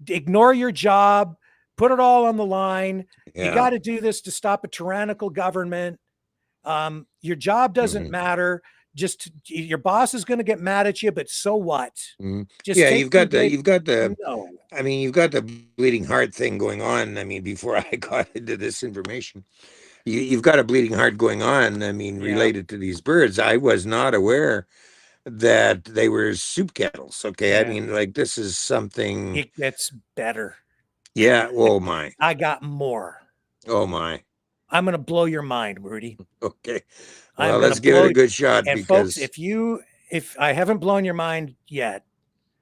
ignore your job, put it all on the line. You got to do this to stop a tyrannical government. Your job doesn't matter. Just your boss is going to get mad at you, but so what? Just you've got the I mean, you've got the bleeding heart thing going on. I mean, before I got into this information, you've got a bleeding heart going on. I mean, related to these birds. I was not aware that they were soup kettles. Okay. I mean, like this is something. It gets better. Yeah. Oh my. I got more. Oh my. I'm going to blow your mind, Rudy. Okay. Well, let's give it a good shot. And because folks, if I haven't blown your mind yet,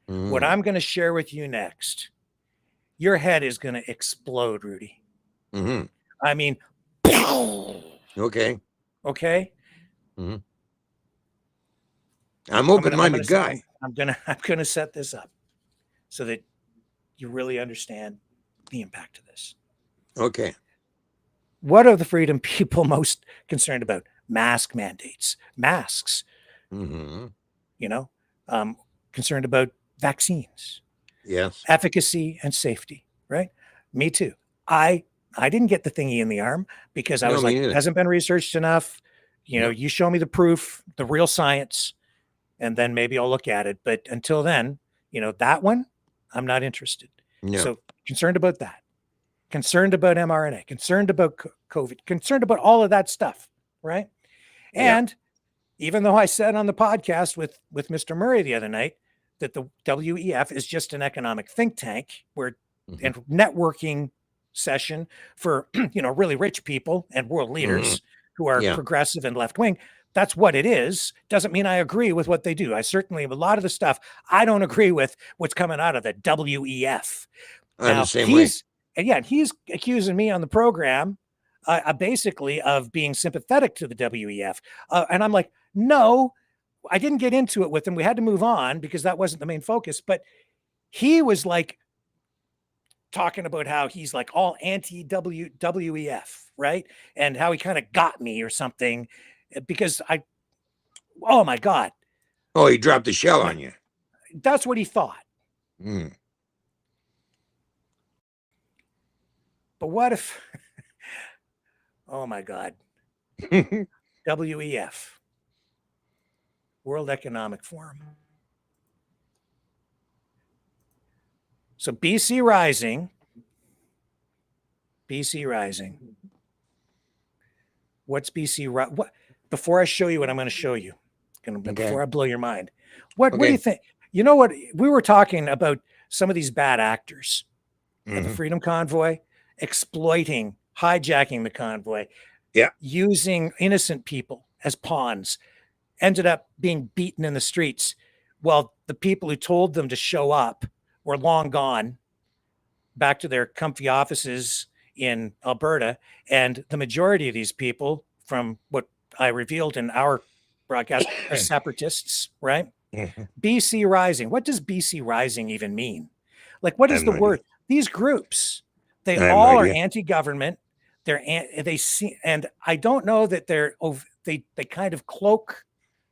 what I'm going to share with you next, your head is going to explode, Rudy. I mean, okay. Okay. I'm open-minded guy. I'm gonna set this up so that you really understand the impact of this. Okay. What are the freedom people most concerned about? Mask mandates, masks. You know, concerned about vaccines. Yes. Efficacy and safety. Right. Me too. I didn't get the thingy in the arm because I was like, it hasn't been researched enough. You know, you show me the proof, the real science, and then maybe I'll look at it. But until then, you know, that one, I'm not interested. No. So concerned about that, concerned about mRNA, concerned about COVID, concerned about all of that stuff. Right. And even though I said on the podcast with Mr. Murray the other night that the WEF is just an economic think tank where and networking session for, you know, really rich people and world leaders who are progressive and left wing. That's what it is. Doesn't mean I agree with what they do. I certainly have a lot of the stuff I don't agree with what's coming out of the WEF. Now, the same way. And he's accusing me on the program basically of being sympathetic to the WEF. And I'm like, no, I didn't get into it with him. We had to move on because that wasn't the main focus. But he was like talking about how he's like all anti-WEF, right? And how he kind of got me or something because oh my God. Oh, he dropped the shell on you. That's what he thought. But what if, oh my God, WEF, World Economic Forum. So BC Rising. What's BC? What? Before I show you what I'm going to show you, Before I blow your mind, what do you think? You know what? We were talking about some of these bad actors at the Freedom Convoy exploiting, hijacking the convoy, using innocent people as pawns, ended up being beaten in the streets. Well, the people who told them to show up were long gone back to their comfy offices in Alberta. And the majority of these people, from what I revealed in our broadcast, are separatists, right? BC Rising. What does BC Rising even mean? Like, what is the word? These groups, they all are anti-government. They see, and I don't know that they kind of cloak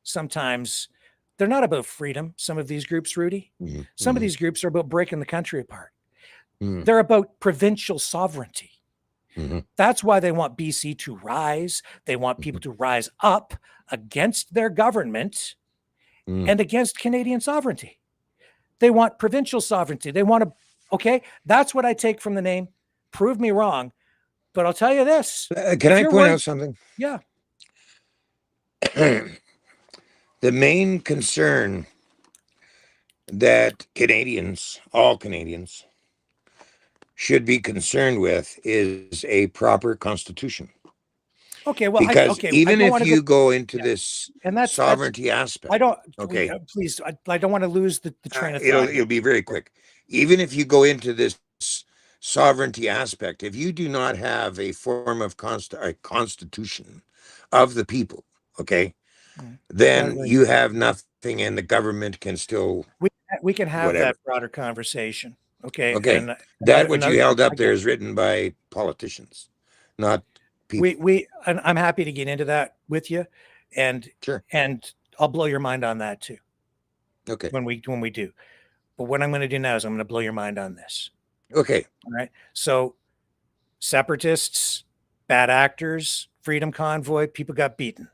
sometimes. They're not about freedom. Some of these groups, Rudy, some of these groups are about breaking the country apart. They're about provincial sovereignty. That's why they want BC to rise. They want people to rise up against their government and against Canadian sovereignty. They want provincial sovereignty. They want to, okay, that's what I take from the name. Prove me wrong. But I'll tell you this. Can I point out something? Yeah. The main concern that Canadians, all Canadians, should be concerned with is a proper constitution. Okay, well, because even if you go into this and that's sovereignty aspect, I don't. Okay, please, I don't want to lose the train of thought. It'll be very quick. Even if you go into this sovereignty aspect, if you do not have a form of constitution of the people, okay, then you have nothing, and the government can still. We can have that broader conversation. Okay. Okay. And what you held up there is written by politicians, not people. And I'm happy to get into that with you, and I'll blow your mind on that too. Okay. When we do, but what I'm going to do now is I'm going to blow your mind on this. Okay. All right. So, separatists, bad actors, Freedom Convoy, people got beaten.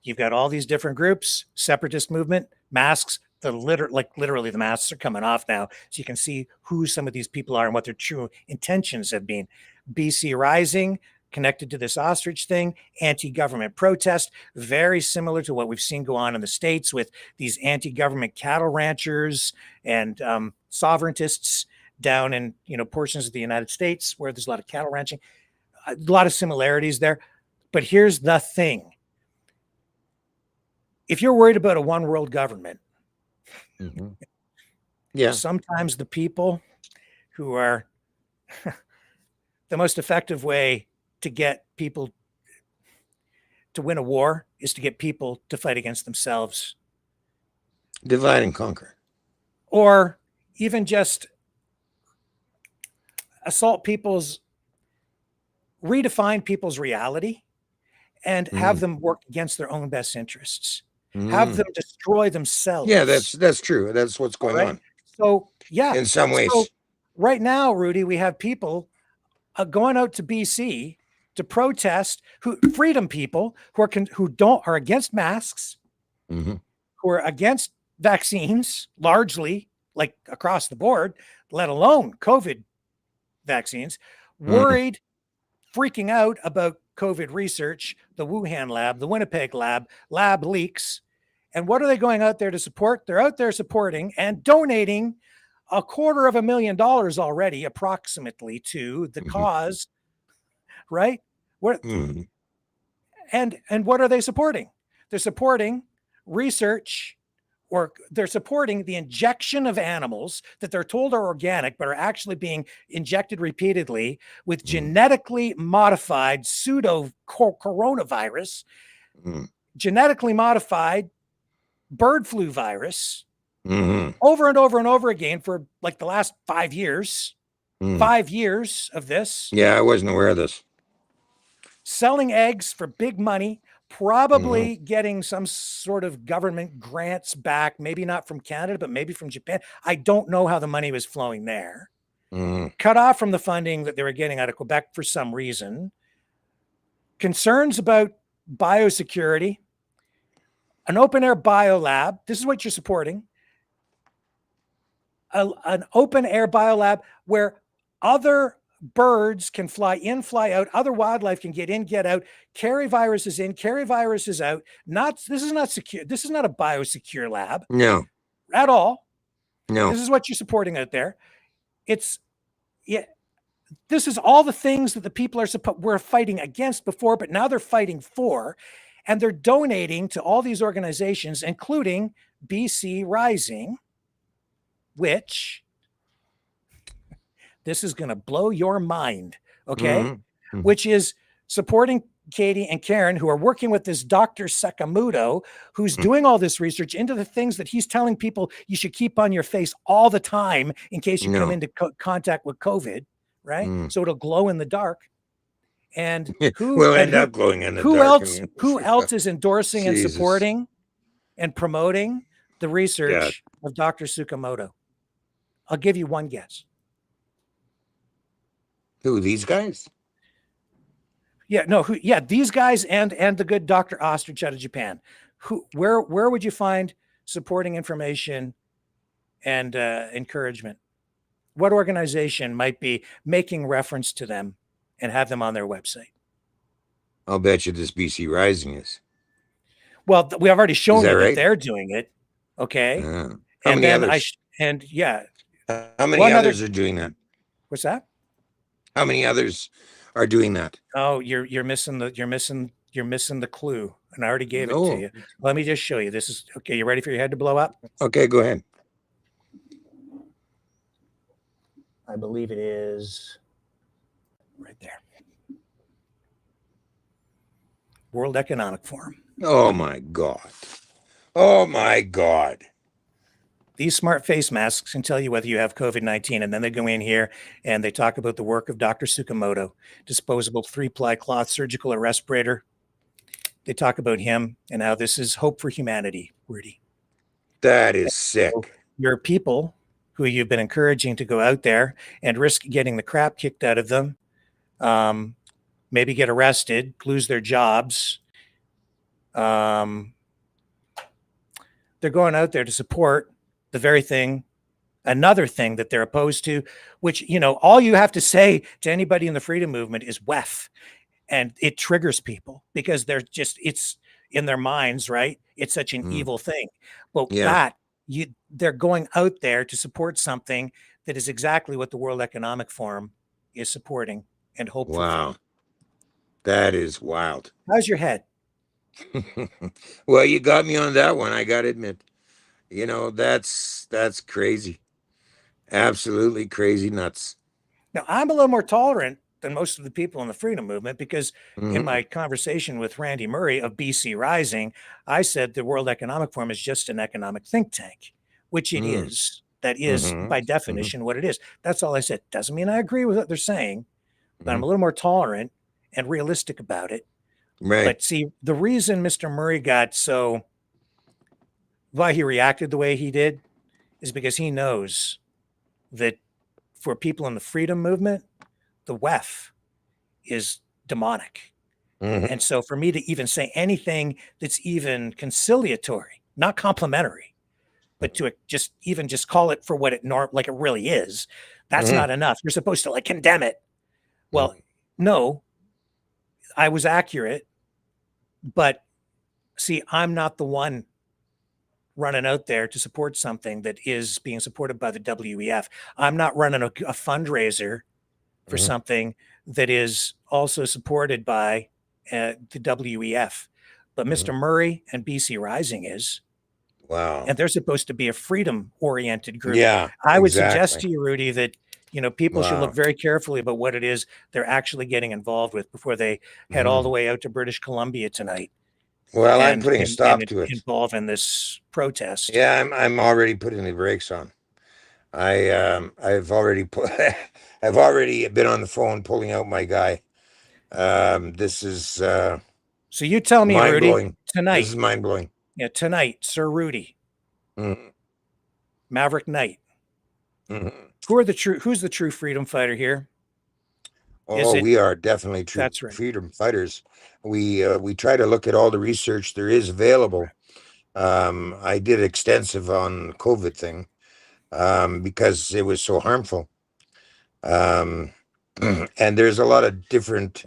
You've got all these different groups, separatist movement, masks. Literally the masks are coming off now, so you can see who some of these people are and what their true intentions have been. BC Rising, connected to this ostrich thing, anti-government protest, very similar to what we've seen go on in the States with these anti-government cattle ranchers and sovereigntists down in portions of the United States where there's a lot of cattle ranching. A lot of similarities there. But here's the thing. If you're worried about a one world government, sometimes the people who are the most effective way to get people to win a war is to get people to fight against themselves. Divide and conquer. Or even just redefine people's reality and have them work against their own best interests. Have them destroy themselves. Yeah, that's true. That's what's going on. So, yeah. In some ways. So right now, Rudy, we have people going out to BC to protest, freedom people who are against masks, who are against vaccines, largely, like across the board, let alone COVID vaccines, worried, freaking out about COVID research, the Wuhan lab, the Winnipeg lab leaks. And what are they going out there to support? They're out there supporting and donating $250,000 already, approximately, to the cause, right? And what are they supporting? They're supporting research, or they're supporting the injection of animals that they're told are organic, but are actually being injected repeatedly with genetically modified pseudo coronavirus, genetically modified bird flu virus, over and over and over again for like the last 5 years. 5 years of this. Yeah, I wasn't aware of this. Selling eggs for big money, probably getting some sort of government grants back, maybe not from Canada, but maybe from Japan. I don't know how the money was flowing there. Cut off from the funding that they were getting out of Quebec for some reason. Concerns about biosecurity. An open air biolab. This is what you're supporting. An open air biolab where other birds can fly in, fly out. Other wildlife can get in, get out, carry viruses in, carry viruses out. This is not secure. This is not a biosecure lab. No. At all. No. This is what you're supporting out there. This is all the things that the people were fighting against before, but now they're fighting for, and they're donating to all these organizations, including BC Rising, which this is going to blow your mind, okay? Mm-hmm. Which is supporting Katie and Karen, who are working with this Dr. Sakamoto, who's doing all this research into the things that he's telling people you should keep on your face all the time in case you come into contact with COVID, right? So it'll glow in the dark. And we'll end up glowing in the dark. Who else is endorsing and supporting and promoting the research of Dr. Sakamoto? I'll give you one guess. Who, these guys? These guys and the good Dr. Ostrich out of Japan. Where would you find supporting information and encouragement? What organization might be making reference to them and have them on their website? I'll bet you this BC Rising is. Well, we have already shown you right? that they're doing it. Okay. How many others? How many others are doing that? What's that? How many others are doing that? Oh, you're missing the clue, and I already gave it to you. Let me just show you. This is okay. You ready for your head to blow up? Okay, go ahead. I believe it is right there. World Economic Forum. Oh my God. Oh my God. These smart face masks can tell you whether you have COVID-19, and then they go in here and they talk about the work of Dr. Sakamoto, disposable 3-ply cloth surgical respirator. They talk about him and how this is hope for humanity, Rudy. That is sick. So your people who you've been encouraging to go out there and risk getting the crap kicked out of them, maybe get arrested, lose their jobs. They're going out there to support the very thing, another thing that they're opposed to, which, all you have to say to anybody in the freedom movement is WEF, and it triggers people because it's in their minds, right? It's such an evil thing. But they're going out there to support something that is exactly what the World Economic Forum is supporting and hopeful. Wow. That is wild. How's your head? Well, you got me on that one, I got to admit. That's crazy. Absolutely crazy nuts. Now, I'm a little more tolerant than most of the people in the freedom movement because in my conversation with Randy Murray of BC Rising, I said the World Economic Forum is just an economic think tank, which it is. That is, by definition, what it is. That's all I said. Doesn't mean I agree with what they're saying, but I'm a little more tolerant and realistic about it. Right. But see, the reason Mr. Murray why he reacted the way he did is because he knows that for people in the freedom movement, the WEF is demonic. And so for me to even say anything that's even conciliatory, not complimentary, but to just call it for what it like it really is, that's not enough. You're supposed to condemn it. Well, no, I was accurate, but see, I'm not the one running out there to support something that is being supported by the WEF. I'm not running a fundraiser for something that is also supported by the WEF. But Mr. Murray and BC Rising is. Wow. And they're supposed to be a freedom-oriented group. Yeah, I would suggest to you, Rudy, that people should look Wow. very carefully about what it is they're actually getting involved with before they head all the way out to British Columbia tonight. Well, I'm putting a stop to it. Involved in this protest. Yeah, I'm already putting the brakes on. I've already been on the phone pulling out my guy. This is so you tell me, Rudy, tonight. This is mind blowing. Yeah, tonight, Sir Rudy, Maverick Knight. Who's the true freedom fighter here? We are definitely true freedom fighters. We try to look at all the research there is available. I did extensive on COVID thing because it was so harmful. And there's a lot of different,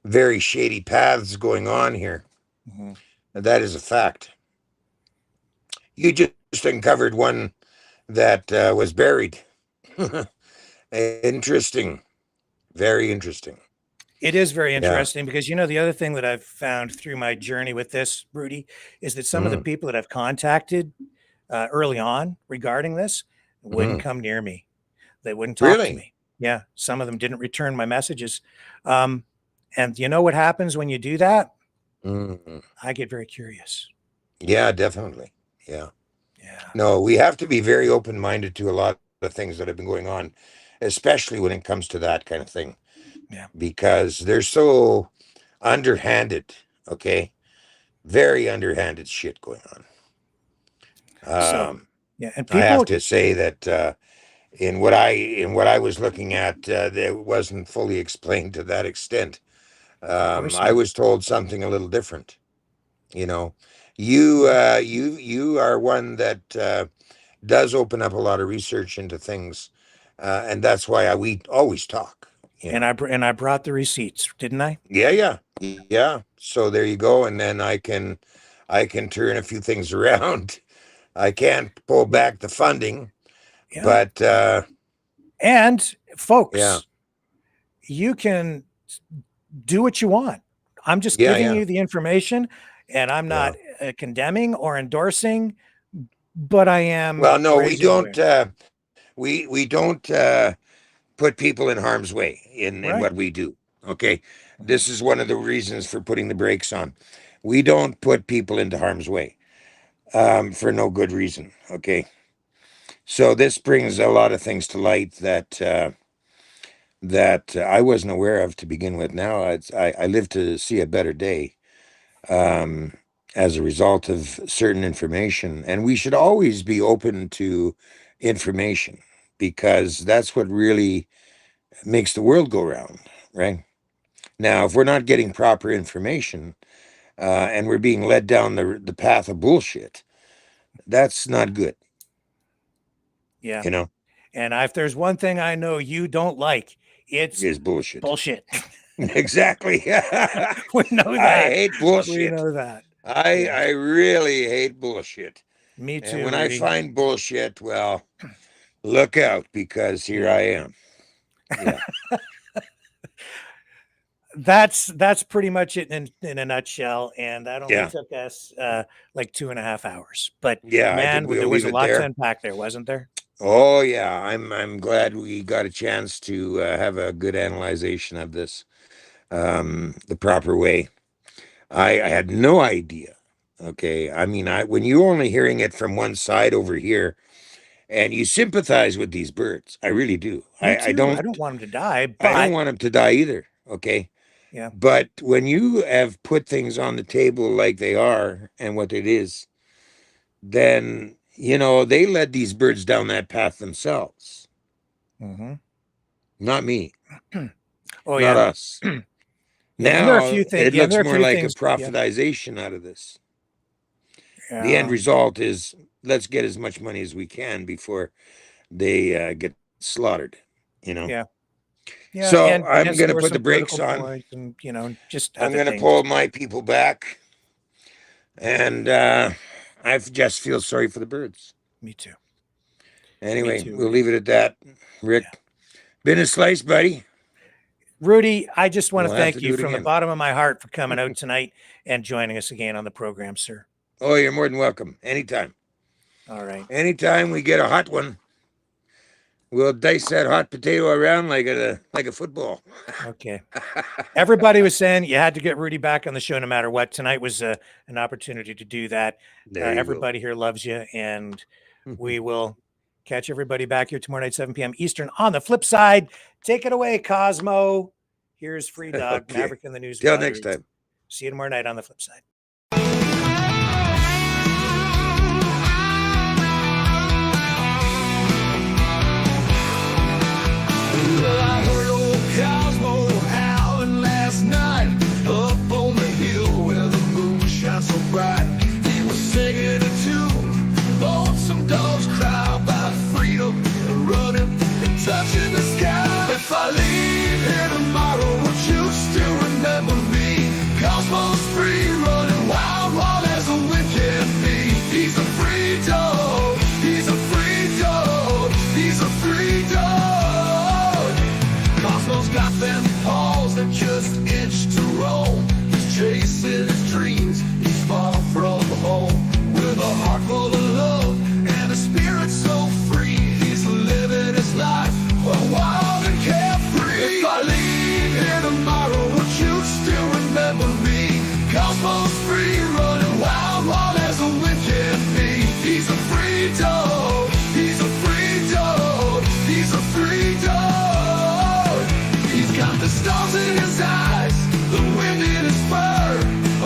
very shady paths going on here. Mm-hmm. That is a fact. You just uncovered one that was buried. Interesting. Very interesting. It is very interesting because, the other thing that I've found through my journey with this, Rudy, is that some of the people that I've contacted early on regarding this wouldn't come near me. They wouldn't talk to me. Yeah. Some of them didn't return my messages. And you know what happens when you do that? I get very curious. Yeah, definitely. Yeah. Yeah. No, we have to be very open-minded to a lot of things that have been going on, especially when it comes to that kind of thing. Yeah. Because they're so underhanded, okay? Very underhanded shit going on. And I have to say that in what I was looking at, it wasn't fully explained to that extent. I was told something a little different. You are one that does open up a lot of research into things, and that's why we always talk. And I brought the receipts, didn't I? Yeah. So there you go. And then I can turn a few things around. I can't pull back the funding, but and folks, you can do what you want. I'm just giving you the information, and I'm not condemning or endorsing, but I am. Well, no, we don't. We don't put people in harm's way in what we do. Okay. This is one of the reasons for putting the brakes on. We don't put people into harm's way for no good reason. Okay. So this brings a lot of things to light that I wasn't aware of to begin with. Now I live to see a better day as a result of certain information. And we should always be open to information, because that's what really makes the world go round, right? Now, if we're not getting proper information and we're being led down the path of bullshit, that's not good. Yeah. And if there's one thing I know you don't like, it's bullshit. Bullshit. Exactly. We know that. I hate bullshit. We know that. I really hate bullshit. Me too. And when Rudy. I find bullshit, well, look out, because here I am. Yeah. That's pretty much it in a nutshell. And that only took us like 2.5 hours. But man, there was a lot to unpack there, wasn't there? Oh yeah, I'm glad we got a chance to have a good analyzation of this the proper way. I had no idea. Okay, I mean, when you're only hearing it from one side over here, and you sympathize with these birds, I really do. I don't want them to die. But I don't want them to die either. Okay. Yeah. But when you have put things on the table like they are and what it is, then they led these birds down that path themselves. Not me. Oh, not us. Now there are a few things, it looks more like a profitization out of this. The end result is, let's get as much money as we can before they get slaughtered. Yeah. So I'm going to put the brakes on. And, just I'm going to pull my people back, and I just feel sorry for the birds. Me too. Anyway, we'll leave it at that. Rick, been a slice, buddy. Rudy, I just want to thank you from the bottom of my heart for coming out tonight and joining us again on the program, sir. Oh, you're more than welcome. Anytime. All right. Anytime we get a hot one, we'll dice that hot potato around like a football. Okay. Everybody was saying you had to get Rudy back on the show no matter what. Tonight was an opportunity to do that. Everybody here loves you, and we will catch everybody back here tomorrow night, 7 p.m. Eastern. On the flip side, take it away, Cosmo. Here's Free Dog, Okay. Maverick in the News. Till next time. See you tomorrow night on the flip side. I heard old Cosmo howling last night up on the hill where the moon shines so bright. He was singing a tune, lonesome dogs cry about freedom and running and touching the sky. If I leave got them paws that just itch to roam. He's chasing his dreams, he's far from home. With a heart full of love and a spirit so free, he's living his life wild and carefree. If I leave here tomorrow, would you still remember me? Cosmos free, running wild, wild as the wind can be. He's a free dog, he's a free dog, he's a free dog. He's got the stars in his eyes, the wind in his fur,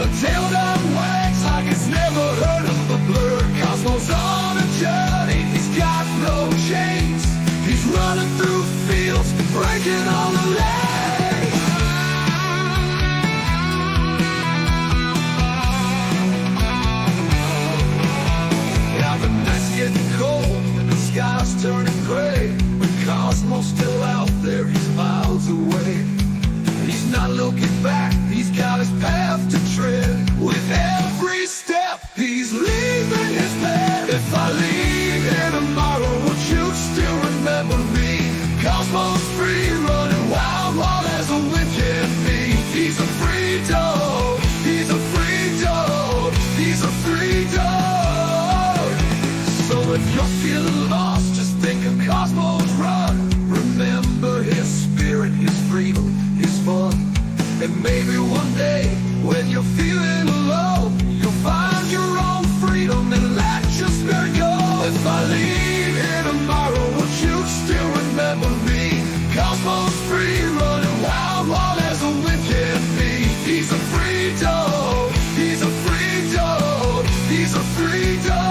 a tail that wags like it's never heard of a blur. Cosmos on a journey, he's got no chains. He's running through fields, breaking all the lanes. Now the night's getting cold and the sky's turning gray, but Cosmo's still out there, he's miles away. He's not looking back, he's got his path to tread. With every step, he's leaving his path. If I leave here tomorrow, would you still remember me? Cosmos free, running wild, wild as the wind can be. He's a free dog, he's a free dog, he's a free dog. So if you're feeling lost, just think of Cosmos Run. Remember his spirit, his freedom, his fun. And maybe one day, when you're feeling low, you'll find your own freedom and let your spirit go. If I leave here tomorrow, would you still remember me? Cosmos free, running wild, wild as the wind can be. He's a free dog, he's a free dog, he's a free dog.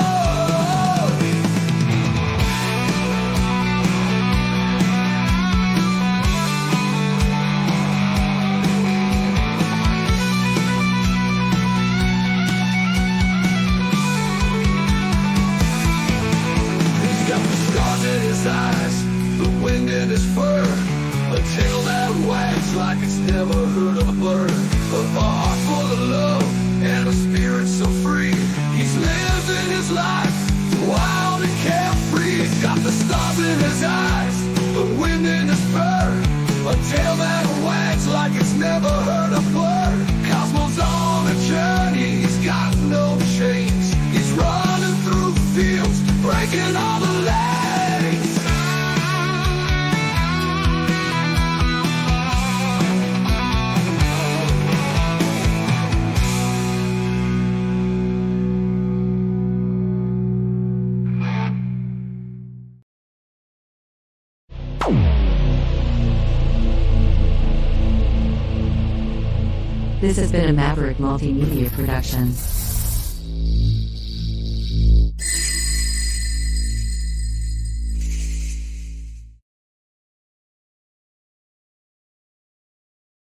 In his eyes, the wind in his fur, a tail that wags like it's never heard of a bird. A heart full of love and a spirit so free. He's living his life wild and carefree. He's got the stars in his eyes, the wind in his fur, a tail that wags like it's never heard a word. Cosmos on a journey, he's got no chains. He's running through fields, breaking all the lanes. This has been a Maverick Multimedia production.